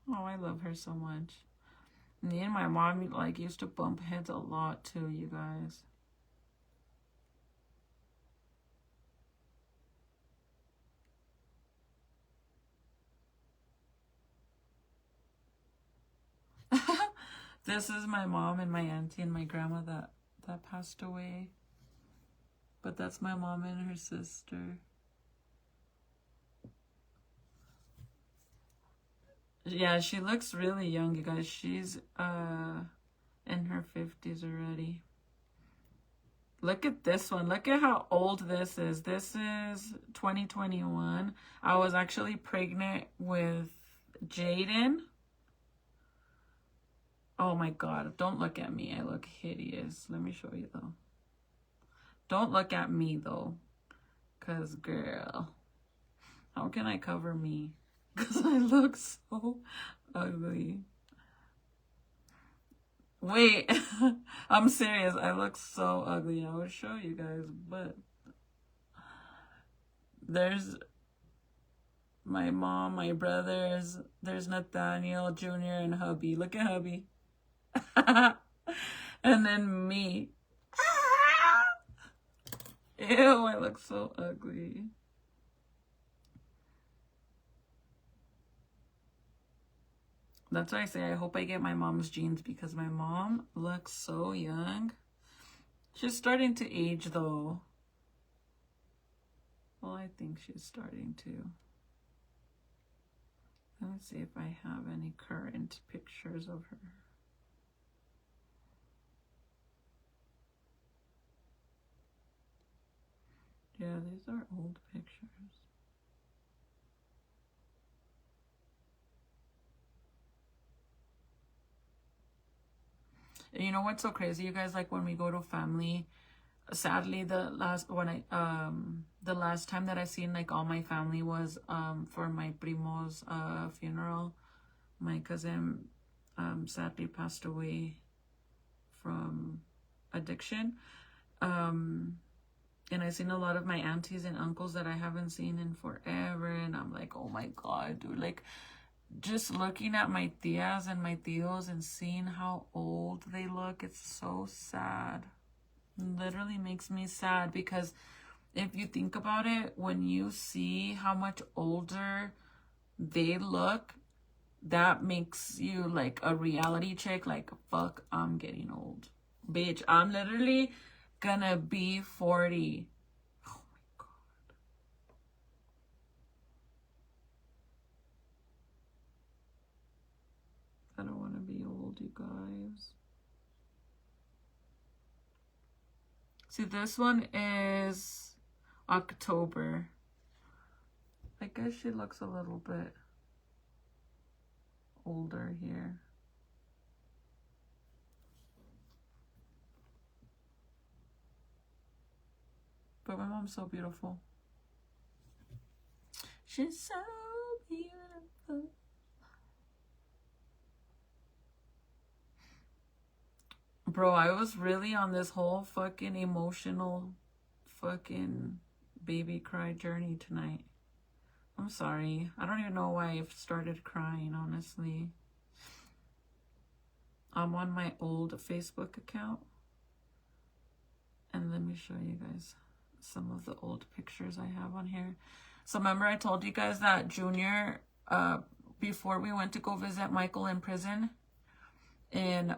Oh, I love her so much. Me and my mom like used to bump heads a lot too, you guys. This is my mom and my auntie and my grandma that passed away. But that's my mom and her sister. Yeah, she looks really young, you guys. She's in her 50s already. Look at this one. Look at how old this is. This is 2021. I was actually pregnant with Jaden. Oh my God. Don't look at me. I look hideous. Let me show you though. Don't look at me though. Because girl, how can I cover me? Because I look so ugly. Wait, I'm serious. I look so ugly. I will show you guys, but there's my mom, my brothers, there's Nathaniel Jr. and hubby. Look at hubby. And then me. Ew, I look so ugly. That's why I say I hope I get my mom's genes, because my mom looks so young. She's starting to age though. Well, I think she's starting to. Let me see if I have any current pictures of her. Yeah, these are old pictures. And you know what's so crazy, you guys? Like when we go to family, sadly, the last time that I seen like all my family was for my primo's funeral. My cousin sadly passed away from addiction. And I seen a lot of my aunties and uncles that I haven't seen in forever, and I'm like, oh my God, dude, like just looking at my tias and my tios and seeing how old they look, it's so sad. It literally makes me sad, because if you think about it, when you see how much older they look, that makes you like a reality check, like, fuck, I'm getting old. Bitch, I'm literally gonna be 40. Oh my God. I don't want to be old, you guys. See, this one is October. I guess she looks a little bit older here. But my mom's so beautiful. She's so beautiful. Bro, I was really on this whole fucking emotional fucking baby cry journey tonight. I'm sorry. I don't even know why I've started crying, honestly. I'm on my old Facebook account. And let me show you guys some of the old pictures I have on here. So remember I told you guys that Junior, before we went to go visit Michael in prison, and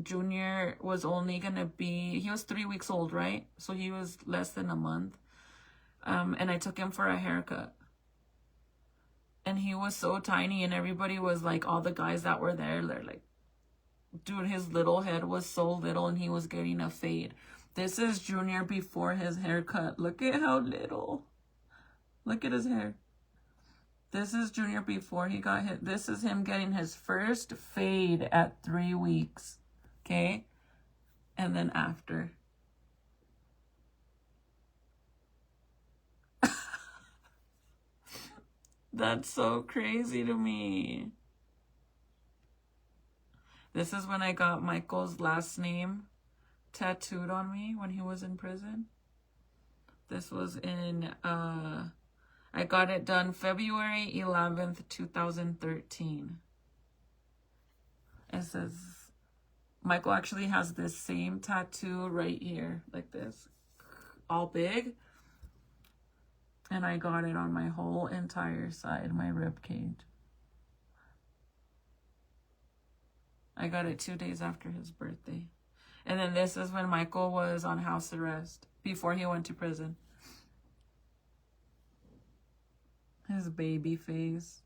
Junior was only gonna be, he was 3 weeks old, right? So he was less than a month. And I took him for a haircut. And he was so tiny, and everybody was like, all the guys that were there, they're like, dude, his little head was so little, and he was getting a fade. This is Junior before his haircut. Look at how little. Look at his hair. This is Junior before he got hit. This is him getting his first fade at 3 weeks. Okay? and then after. That's so crazy to me. This is when I got Michael's last name tattooed on me when he was in prison. This was in, I got it done February 11th, 2013. It says, Michael actually has this same tattoo right here, like this, all big. And I got it on my whole entire side, my rib cage. I got it 2 days after his birthday. And then this is when Michael was on house arrest, before he went to prison. His baby face.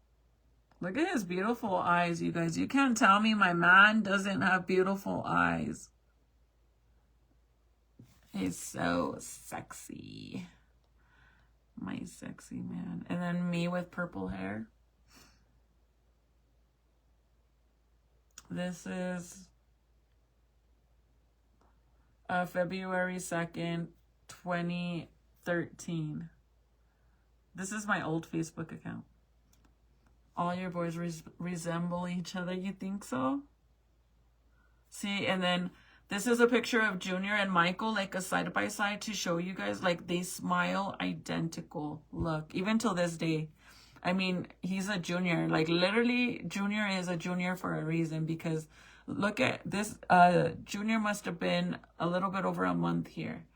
Look at his beautiful eyes, you guys. You can't tell me my man doesn't have beautiful eyes. He's so sexy. My sexy man. And then me with purple hair. This is February 2nd, 2013. This is my old Facebook account. All your boys resemble each other. You think so? See, and then this is a picture of Junior and Michael, like a side-by-side to show you guys, like they smile identical. Look, even till this day. I mean, he's a junior. Like literally, Junior is a junior for a reason, because look at this. Junior must have been a little bit over a month here.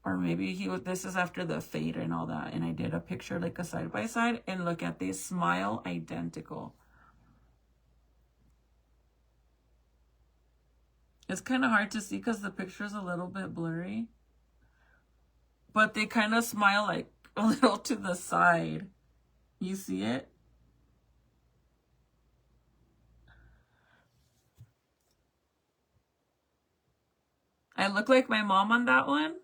Or maybe he was, this is after the fade and all that. And I did a picture like a side-by-side, and look at, they smile identical. It's kind of hard to see because the picture's a little bit blurry. But they kind of smile like a little to the side. You see it? I look like my mom on that one.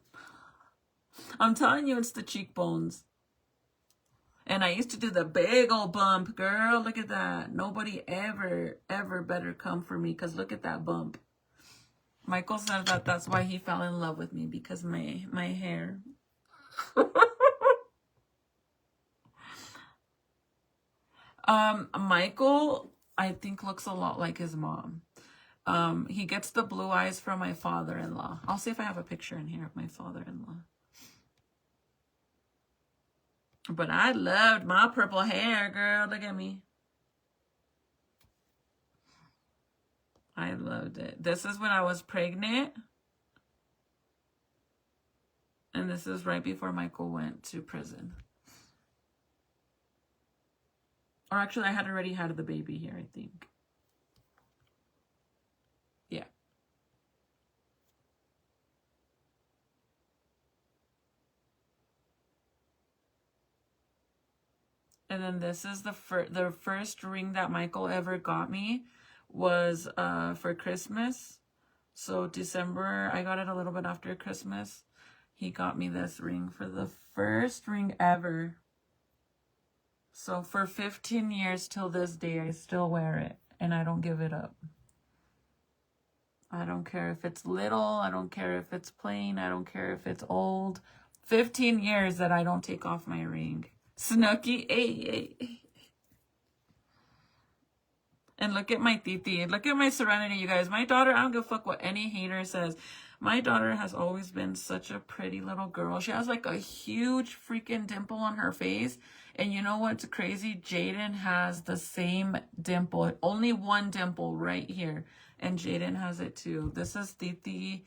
I'm telling you, it's the cheekbones. And I used to do the big old bump, girl. Look at that. Nobody ever better come for me, because look at that bump. Michael said that that's why he fell in love with me, because my hair. Michael, I think, looks a lot like his mom. He gets the blue eyes from my father-in-law. I'll see if I have a picture in here of my father-in-law. But I loved my purple hair, girl. Look at me. I loved it. This is when I was pregnant. And this is right before Michael went to prison. Or actually, I had already had the baby here, I think. Yeah. And then this is the first ring that Michael ever got me was for Christmas. So December, I got it a little bit after Christmas. He got me this ring for the first ring ever. So for 15 years till this day, I still wear it and I don't give it up. I don't care if it's little. I don't care if it's plain. I don't care if it's old. 15 years that I don't take off my ring. Snooky. Hey. And look at my titi. Look at my serenity, you guys. My daughter, I don't give a fuck what any hater says. My daughter has always been such a pretty little girl. She has like a huge freaking dimple on her face. And you know what's crazy? Jaden has the same dimple. Only one dimple right here. And Jaden has it too. This is Titi.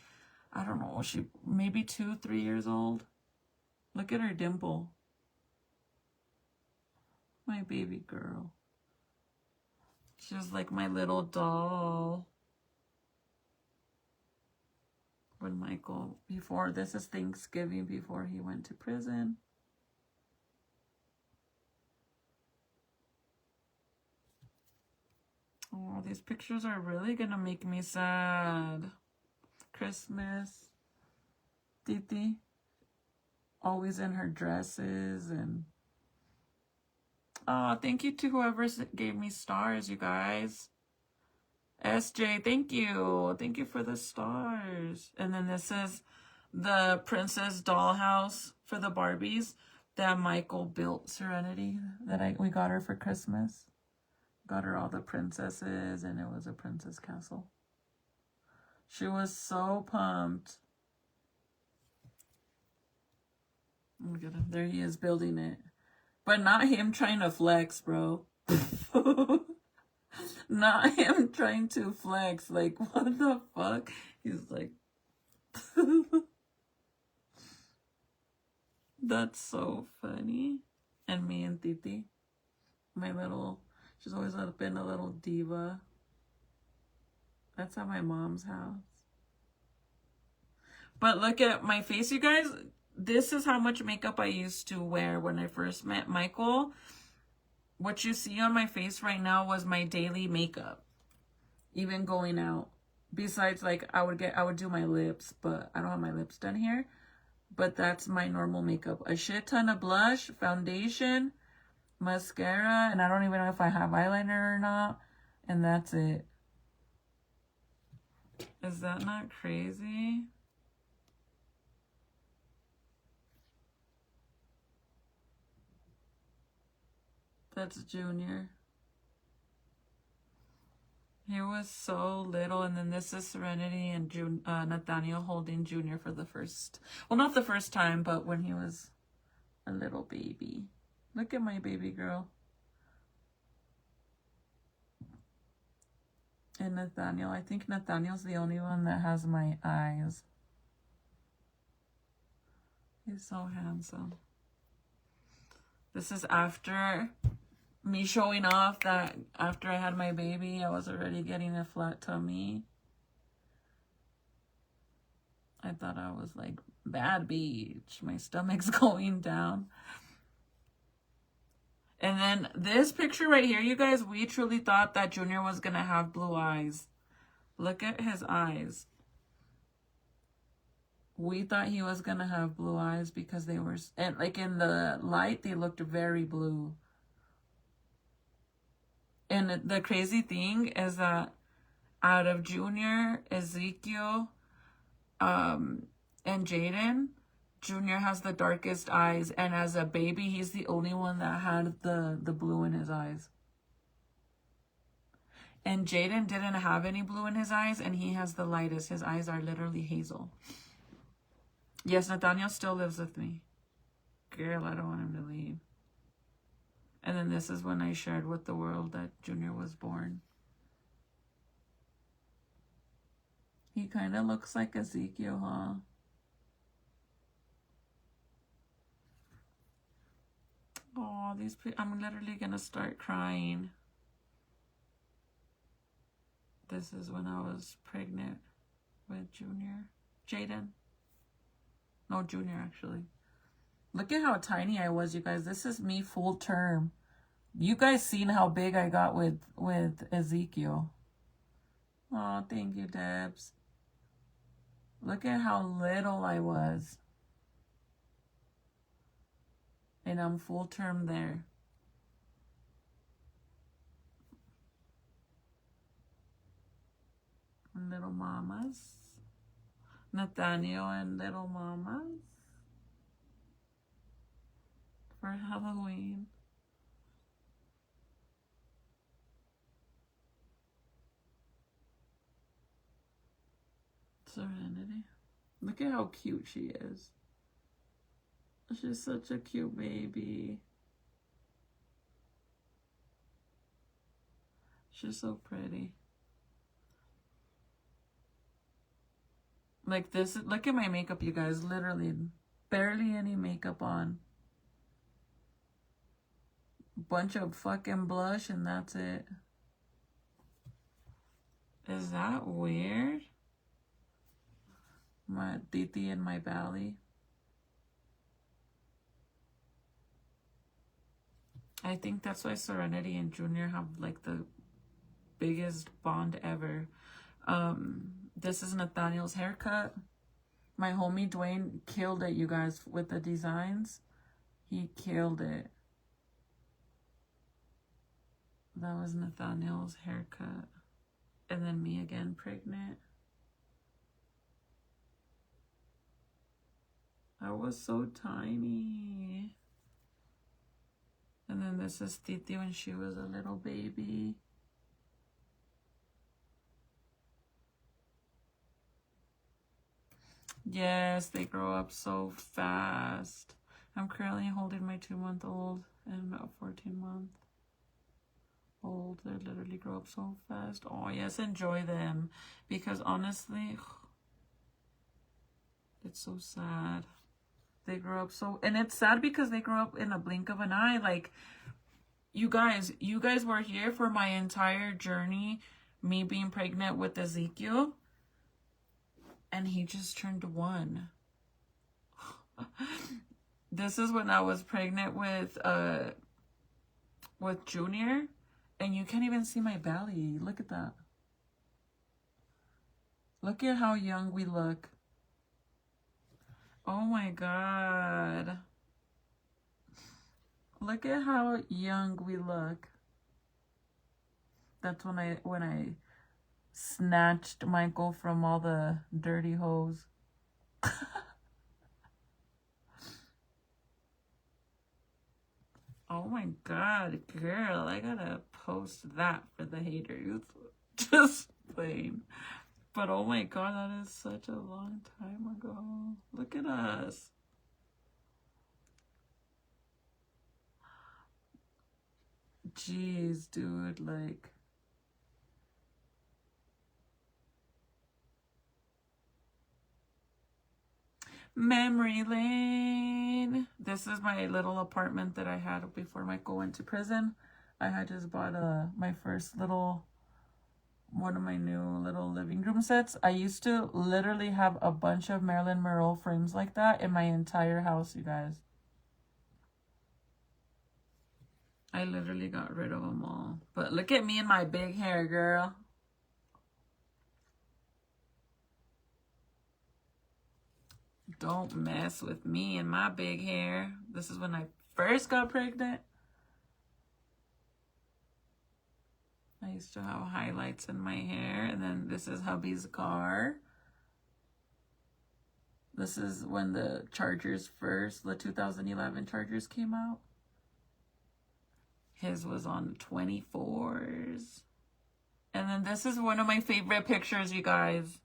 I don't know. She maybe 2-3 years old. Look at her dimple. My baby girl. She's like my little doll. When Michael, before, this is Thanksgiving before he went to prison. Oh, these pictures are really gonna make me sad. Christmas. Titi. Always in her dresses. And oh, thank you to whoever gave me stars, you guys. SJ, thank you. Thank you for the stars. And then this is the princess dollhouse for the Barbies that Michael built Serenity that we got her for Christmas. Got her all the princesses and it was a princess castle. She was so pumped. Look at him. There he is building it. But not him trying to flex, bro. Not him trying to flex. Like, what the fuck? He's like... That's so funny. And me and Titi. My little... She's always been a little diva. That's at my mom's house. But look at my face, you guys. This is how much makeup I used to wear when I first met Michael. What you see on my face right now was my daily makeup. Even going out. Besides, like, I would do my lips, but I don't have my lips done here. But that's my normal makeup. A shit ton of blush, foundation, mascara, and I don't even know if I have eyeliner or not. And that's it. Is that not crazy? That's Junior. He was so little, and then this is Serenity and Nathaniel holding Junior for the first... Well, not the first time, but when he was a little baby. Look at my baby girl. And Nathaniel. I think Nathaniel's the only one that has my eyes. He's so handsome. This is after me showing off that after I had my baby, I was already getting a flat tummy. I thought I was like, bad bitch. My stomach's going down. And then this picture right here, you guys, we truly thought that Junior was going to have blue eyes. Look at his eyes. We thought he was going to have blue eyes because they were, and like in the light, they looked very blue. And the crazy thing is that out of Junior, Ezekiel, and Jaden, Junior has the darkest eyes. And as a baby, he's the only one that had the blue in his eyes. And Jaden didn't have any blue in his eyes, and he has the lightest. His eyes are literally hazel. Yes, Nathaniel still lives with me. Girl, I don't want him to leave. And then this is when I shared with the world that Junior was born. He kind of looks like Ezekiel, huh? Oh, I'm literally going to start crying. This is when I was pregnant with Junior. Jaden. No, Junior, actually. Look at how tiny I was, you guys. This is me full term. You guys seen how big I got with Ezekiel. Oh, thank you, Debs. Look at how little I was. And I'm full term there. Little mamas. Nathaniel and little mamas. For Halloween. Serenity. Look at how cute she is. She's such a cute baby. She's so pretty. Like this, look at my makeup, you guys. Literally, barely any makeup on. Bunch of fucking blush and that's it. Is that weird? My titi and my belly. I think that's why Serenity and Junior have like the biggest bond ever. This is Nathaniel's haircut. My homie Dwayne killed it, you guys, with the designs. He killed it. That was Nathaniel's haircut. And then me again, pregnant. I was so tiny. And then this is Titi when she was a little baby. Yes, they grow up so fast. I'm currently holding my 2-month-old and a 14-month-old. They literally grow up so fast. Oh, yes, enjoy them. Because honestly, it's so sad. They grow up so... And it's sad because they grow up in a blink of an eye. Like, you guys were here for my entire journey. Me being pregnant with Ezekiel. And he just turned 1. This is when I was pregnant with Junior, and you can't even see my belly. Look at that. Look at how young we look. Oh my God. Look at how young we look. That's when I snatched Michael from all the dirty hoes. Oh my God, girl, I gotta post that for the haters. Just plain. But oh my God, that is such a long time ago. Look at us. Jeez, dude, like... Memory lane. This is my little apartment that I had before Michael went to prison. I had just bought my first little, one of my new little living room sets. I used to literally have a bunch of Marilyn Monroe frames like that in my entire house, you guys. I literally got rid of them all. But look at me and my big hair, girl. Don't mess with me and my big hair. This is when I first got pregnant. I used to have highlights in my hair. And then this is hubby's car. This is when the Chargers the 2011 Chargers came out. His was on 24s. And then this is one of my favorite pictures, you guys.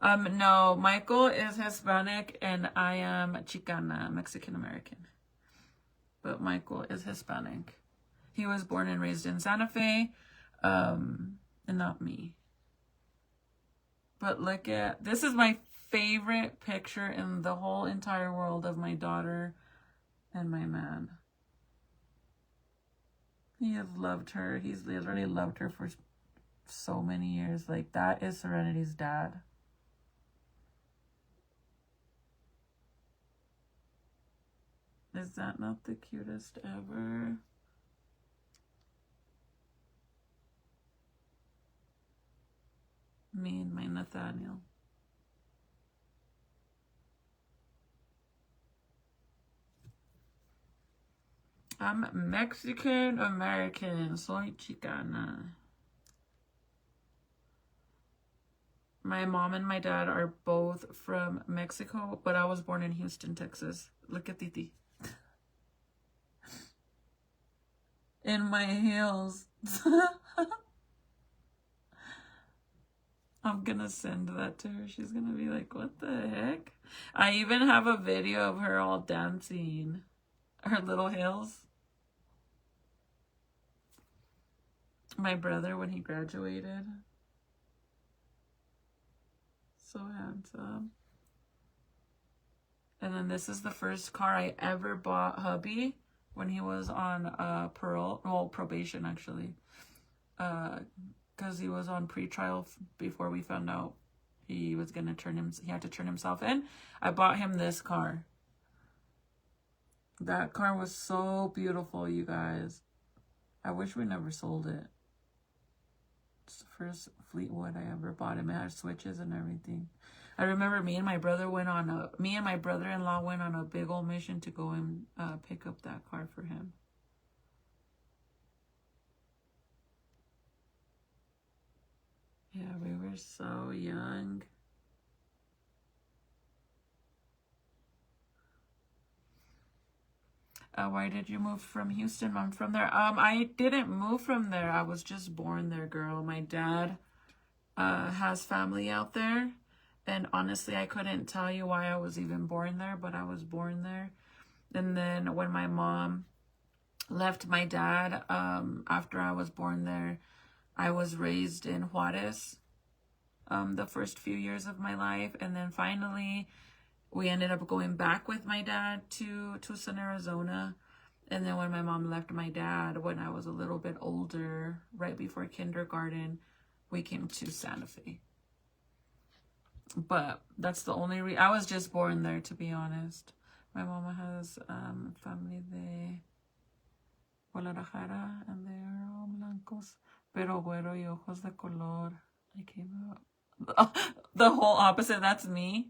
No, Michael is Hispanic and I am Chicana, Mexican American. But Michael is Hispanic. He was born and raised in Santa Fe, and not me. But look at, this is my favorite picture in the whole entire world of my daughter and my man. He has loved her. He's literally loved her for so many years. Like, that is Serenity's dad. Is that not the cutest ever? Me and my Nathaniel. I'm Mexican American. Soy Chicana. My mom and my dad are both from Mexico, but I was born in Houston, Texas. Look at Titi. In my heels. I'm gonna send that to her. She's gonna be like, what the heck? I even have a video of her all dancing. Her little heels. My brother when he graduated. So handsome. And then this is the first car I ever bought hubby when he was on probation actually. Because he was on pretrial before we found out he was gonna he had to turn himself in. I bought him this car. That car was so beautiful, you guys. I wish we never sold it. It's the first Fleetwood I ever bought him. It had switches and everything. I remember me and my brother-in-law went on a big old mission to go and pick up that car for him. Yeah, we were so young. Why did you move from Houston? I'm from there. I didn't move from there. I was just born there, girl. My dad has family out there. And honestly, I couldn't tell you why I was even born there, but I was born there. And then when my mom left my dad, after I was born there, I was raised in Juarez, the first few years of my life. And then finally, we ended up going back with my dad to Tucson, Arizona. And then when my mom left my dad, when I was a little bit older, right before kindergarten, we came to Santa Fe. But that's the only reason. I was just born there, to be honest. My mama has family de Guadalajara, and they are all blancos, pero güero y ojos de color. I came out. The whole opposite, that's me.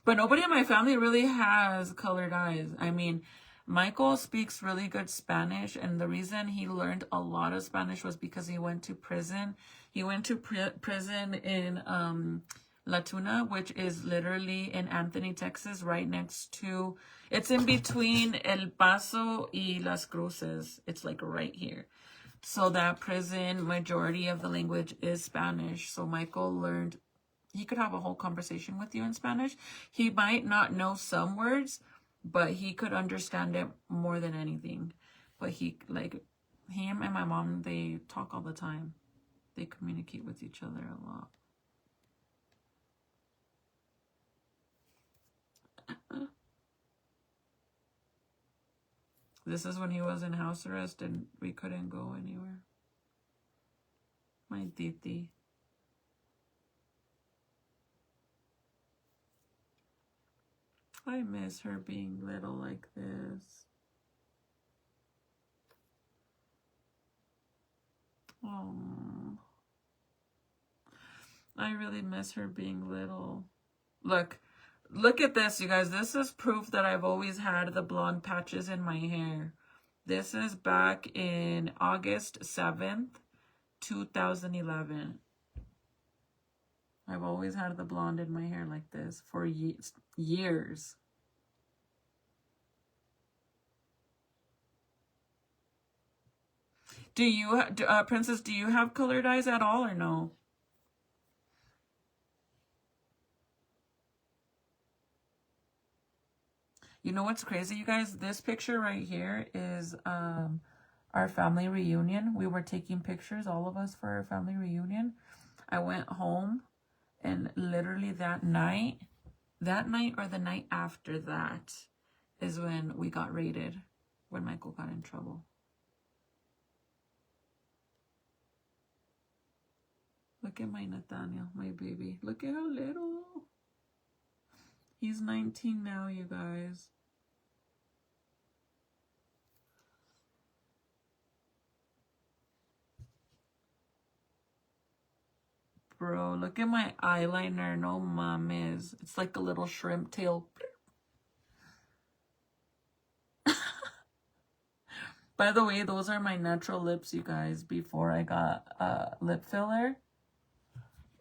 But nobody in my family really has colored eyes. I mean, Michael speaks really good Spanish, and the reason he learned a lot of Spanish was because he went to prison. He went to prison in La Tuna, which is literally in Anthony, Texas, right next to, it's in between El Paso y Las Cruces. It's like right here. So that prison, majority of the language is Spanish. So Michael learned, he could have a whole conversation with you in Spanish. He might not know some words, but he could understand it more than anything. But him and my mom, they talk all the time. They communicate with each other a lot. This is when he was in house arrest and we couldn't go anywhere. My titi. I miss her being little like this. Oh, I really miss her being little. Look at this, you guys. This is proof that I've always had the blonde patches in my hair. This is back in August 7th, 2011. I've always had the blonde in my hair like this for years. Do you, Princess, do you have colored eyes at all or no? You know what's crazy, you guys? This picture right here is our family reunion. We were taking pictures, all of us, for our family reunion. I went home, and literally that night or the night after that is when we got raided, when Michael got in trouble. Look at my Nathaniel, my baby. Look at how little. He's 19 now, you guys. Bro, look at my eyeliner. No mames. It's like a little shrimp tail. By the way, those are my natural lips, you guys, before I got lip filler.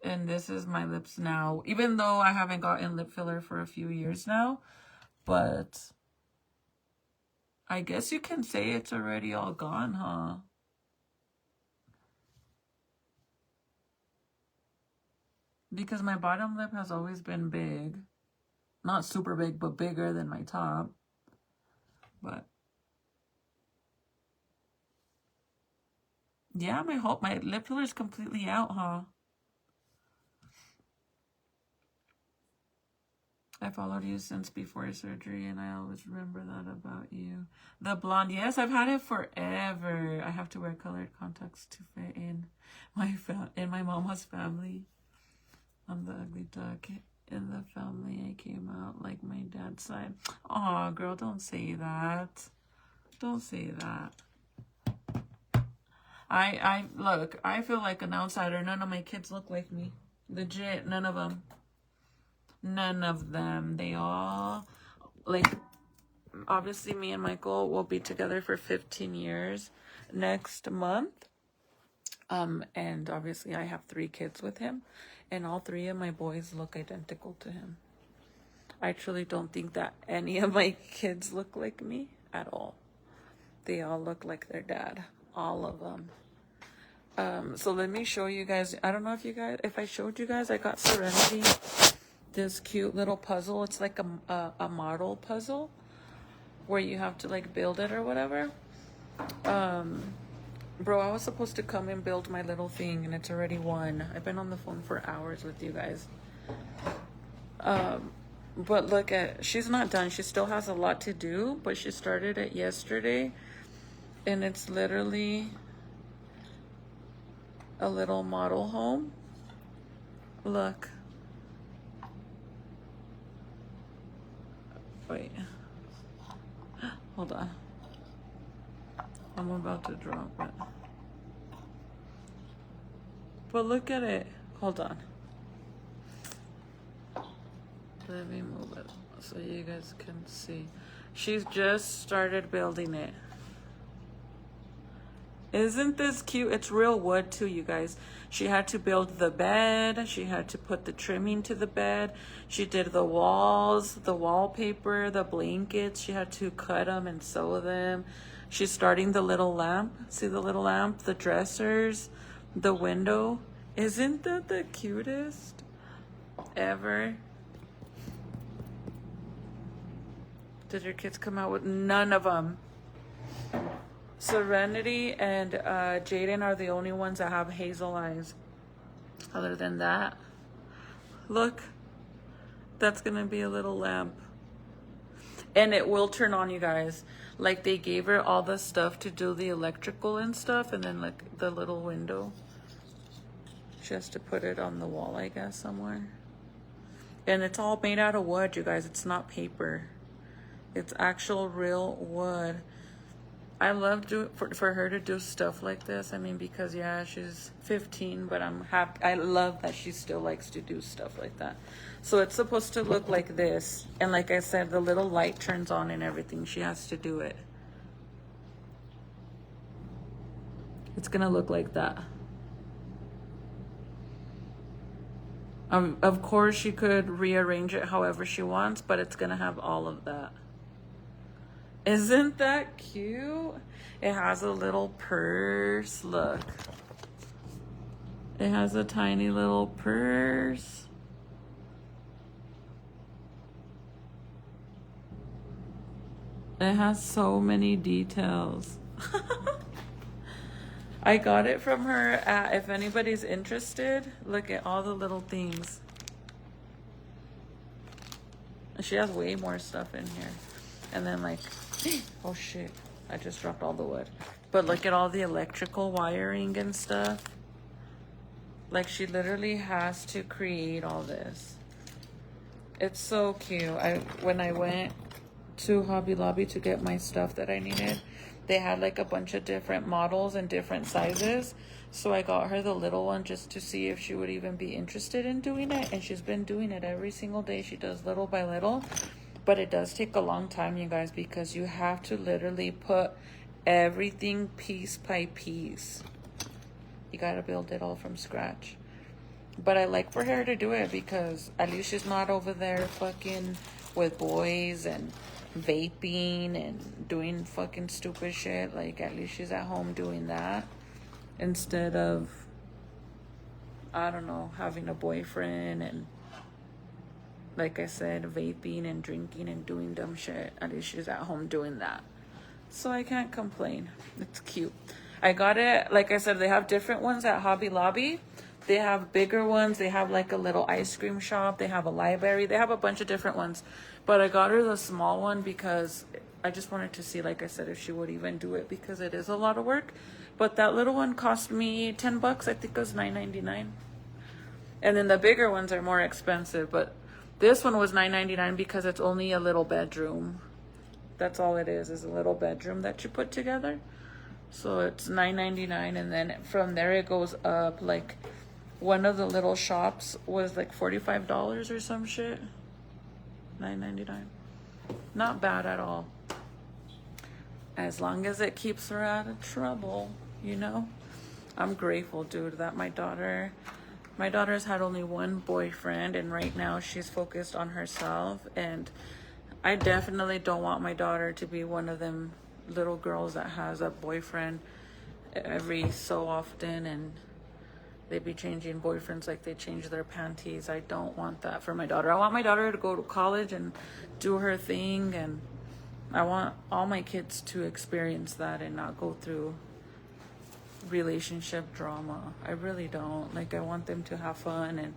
And this is my lips now, even though I haven't gotten lip filler for a few years now. But I guess you can say it's already all gone, huh? Because my bottom lip has always been big. Not super big, but bigger than my top. But yeah, my lip filler is completely out, huh? I followed you since before surgery, and I always remember that about you. The blonde, yes, I've had it forever. I have to wear colored contacts to fit in my mama's family. I'm the ugly duck in the family. I came out like my dad's side. Aw, girl, don't say that. Don't say that. Look, I feel like an outsider. None of my kids look like me. Legit, none of them. None of them. They all, like, obviously me and Michael will be together for 15 years next month. And obviously I have 3 kids with him, and all 3 of my boys look identical to him. I truly don't think that any of my kids look like me at all. They all look like their dad, all of them. So let me show you guys. I don't know if I showed you guys, I got Serenity this cute little puzzle. It's like a model puzzle where you have to like build it or whatever. Bro, I was supposed to come and build my little thing, and it's already 1. I've been on the phone for hours with you guys. But look she's not done. She still has a lot to do, but she started it yesterday, and it's literally a little model home. Look. Wait. Hold on. I'm about to drop it. But look at it. Hold on. Let me move it so you guys can see. She's just started building it. Isn't this cute? It's real wood too, you guys. She had to build the bed. She had to put the trimming to the bed. She did the walls, the wallpaper, the blankets. She had to cut them and sew them. She's starting the little lamp. See the little lamp? The dressers, the window. Isn't that the cutest ever? Did your kids come out with? None of them. Serenity and Jaden are the only ones that have hazel eyes. Other than that, look, that's gonna be a little lamp. And it will turn on, you guys. Like, they gave her all the stuff to do the electrical and stuff, and then like the little window. She has to put it on the wall, I guess, somewhere. And it's all made out of wood, you guys. It's not paper. It's actual real wood. I love for her to do stuff like this. I mean, because yeah, she's 15, but I'm happy. I love that she still likes to do stuff like that. So it's supposed to look like this, and like I said, the little light turns on and everything. She has to do it. It's gonna look like that. Of course, she could rearrange it however she wants, but it's gonna have all of that. Isn't that cute? It has a little purse. Look. It has a tiny little purse. It has so many details. I got it from her. If anybody's interested, look at all the little things. She has way more stuff in here. And then like, oh shit, I just dropped all the wood. But look at all the electrical wiring and stuff. Like, she literally has to create all this. It's so cute. When I went to Hobby Lobby to get my stuff that I needed, they had like a bunch of different models and different sizes. So I got her the little one just to see if she would even be interested in doing it. And she's been doing it every single day. She does little by little. But it does take a long time, you guys, because you have to literally put everything piece by piece. You gotta build it all from scratch. But I like for her to do it because at least she's not over there fucking with boys and vaping and doing fucking stupid shit. Like, at least she's at home doing that instead of, I don't know, having a boyfriend and, like I said, vaping and drinking and doing dumb shit. At least she's at home doing that. So I can't complain. It's cute. I got it, like I said, they have different ones at Hobby Lobby. They have bigger ones. They have like a little ice cream shop. They have a library. They have a bunch of different ones. But I got her the small one because I just wanted to see, like I said, if she would even do it, because it is a lot of work. But that little one cost me $10. I think it was $9.99. And then the bigger ones are more expensive. But this one was $9.99 because it's only a little bedroom. That's all it is a little bedroom that you put together. So it's $9.99, and then from there it goes up. Like, one of the little shops was like $45 or some shit. $9.99. Not bad at all. As long as it keeps her out of trouble, you know. I'm grateful, dude, that my daughter's had only one boyfriend, and right now she's focused on herself. And I definitely don't want my daughter to be one of them little girls that has a boyfriend every so often, and they be changing boyfriends like they change their panties. I don't want that for my daughter. I want my daughter to go to college and do her thing, and I want all my kids to experience that and not go through relationship drama. I really don't. Like, I want them to have fun, and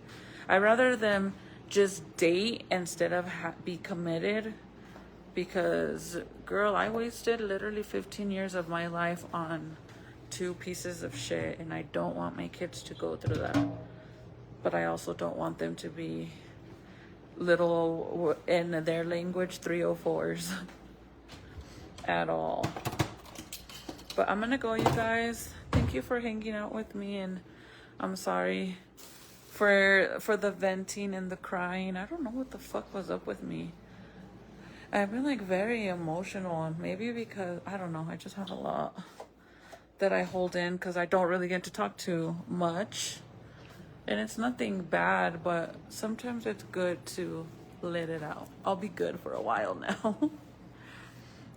I'd rather them just date instead of be committed, because, girl, I wasted literally 15 years of my life on 2 pieces of shit, and I don't want my kids to go through that. But I also don't want them to be little, in their language, 304s at all. But I'm gonna go, you guys. Thank you for hanging out with me, and I'm sorry for the venting and the crying. I don't know what the fuck was up with me. I've been like very emotional, and maybe because, I don't know, I just have a lot that I hold in because I don't really get to talk too much. And it's nothing bad, but sometimes it's good to let it out. I'll be good for a while now.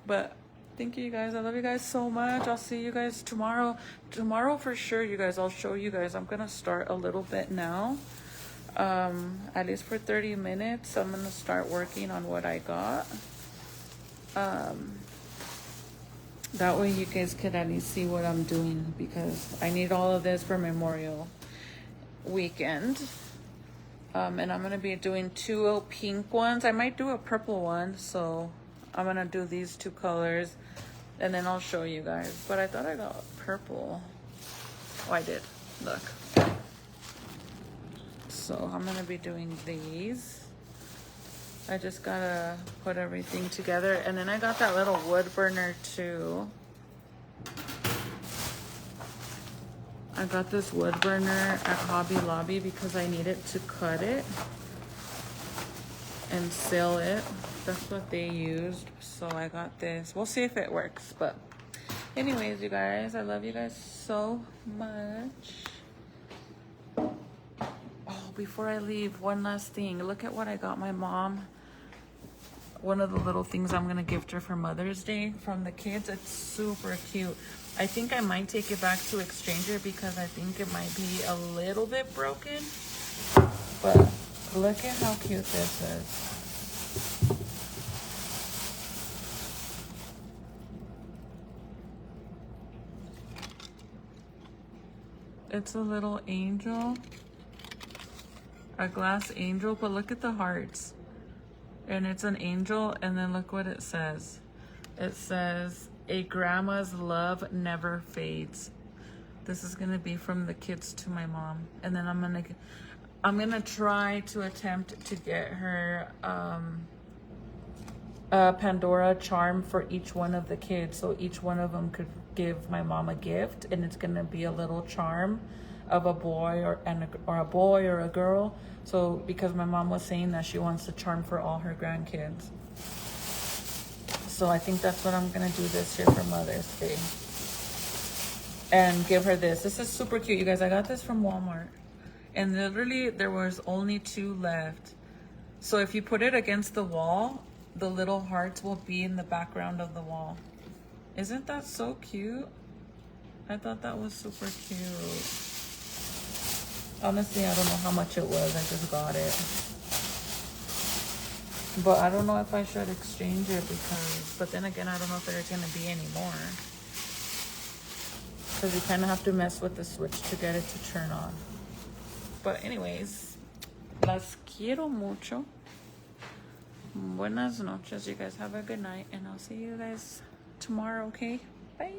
But thank you guys. I love you guys so much. I'll see you guys tomorrow. Tomorrow for sure, you guys. I'll show you guys. I'm gonna start a little bit now. At least for 30 minutes. I'm gonna start working on what I got. That way you guys could at least see what I'm doing, because I need all of this for Memorial weekend. And I'm gonna be doing 2 pink ones. I might do a purple one, so I'm gonna do these 2 colors, and then I'll show you guys. But I thought I got purple. Oh, I did. Look. So I'm gonna be doing these. I just gotta put everything together. And then I got that little wood burner too. I got this wood burner at Hobby Lobby because I needed to cut it and seal it. That's what they used. So I got this. We'll see if it works. But anyways, you guys, I love you guys so much. Oh, before I leave, one last thing. Look at what I got my mom. One of the little things I'm gonna gift her for Mother's Day from the kids. It's super cute. I think I might take it back to exchange it because I think it might be a little bit broken. But look at how cute this is. It's a little angel, a glass angel, but look at the hearts. And it's an angel, and then look what it says. It says, "A grandma's love never fades." This is gonna be from the kids to my mom. And then I'm gonna try to attempt to get her a Pandora charm for each one of the kids, so each one of them could give my mom a gift, and it's gonna be a little charm of a boy or a boy or a girl. So because my mom was saying that she wants a charm for all her grandkids, so I think that's what I'm gonna do this year for Mother's Day, and give her this. This is super cute, you guys. I got this from Walmart, and literally there was only 2 left. So if you put it against the wall, the little hearts will be in the background of the wall. Isn't that so cute? I thought that was super cute. Honestly, I don't know how much it was. I just got it. But I don't know if I should exchange it but then again, I don't know if there's going to be any more. Because you kind of have to mess with the switch to get it to turn on. But anyways, las quiero mucho. Buenas noches. You guys have a good night, and I'll see you guys tomorrow, okay? Bye.